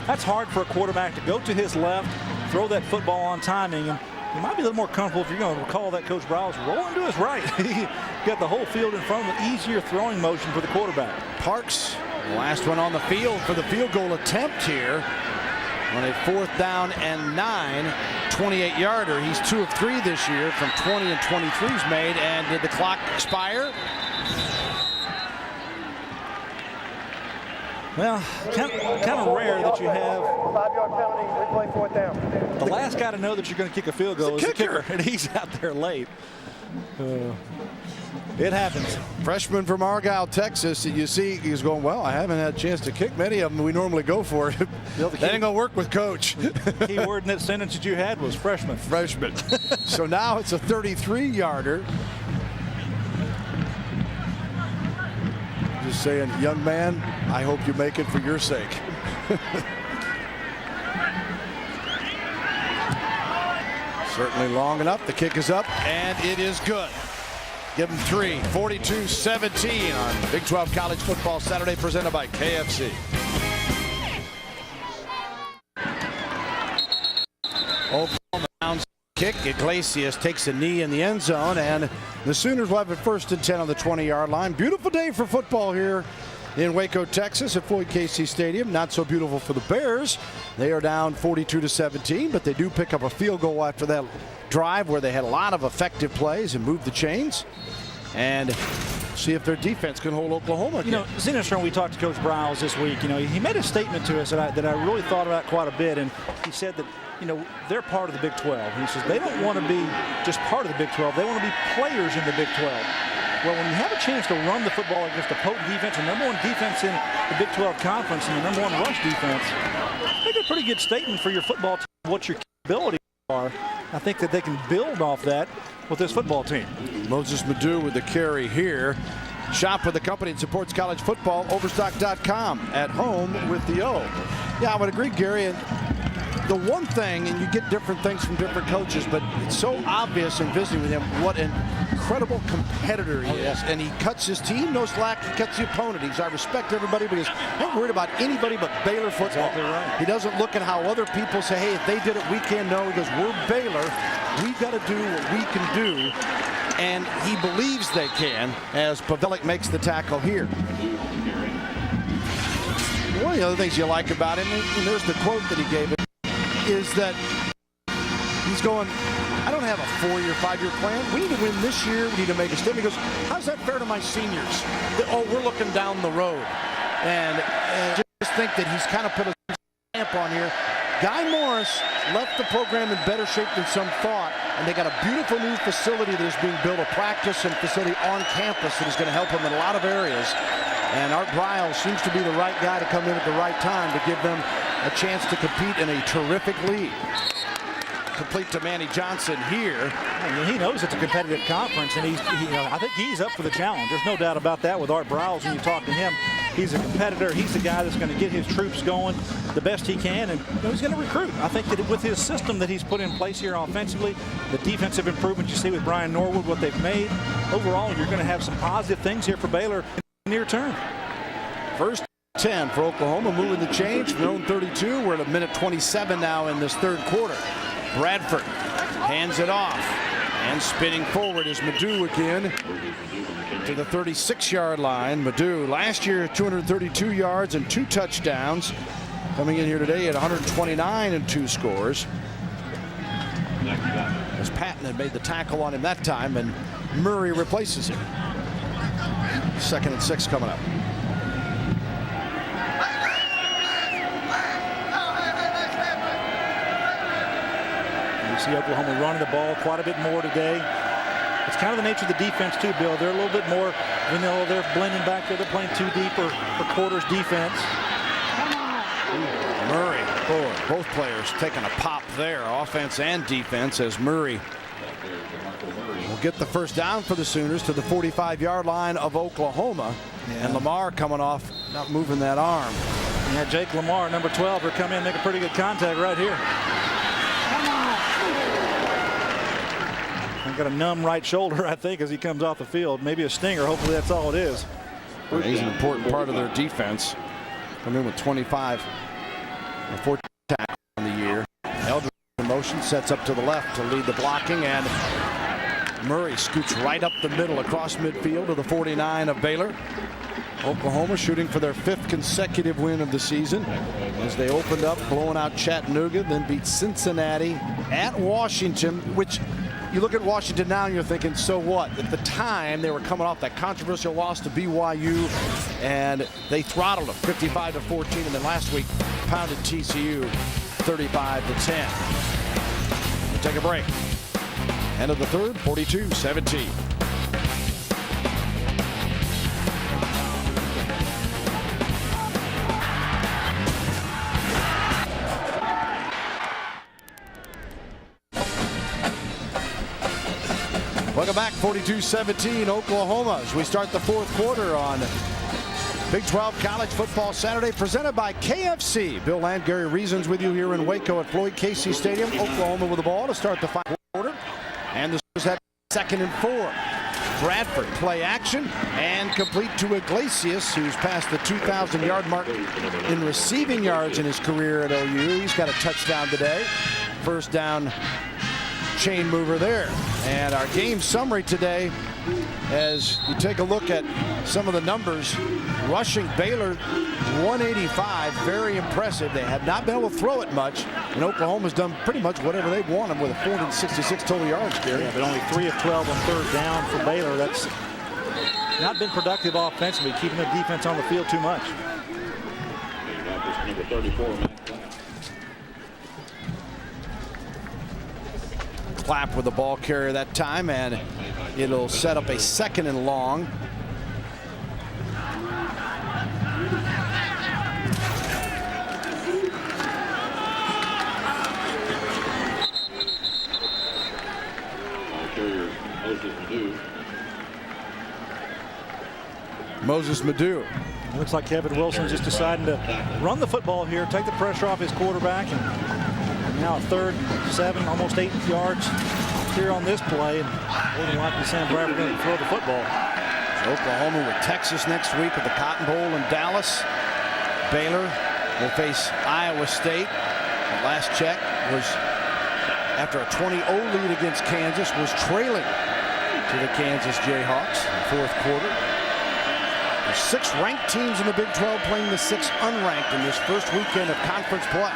That's hard for a quarterback to go to his left, throw that football on timing, and you might be a little more comfortable if you're going to recall that Coach Browse rolling to his right. He got the whole field in front of an easier throwing motion for the quarterback. Parks, last one on the field for the field goal attempt here. On a 4th down and 9, 28-yarder. He's 2 of 3 this year from 20 and 23's made. And did the clock expire? Well, kind of rare that you have 5-yard penalty, replay 4th down. the last guy to know that you're going to kick a field goal is the kicker, and he's out there late. It happens. Freshman from Argyle, Texas. You see, he's going, well, I haven't had a chance to kick many of them. We normally go for it. That ain't going to work with Coach. Key word in that sentence that you had was freshman. Freshman. So now it's a 33-yarder. Just saying, young man, I hope you make it for your sake. Certainly long enough. The kick is up, and it is good. Give them 3. 42-17 on Big 12 College Football Saturday, presented by KFC. Oklahoma bounce kick. Iglesias takes a knee in the end zone, and the Sooners will have it 1st and 10 on the 20-yard line. Beautiful day for football here in Waco, Texas at Floyd Casey Stadium. Not so beautiful for the Bears. They are down 42-17, but they do pick up a field goal after that drive where they had a lot of effective plays and moved the chains, and see if their defense can hold Oklahoma again. You know, it's interesting. We talked to Coach Briles this week. You know, he made a statement to us that I really thought about quite a bit, and he said that, you know, they're part of the Big 12. And he says they don't want to be just part of the Big 12. They want to be players in the Big 12. Well, when you have a chance to run the football against a potent defense, the #1 defense in the Big 12 Conference, and the #1 rush defense, I think a pretty good statement for your football team, what your capabilities are. I think that they can build off that with this football team. Moses Madu with the carry here. Shop with the company that supports college football, Overstock.com, at home with the O. Yeah, I would agree, Gary. And the one thing, and you get different things from different coaches, but it's so obvious in visiting with him what an incredible competitor he is. And he cuts his team, no slack, he cuts the opponent. I respect everybody because he ain't worried about anybody but Baylor football. Exactly right. He doesn't look at how other people say, hey, if they did it, we can. No, he goes, we're Baylor. We've got to do what we can do. And he believes they can, as Pavelic makes the tackle here. One of the other things you like about him, and there's the quote that he gave it, is that he's going, I don't have a 4-year, 5-year plan. We need to win this year. We need to make a step. He goes, how's that fair to my seniors? Oh, we're looking down the road. And just think that he's kind of put a stamp on here. Guy Morris left the program in better shape than some thought, and they got a beautiful new facility that is being built, a practice and facility on campus that is going to help them in a lot of areas. And Art Briles seems to be the right guy to come in at the right time to give them a chance to compete in a terrific league. Complete to Manny Johnson here. He knows it's a competitive conference, and I think he's up for the challenge. There's no doubt about that with Art Briles. When you talk to him, he's a competitor. He's the guy that's going to get his troops going the best he can, and he's going to recruit. I think that with his system that he's put in place here offensively, the defensive improvement you see with Brian Norwood, what they've made, overall, you're going to have some positive things here for Baylor in the near term. 1st 10 for Oklahoma, moving the change from their own 32. We're at a minute 27 now in this 3rd quarter. Bradford hands it off, and spinning forward is Madu again to the 36-yard line. Madu last year 232 yards and 2 touchdowns, coming in here today at 129 and 2 scores. As Patton had made the tackle on him that time, and Murray replaces him. 2nd and 6 coming up. You see Oklahoma running the ball quite a bit more today. It's kind of the nature of the defense too, Bill. They're a little bit more vanilla. They're blending back there. They're playing too deep or quarters defense. Murray, both players taking a pop there, offense and defense, as Murray will get the 1st down for the Sooners to the 45-yard line of Oklahoma. Yeah. And Lamar coming off, not moving that arm. Yeah, Jake Lamar, number 12, will come in and make a pretty good contact right here. Got a numb right shoulder, I think, as he comes off the field. Maybe a stinger. Hopefully that's all it is. He's an important part of their defense. Come in with 25 and 14 tackles on the year. Eldridge in motion, sets up to the left to lead the blocking, and Murray scoots right up the middle across midfield to the 49 of Baylor. Oklahoma shooting for their 5th consecutive win of the season as they opened up blowing out Chattanooga, then beat Cincinnati at Washington, which you look at Washington now and you're thinking, so what? At the time, they were coming off that controversial loss to BYU, and they throttled them 55-14, and then last week pounded TCU 35-10. We'll take a break. End of the third, 42-17. Welcome back, 42-17 Oklahoma as we start the fourth quarter on Big 12 College Football Saturday, presented by KFC. Bill Land, Gary Reasons with you here in Waco at Floyd Casey Stadium. Oklahoma with the ball to start the final quarter. And the Sooners have 2nd and 4. Bradford play action and complete to Iglesias, who's passed the 2,000-yard mark in receiving yards in his career at OU. He's got a touchdown today. First down chain mover there. And our game summary today, as you take a look at some of the numbers, rushing Baylor 185, very impressive. They have not been able to throw it much, and Oklahoma's done pretty much whatever they want them with a 466 total yards, Gary. Yeah, but only 3 of 12 on third down for Baylor. That's not been productive offensively, keeping the defense on the field too much. Number 34, Clapp with the ball carrier that time, and it'll set up a 2nd and long. Moses Madu. Looks like Kevin Wilson just deciding to run the football here, take the pressure off his quarterback, and now 3rd and 7, almost 8 yards here on this play, and more than likely Sam Bradford going to throw the football. So Oklahoma with Texas next week at the Cotton Bowl in Dallas. Baylor will face Iowa State. The last check was after a 20-0 lead against Kansas, was trailing to the Kansas Jayhawks in the fourth quarter. There's 6 ranked teams in the Big 12 playing the 6 unranked in this first weekend of conference play.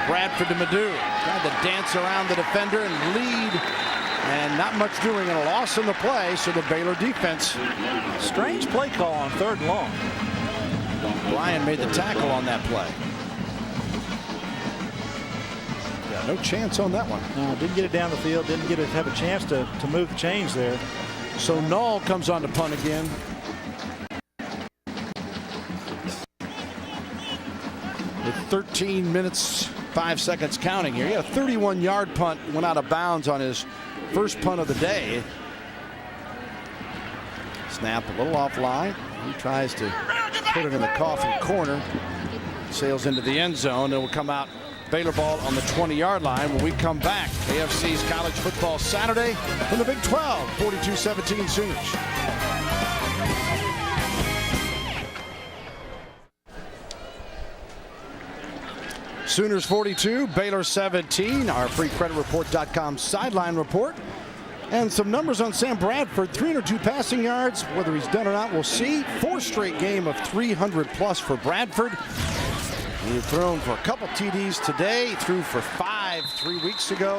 Bradford to Madu, tried to dance around the defender and lead, and not much doing, and a loss in the play, so the Baylor defense. Strange play call on 3rd and long. Ryan made the tackle on that play. Yeah, no chance on that one. No, didn't get it down the field, didn't get it have a chance to move the chains there. So Null comes on to punt again. With 13 minutes, 5 seconds counting here. He had a 31-yard punt, went out of bounds on his first punt of the day. Snap a little offline. He tries to put it in the coffin corner. Sails into the end zone. It will come out Baylor ball on the 20-yard line when we come back. AFC's College Football Saturday from the Big 12, 42-17 Sooners. Sooners 42, Baylor 17. Our freecreditreport.com sideline report. And some numbers on Sam Bradford. 302 passing yards. Whether he's done or not, we'll see. 4 straight game of 300+ for Bradford. He's thrown for a couple TDs today. Threw for 5 3 weeks ago.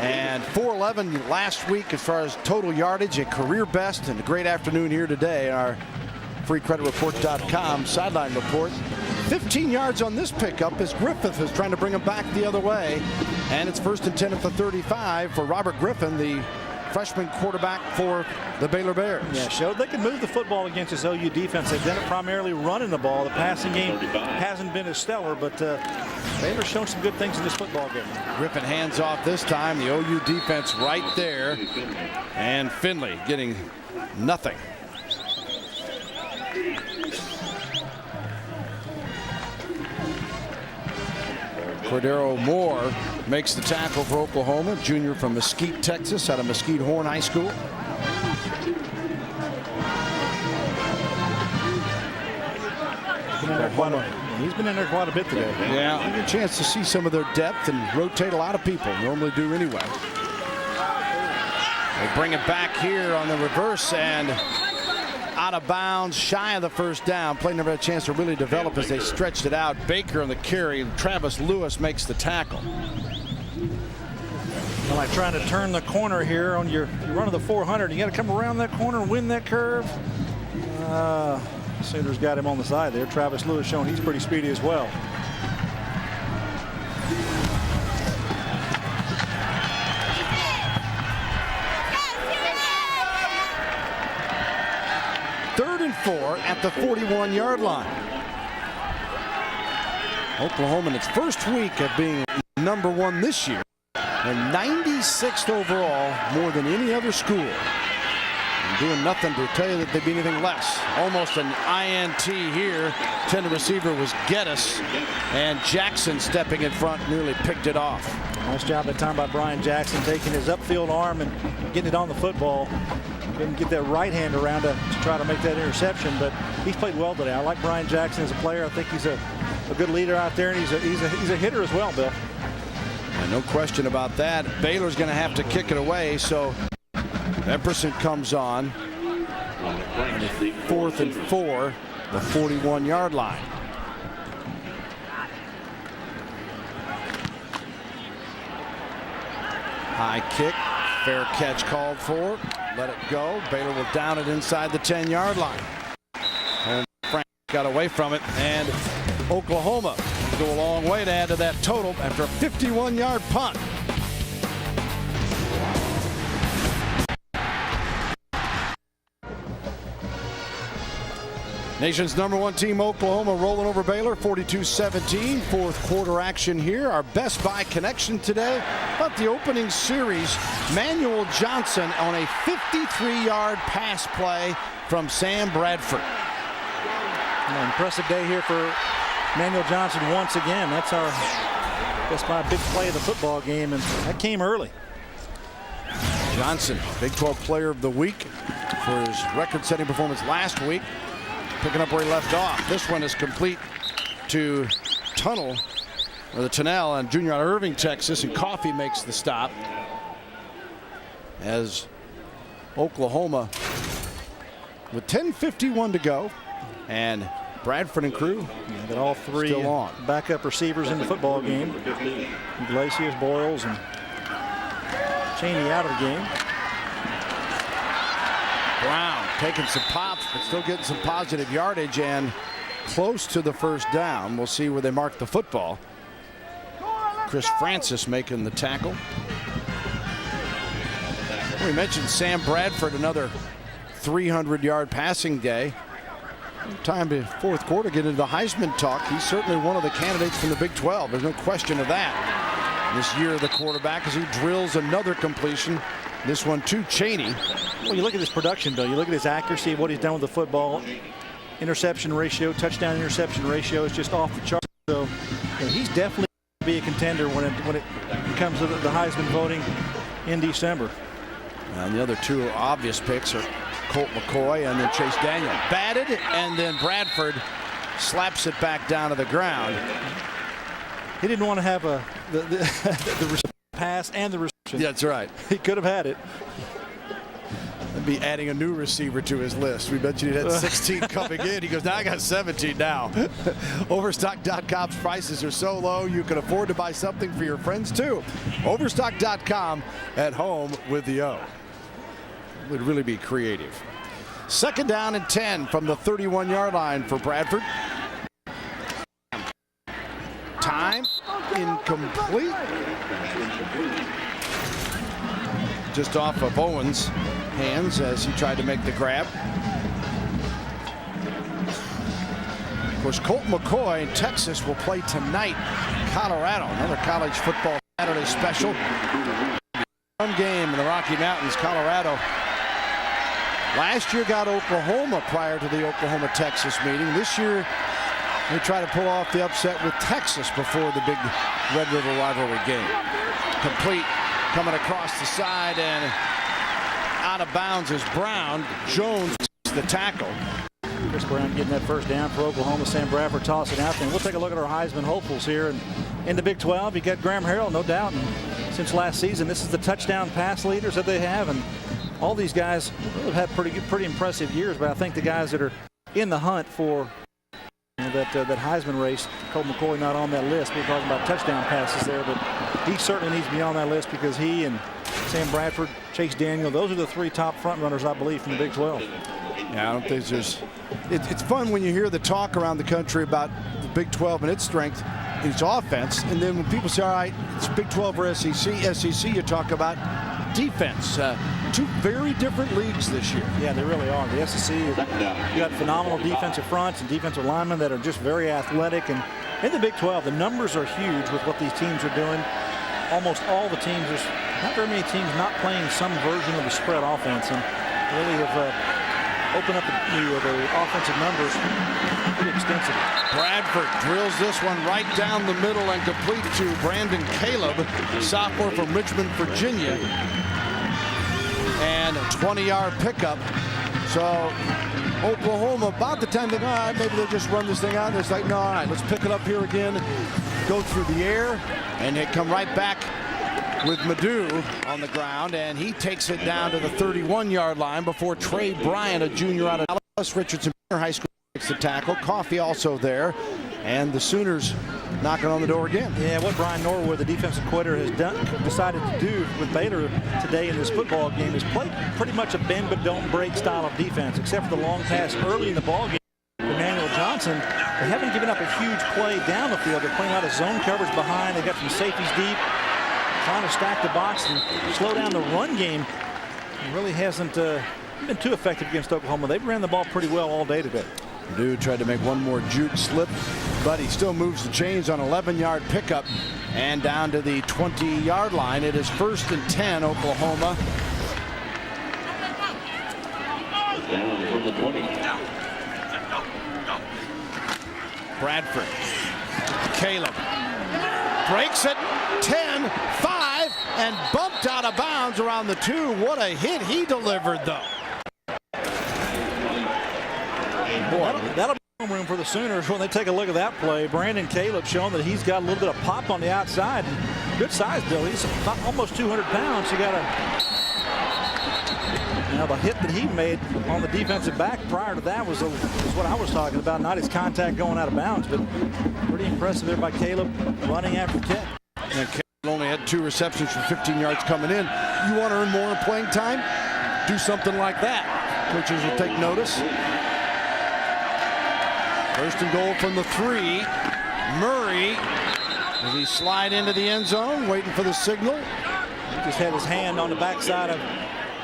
And 411 last week as far as total yardage. A career best, and a great afternoon here today. Our freecreditreport.com sideline report. 15 yards on this pickup as Griffith is trying to bring him back the other way. And it's 1st and 10 at the 35 for Robert Griffin, the freshman quarterback for the Baylor Bears. Yeah, showed they can move the football against this OU defense. They've done it primarily running the ball. The passing game hasn't been as stellar, but Baylor's shown some good things in this football game. Griffin hands off this time. The OU defense right there. And Finley getting nothing. Cordero Moore makes the tackle for Oklahoma, junior from Mesquite, Texas, out of Mesquite Horn High School. He's been in there quite a bit today. Yeah, you get a chance to see some of their depth and rotate a lot of people. Normally do anyway. They bring it back here on the reverse and out of bounds, shy of the first down. Play never had a chance to really develop as they stretched it out. Baker on the carry. Travis Lewis makes the tackle. Like trying to turn the corner here on your run of the 400. You got to come around that corner and win that curve. Sooners got him on the side there. Travis Lewis showing he's pretty speedy as well. Third and 4 at the 41-yard line. Oklahoma in its first week of being #1 this year and 96th overall, more than any other school. And doing nothing to tell you that they'd be anything less. Almost an INT here. Intended receiver was Geddes, and Jackson stepping in front nearly picked it off. Nice job that time by Brian Jackson, taking his upfield arm and getting it on the football. Didn't get that right hand around to try to make that interception, but he's played well today. I like Brian Jackson as a player. I think he's a good leader out there, and he's a hitter as well, Bill. And no question about that. Baylor's going to have to kick it away, so Epperson comes on. And 4th and 4, the 41-yard line. High kick, fair catch called for. Let it go. Baylor will down it inside the 10-yard line. And Frank got away from it, and Oklahoma will go a long way to add to that total after a 51-yard punt. Nation's #1 team, Oklahoma, rolling over Baylor 42-17. Fourth quarter action here. Our Best Buy connection today. But the opening series, Manuel Johnson on a 53-yard pass play from Sam Bradford. An impressive day here for Manuel Johnson once again. That's our Best Buy big play of the football game, and that came early. Johnson, Big 12 Player of the Week for his record-setting performance last week. Picking up where he left off. This one is complete to the Tunnel on Junior out of Irving, Texas, and Coffee makes the stop as Oklahoma with 10:51 to go, and Bradford and crew got all three still on. Backup receivers in the football game. Iglesias, Boyles, and Cheney out of the game. Brown taking some pops, but still getting some positive yardage and close to the first down. We'll see where they mark the football. Chris Francis making the tackle. We mentioned Sam Bradford, another 300-yard passing day. Time to fourth quarter get into the Heisman talk. He's certainly one of the candidates from the Big 12. There's no question of that. This year, the quarterback, as he drills another completion. This one to Cheney. Well, you look at his production, Bill. You look at his accuracy, what he's done with the football. Interception ratio, touchdown interception ratio is just off the chart. So he's definitely going to be a contender when it comes to the Heisman voting in December. And the other two obvious picks are Colt McCoy and then Chase Daniel. Batted, and then Bradford slaps it back down to the ground. He didn't want to have the pass and the reception. That's right. He could have had it. And be adding a new receiver to his list. We bet you he had 16 coming in. He goes, now I got 17 now. Overstock.com's prices are so low you can afford to buy something for your friends too. Overstock.com, at home with the O. Would really be creative. 2nd down and 10 from the 31-yard line for Bradford. Time incomplete. Just off of Owens' hands as he tried to make the grab. Of course, Colt McCoy in Texas will play tonight. Colorado, another college football Saturday special. One game in the Rocky Mountains, Colorado. Last year got Oklahoma prior to the Oklahoma-Texas meeting. This year, they try to pull off the upset with Texas before the big Red River rivalry game. Complete, coming across the side, and out of bounds is Brown. Jones the tackle. Chris Brown getting that first down for Oklahoma. Sam Bradford tossing out there. We'll take a look at our Heisman hopefuls here. And in the Big 12, you got Graham Harrell, no doubt. And since last season, this is the touchdown pass leaders that they have. And all these guys have had pretty impressive years. But I think the guys that are in the hunt for that Heisman race, Colt McCoy not on that list. We're talking about touchdown passes there, but he certainly needs to be on that list because he and Sam Bradford, Chase Daniel, those are the 3 top front runners, I believe, from the Big 12. Yeah, I don't think there's. It's fun when you hear the talk around the country about the Big 12 and its strength, its offense, and then when people say, all right, it's Big 12 or SEC, you talk about defense. 2 very different leagues this year. Yeah, they really are. The SEC, you got phenomenal defensive fronts and defensive linemen that are just very athletic. And in the Big 12, the numbers are huge with what these teams are doing. Almost all the teams, there's not very many teams not playing some version of the spread offense, and really have opened up the offensive numbers pretty extensively. Bradford drills this one right down the middle and complete to Brandon Caleb, sophomore from Richmond, Virginia. And a 20-yard pickup. So Oklahoma, about the time they go, all right, maybe they'll just run this thing out. It's like, no, all right, let's pick it up here again. Go through the air, and they come right back with Madu on the ground, and he takes it down to the 31-yard line before Trey Bryant, a junior out of Dallas. Richardson High School, makes the tackle. Coffee also there, and the Sooners knocking on the door again. Yeah, what Brian Norwood, the defensive coordinator, has decided to do with Baylor today in this football game is play pretty much a bend but don't break style of defense, except for the long pass early in the ball game. Emmanuel Johnson, they haven't given up a huge play down the field. They're playing a lot of zone coverage behind. They got some safeties deep, trying to stack the box and slow down the run game. It really hasn't been too effective against Oklahoma. They've ran the ball pretty well all day today. Purdue tried to make one more juke slip, but he still moves the chains on 11-yard pickup and down to the 20-yard line. It is 1st and 10, Oklahoma. Down from the 20. Bradford. Caleb breaks it. 10, 5, and bumped out of bounds around the 2. What a hit he delivered, though. That'll be room for the Sooners when they take a look at that play. Brandon Caleb showing that he's got a little bit of pop on the outside. And good size, Bill. He's almost 200 pounds. You got to. Now the hit that he made on the defensive back prior to that was what I was talking about. Not his contact going out of bounds, but pretty impressive there by Caleb running after 10. And Caleb only had 2 receptions for 15 yards coming in. You want to earn more playing time? Do something like that. Coaches will take notice. 1st and goal from the 3. Murray, does he slide into the end zone, waiting for the signal? He just had his hand on the backside of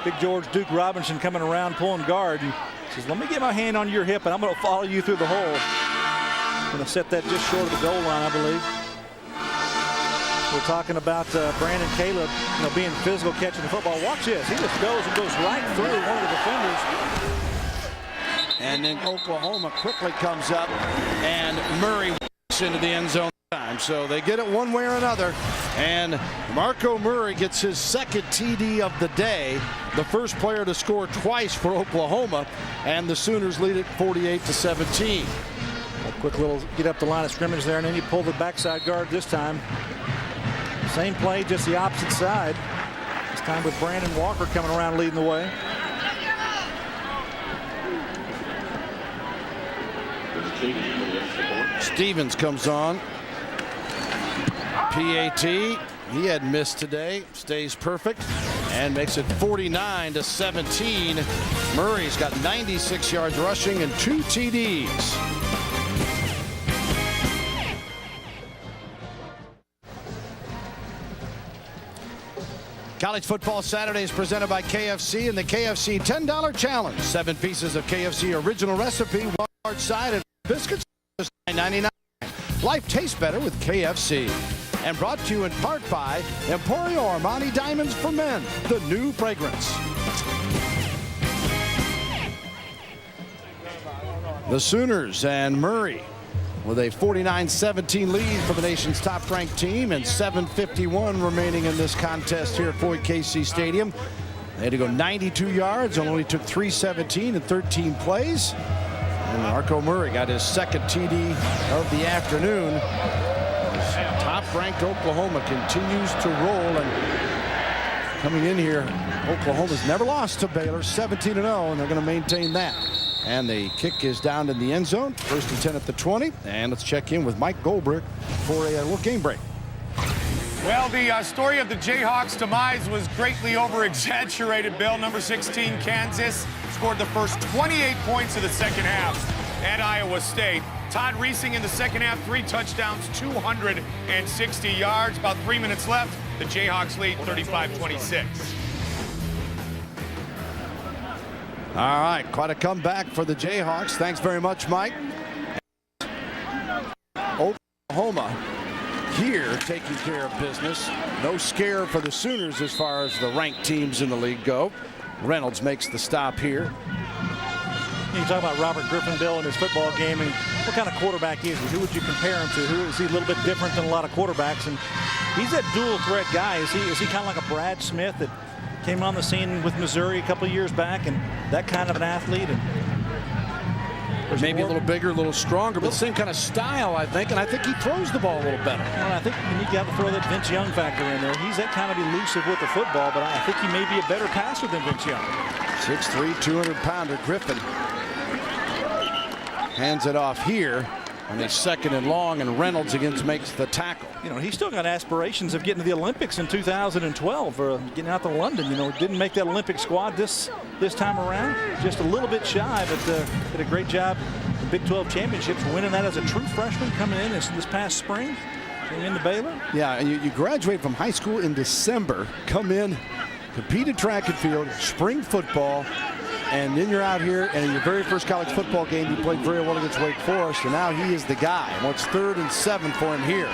Big George Duke Robinson coming around pulling guard, and says, let me get my hand on your hip and I'm going to follow you through the hole. Going to set that just short of the goal line, I believe. We're talking about Brandon Caleb, being physical, catching the football. Watch this. He just goes right through one of the defenders. And then Oklahoma quickly comes up, and Murray walks into the end zone time. So they get it one way or another. And Marco Murray gets his 2nd TD of the day, the first player to score twice for Oklahoma, and the Sooners lead it 48-17. A quick little get up the line of scrimmage there, and then you pull the backside guard this time. Same play, just the opposite side. This time with Brandon Walker coming around leading the way. Stevens comes on. PAT, he had missed today, stays perfect and makes it 49-17. Murray's got 96 yards rushing and 2 TDs. College Football Saturday is presented by KFC and the KFC $10 Challenge. 7 pieces of KFC original recipe, large side, and biscuits, just $9.99. Life tastes better with KFC. And brought to you in part by Emporio Armani Diamonds for Men, the new fragrance. The Sooners and Murray with a 49-17 lead for the nation's top-ranked team, and 7:51 remaining in this contest here at Floyd Casey Stadium. They had to go 92 yards, only took 3:17 in 13 plays. And Marco Murray got his 2nd TD of the afternoon. Top-ranked Oklahoma continues to roll, and coming in here, Oklahoma's never lost to Baylor, 17-0, and they're going to maintain that. And the kick is down in the end zone, 1st and 10 at the 20. And let's check in with Mike Goldberg for a little game break. Well, the story of the Jayhawks' demise was greatly over-exaggerated, Bill. Number 16, Kansas, scored the first 28 points of the second half at Iowa State. Todd Reesing in the second half, 3 touchdowns, 260 yards. About 3 minutes left. The Jayhawks lead 35-26. All right, quite a comeback for the Jayhawks. Thanks very much, Mike. Oklahoma here taking care of business. No scare for the Sooners as far as the ranked teams in the league go. Reynolds makes the stop here. You talk about Robert Griffin, Bill, in his football game, and what kind of quarterback is he? Who would you compare him to? Who is he? A little bit different than a lot of quarterbacks, and he's that dual threat guy. Is he kind of like a Brad Smith that came on the scene with Missouri a couple of years back, and that kind of an athlete? And maybe a little bigger, a little stronger, but the same kind of style, I think, and I think he throws the ball a little better. Well, I think you need to throw that Vince Young factor in there. He's that kind of elusive with the football, but I think he may be a better passer than Vince Young. 6'3", 200-pounder Griffin hands it off here on a 2nd and long, and Reynolds makes the tackle. You know, he's still got aspirations of getting to the Olympics in 2012 or getting out to London. You know, didn't make that Olympic squad this time around. Just a little bit shy, but did a great job in the Big 12 championships, winning that as a true freshman coming in this past spring. Came into Baylor. Yeah, and you graduate from high school in December, come in, compete in track and field, spring football, and then you're out here, and in your very first college football game, you played very well against Wake Forest, and now he is the guy. Well, it's 3rd and 7 for him here.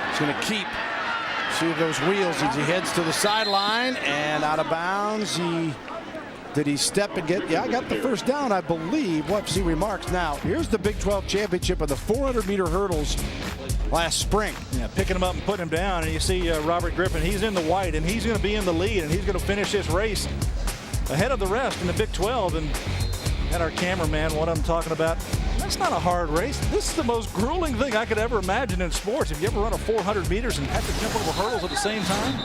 He's going to see those wheels as he heads to the sideline and out of bounds. Did he step and get? Yeah, I got the first down, I believe. We'll have to see remarks now. Here's the Big 12 championship of the 400-meter hurdles last spring. Yeah, picking him up and putting him down, and you see Robert Griffin. He's in the white, and he's going to be in the lead, and he's going to finish this race ahead of the rest in the Big 12. And at our cameraman, what I'm talking about, that's not a hard race. This is the most grueling thing I could ever imagine in sports. Have you ever run a 400 meters and have to jump over hurdles at the same time?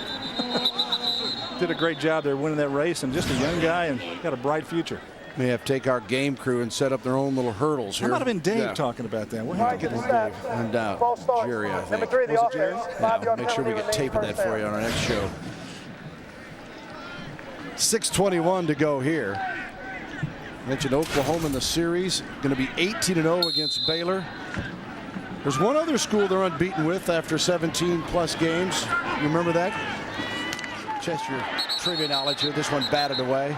Did a great job there winning that race, and just a young guy and got a bright future. May have to take our game crew and set up their own little hurdles here. That might have been Dave talking about that. We'll have to get this Dave. And Jerry, I think. Number 3, the offense. Yeah, make sure we get tape of that for you on our next show. 6:21 to go here. Mentioned Oklahoma in the series. Going to be 18-0 against Baylor. There's one other school they're unbeaten with after 17-plus games. You remember that? Test your trivia knowledge here. This one batted away.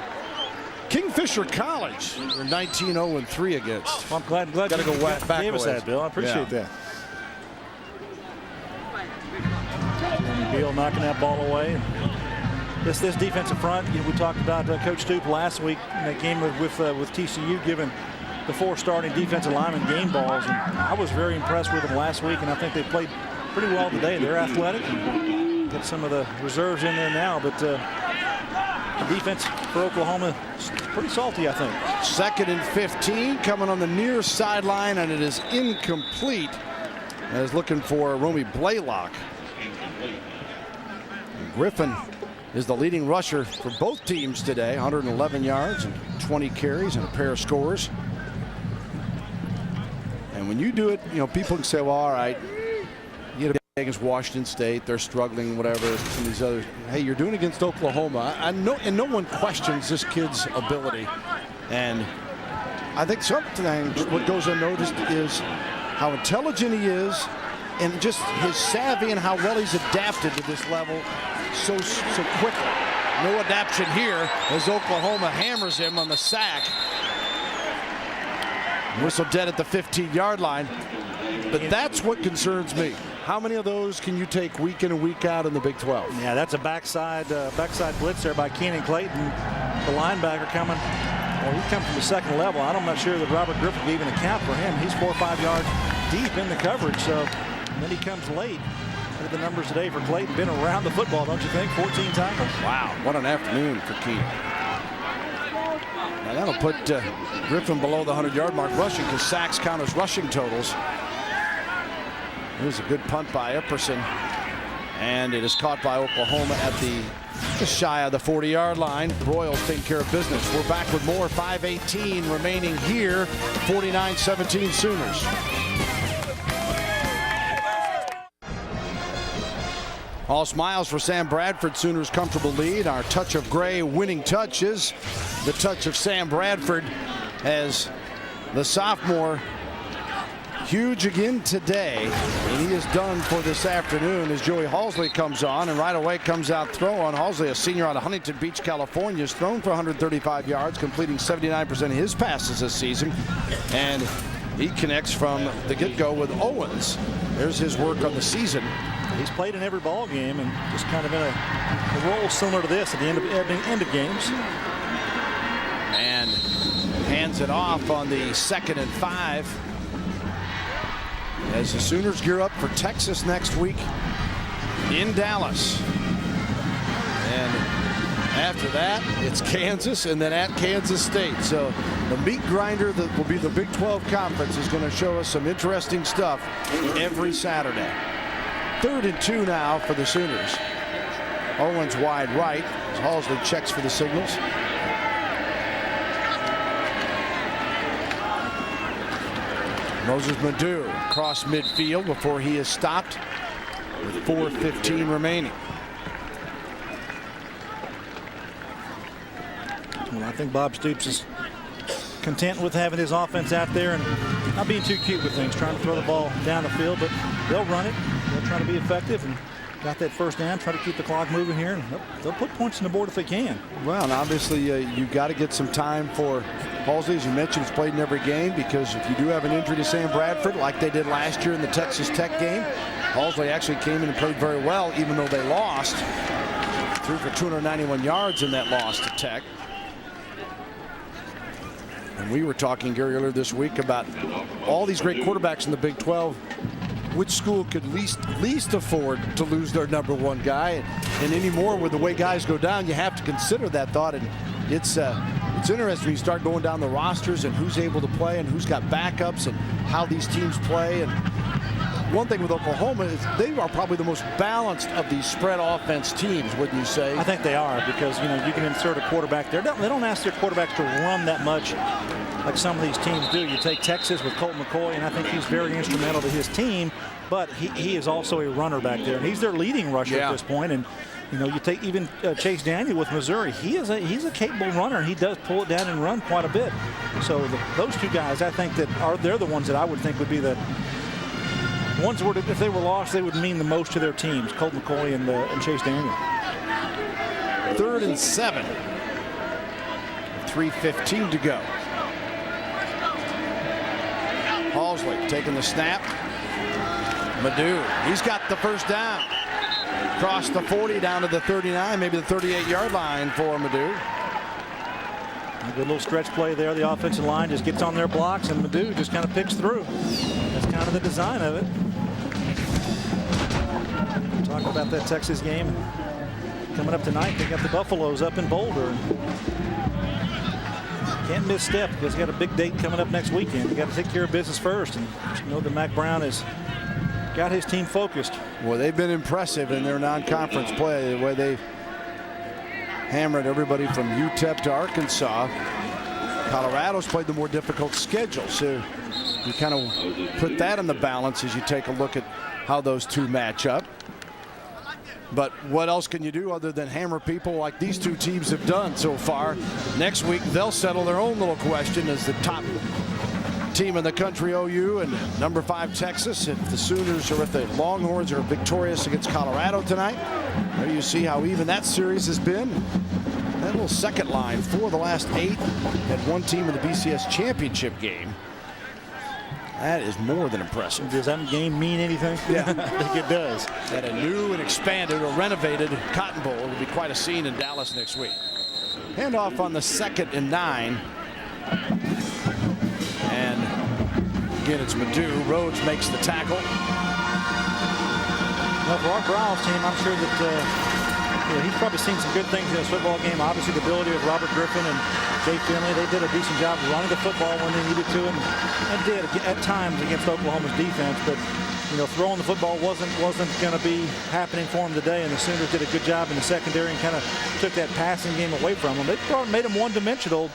Kingfisher College, they're 19-0-3 against. Well, I'm glad got to go back. Gave us that, Bill. I appreciate that. Beal knocking that ball away. This defensive front, we talked about Coach Stoop last week in that game with TCU, giving the 4 starting defensive linemen game balls, and I was very impressed with them last week, and I think they played pretty well today. They're athletic. Get some of the reserves in there now, but the defense for Oklahoma is pretty salty, I think. 2nd and 15 coming on the near sideline, and it is incomplete. As looking for Romy Blaylock. Griffin is the leading rusher for both teams today. 111 yards and 20 carries and a pair of scores. And when you do it, you know, people can say, well, all right, you know, against Washington State, they're struggling, whatever, some of these others. Hey, you're doing it against Oklahoma. I know, and no one questions this kid's ability. And I think sometimes what goes unnoticed is how intelligent he is and just his savvy and how well he's adapted to this level so quickly. No adaptation here as Oklahoma hammers him on the sack. Whistle dead at the 15-yard line. But that's what concerns me. How many of those can you take week in and week out in the Big 12? Yeah, that's a backside blitz there by Keenan Clayton. The linebacker coming. Well, he comes from the second level. I'm not sure that Robert Griffin can even account for him. He's 4 or 5 yards deep in the coverage. So and then he comes late. Look at the numbers today for Clayton. Been around the football, don't you think? 14 tackles. Wow, what an afternoon for Keenan. Now that'll put Griffin below the 100-yard mark rushing, because sacks count as rushing totals. Here's a good punt by Epperson, and it is caught by Oklahoma at the just shy of the 40-yard line. Royals taking care of business. We're back with more. 5:18 remaining here. 49-17 Sooners. All smiles for Sam Bradford. Sooners comfortable lead. Our touch of gray winning touch is the touch of Sam Bradford as the sophomore. Huge again today, and he is done for this afternoon as Joey Halsley comes on, and right away comes out throw on. Halsley, a senior out of Huntington Beach, California, has thrown for 135 yards, completing 79% of his passes this season, and he connects from the get-go with Owens. There's his work on the season. He's played in every ball game and just kind of in a role similar to this at the end of games. And hands it off on the 2nd and 5. As the Sooners gear up for Texas next week in Dallas. And after that, it's Kansas and then at Kansas State. So the meat grinder that will be the Big 12 Conference is going to show us some interesting stuff every Saturday. 3rd and 2 now for the Sooners. Owens wide right as Halsley checks for the signals. Moses Madu across midfield before he is stopped with 4:15 remaining. Well, I think Bob Stoops is content with having his offense out there and not being too cute with things, trying to throw the ball down the field, but they'll run it. They'll try to be effective and got that first down, try to keep the clock moving here, and they'll put points on the board if they can. Well, and obviously you've got to get some time for Halsley, as you mentioned, he's played in every game, because if you do have an injury to Sam Bradford, like they did last year in the Texas Tech game, Halsley actually came in and played very well, even though they lost. Threw for 291 yards in that loss to Tech. And we were talking, Gary, earlier this week about all these great quarterbacks in the Big 12. Which school could least afford to lose their #1 guy? And anymore, with the way guys go down, you have to consider that thought. And it's interesting. You start going down the rosters and who's able to play and who's got backups and how these teams play. And one thing with Oklahoma is they are probably the most balanced of these spread offense teams, wouldn't you say? I think they are, because you can insert a quarterback there. They don't ask their quarterbacks to run that much like some of these teams do. You take Texas with Colt McCoy, and I think he's very instrumental to his team, but he is also a runner back there, and he's their leading rusher at this point. And you take even Chase Daniel with Missouri. He's a capable runner. He does pull it down and run quite a bit. So those two guys, I think they're the ones that I would think would be the ones where, if they were lost, they would mean the most to their teams. Colt McCoy and Chase Daniel. 3rd and 7. 3:15 to go. Halsley taking the snap. Madu, he's got the first down. Across the 40 down to the 39, maybe the 38-yard line for Madu. A good little stretch play there. The offensive line just gets on their blocks, and Madu just kind of picks through. That's kind of the design of it. Talk about that Texas game coming up tonight. They got the Buffaloes up in Boulder. Can't misstep, because they got a big date coming up next weekend. They got to take care of business first, and you know that Mac Brown has got his team focused. Well, they've been impressive in their non-conference play, the way they've hammered everybody from UTEP to Arkansas. Colorado's played the more difficult schedule, so you kind of put that in the balance as you take a look at how those two match up. But what else can you do other than hammer people like these two teams have done so far? Next week, they'll settle their own little question as the top team in the country, OU, and #5 Texas. If the Sooners or if the Longhorns are victorious against Colorado tonight, there you see how even that series has been. That little second line, 4 of the last 8 had one team in the BCS championship game. That is more than impressive. Does that game mean anything? Yeah. I think it does. At a new and expanded or renovated Cotton Bowl. It'll be quite a scene in Dallas next week. Handoff on the 2nd and 9. And again, it's Madu. Rhodes makes the tackle. Well, for Art Briles' team, I'm sure that he's probably seen some good things in this football game. Obviously, the ability of Robert Griffin and Jay Finley, they did a decent job running the football when they needed to, and did at times against Oklahoma's defense. But throwing the football wasn't going to be happening for them today, and the Sooners did a good job in the secondary and kind of took that passing game away from them. They made them one-dimensional,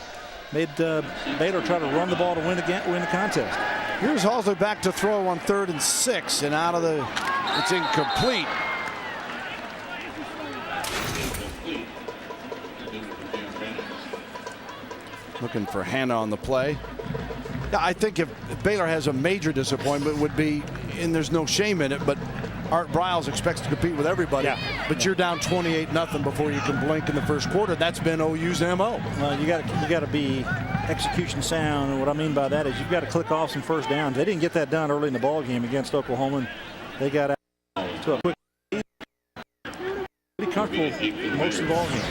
made Baylor try to run the ball to win the contest. Here's Halsley back to throw on 3rd and 6, and it's incomplete. Looking for Hannah on the play. Yeah, I think if Baylor has a major disappointment would be, and there's no shame in it, but Art Briles expects to compete with everybody. Yeah. But you're down 28-0 before you can blink in the first quarter. That's been OU's MO. Well, you got to be execution sound, and what I mean by that is you've got to click off some first downs. They didn't get that done early in the ball game against Oklahoma. And they got out to a quick lead. Pretty comfortable most of the ball game.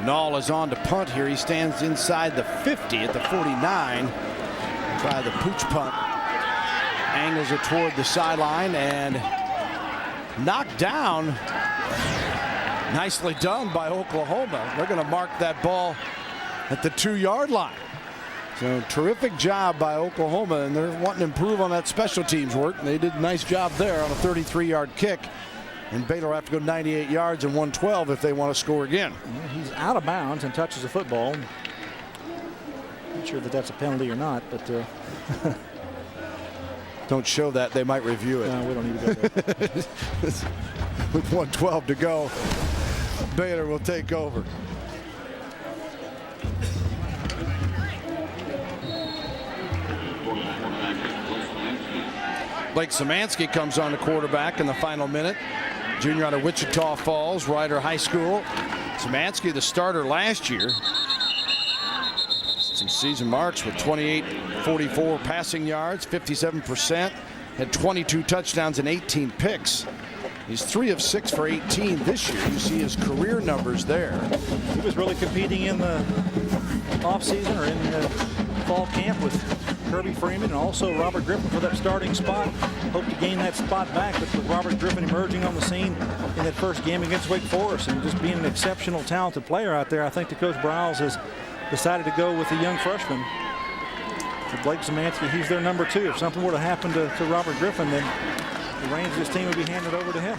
Nall is on to punt here. He stands inside the 50 at the 49. Try the pooch punt. Angles it toward the sideline and knocked down. Nicely done by Oklahoma. They're going to mark that ball at the 2-yard line. So terrific job by Oklahoma, and they're wanting to improve on that special teams work. And they did a nice job there on a 33-yard kick. And Baylor will have to go 98 yards and 112 if they want to score again. Yeah, he's out of bounds and touches the football. Not sure that that's a penalty or not, but don't show that. They might review it. No, we don't need to go there. With 112 to go, Baylor will take over. Blake Szymanski comes on the quarterback in the final minute. Junior out of Wichita Falls, Rider High School. Szymanski, the starter last year. Some season marks with 28-44 passing yards, 57%, had 22 touchdowns and 18 picks. He's 3 of 6 for 18 this year. You see his career numbers there. He was really competing in the offseason or in the fall camp with Kirby Freeman and also Robert Griffin for that starting spot. Hope to gain that spot back, but with Robert Griffin emerging on the scene in that first game against Wake Forest and just being an exceptional, talented player out there, I think the Coach Briles has decided to go with the young freshman. For Blake Szymanski, he's their number 2. If something were to happen to Robert Griffin, then the reins of this team would be handed over to him.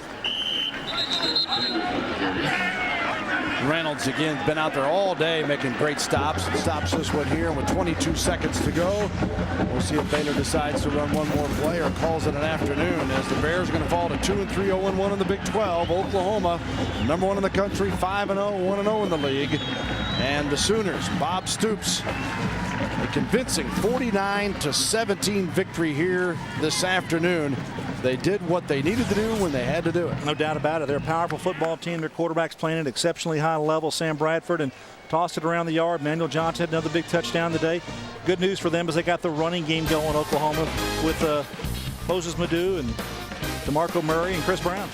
Reynolds again been out there all day making great stops. Stops this one here, and with 22 seconds to go, we'll see if Baylor decides to run one more play or calls it an afternoon, as the Bears are going to fall to 2-3, 0-1 in the Big 12. Oklahoma, number 1 in the country, 5-0, 1-0 in the league. And the Sooners, Bob Stoops, a convincing 49-17 victory here this afternoon. They did what they needed to do when they had to do it. No doubt about it. They're a powerful football team. Their quarterback's playing at exceptionally high level, Sam Bradford, and tossed it around the yard. Manuel Johnson had another big touchdown today. Good news for them is they got the running game going, Oklahoma, with Moses Madu and DeMarco Murray and Chris Brown.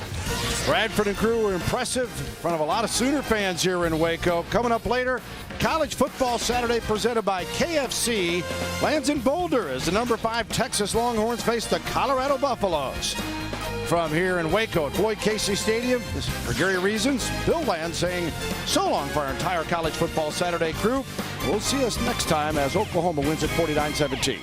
Bradford and crew were impressive in front of a lot of Sooner fans here in Waco. Coming up later, College Football Saturday presented by KFC lands in Boulder as the number 5 Texas Longhorns face the Colorado Buffaloes. From here in Waco at Floyd Casey Stadium, this is for Gary Reasons, Bill Land saying so long for our entire College Football Saturday crew. We'll see us next time as Oklahoma wins at 49-17.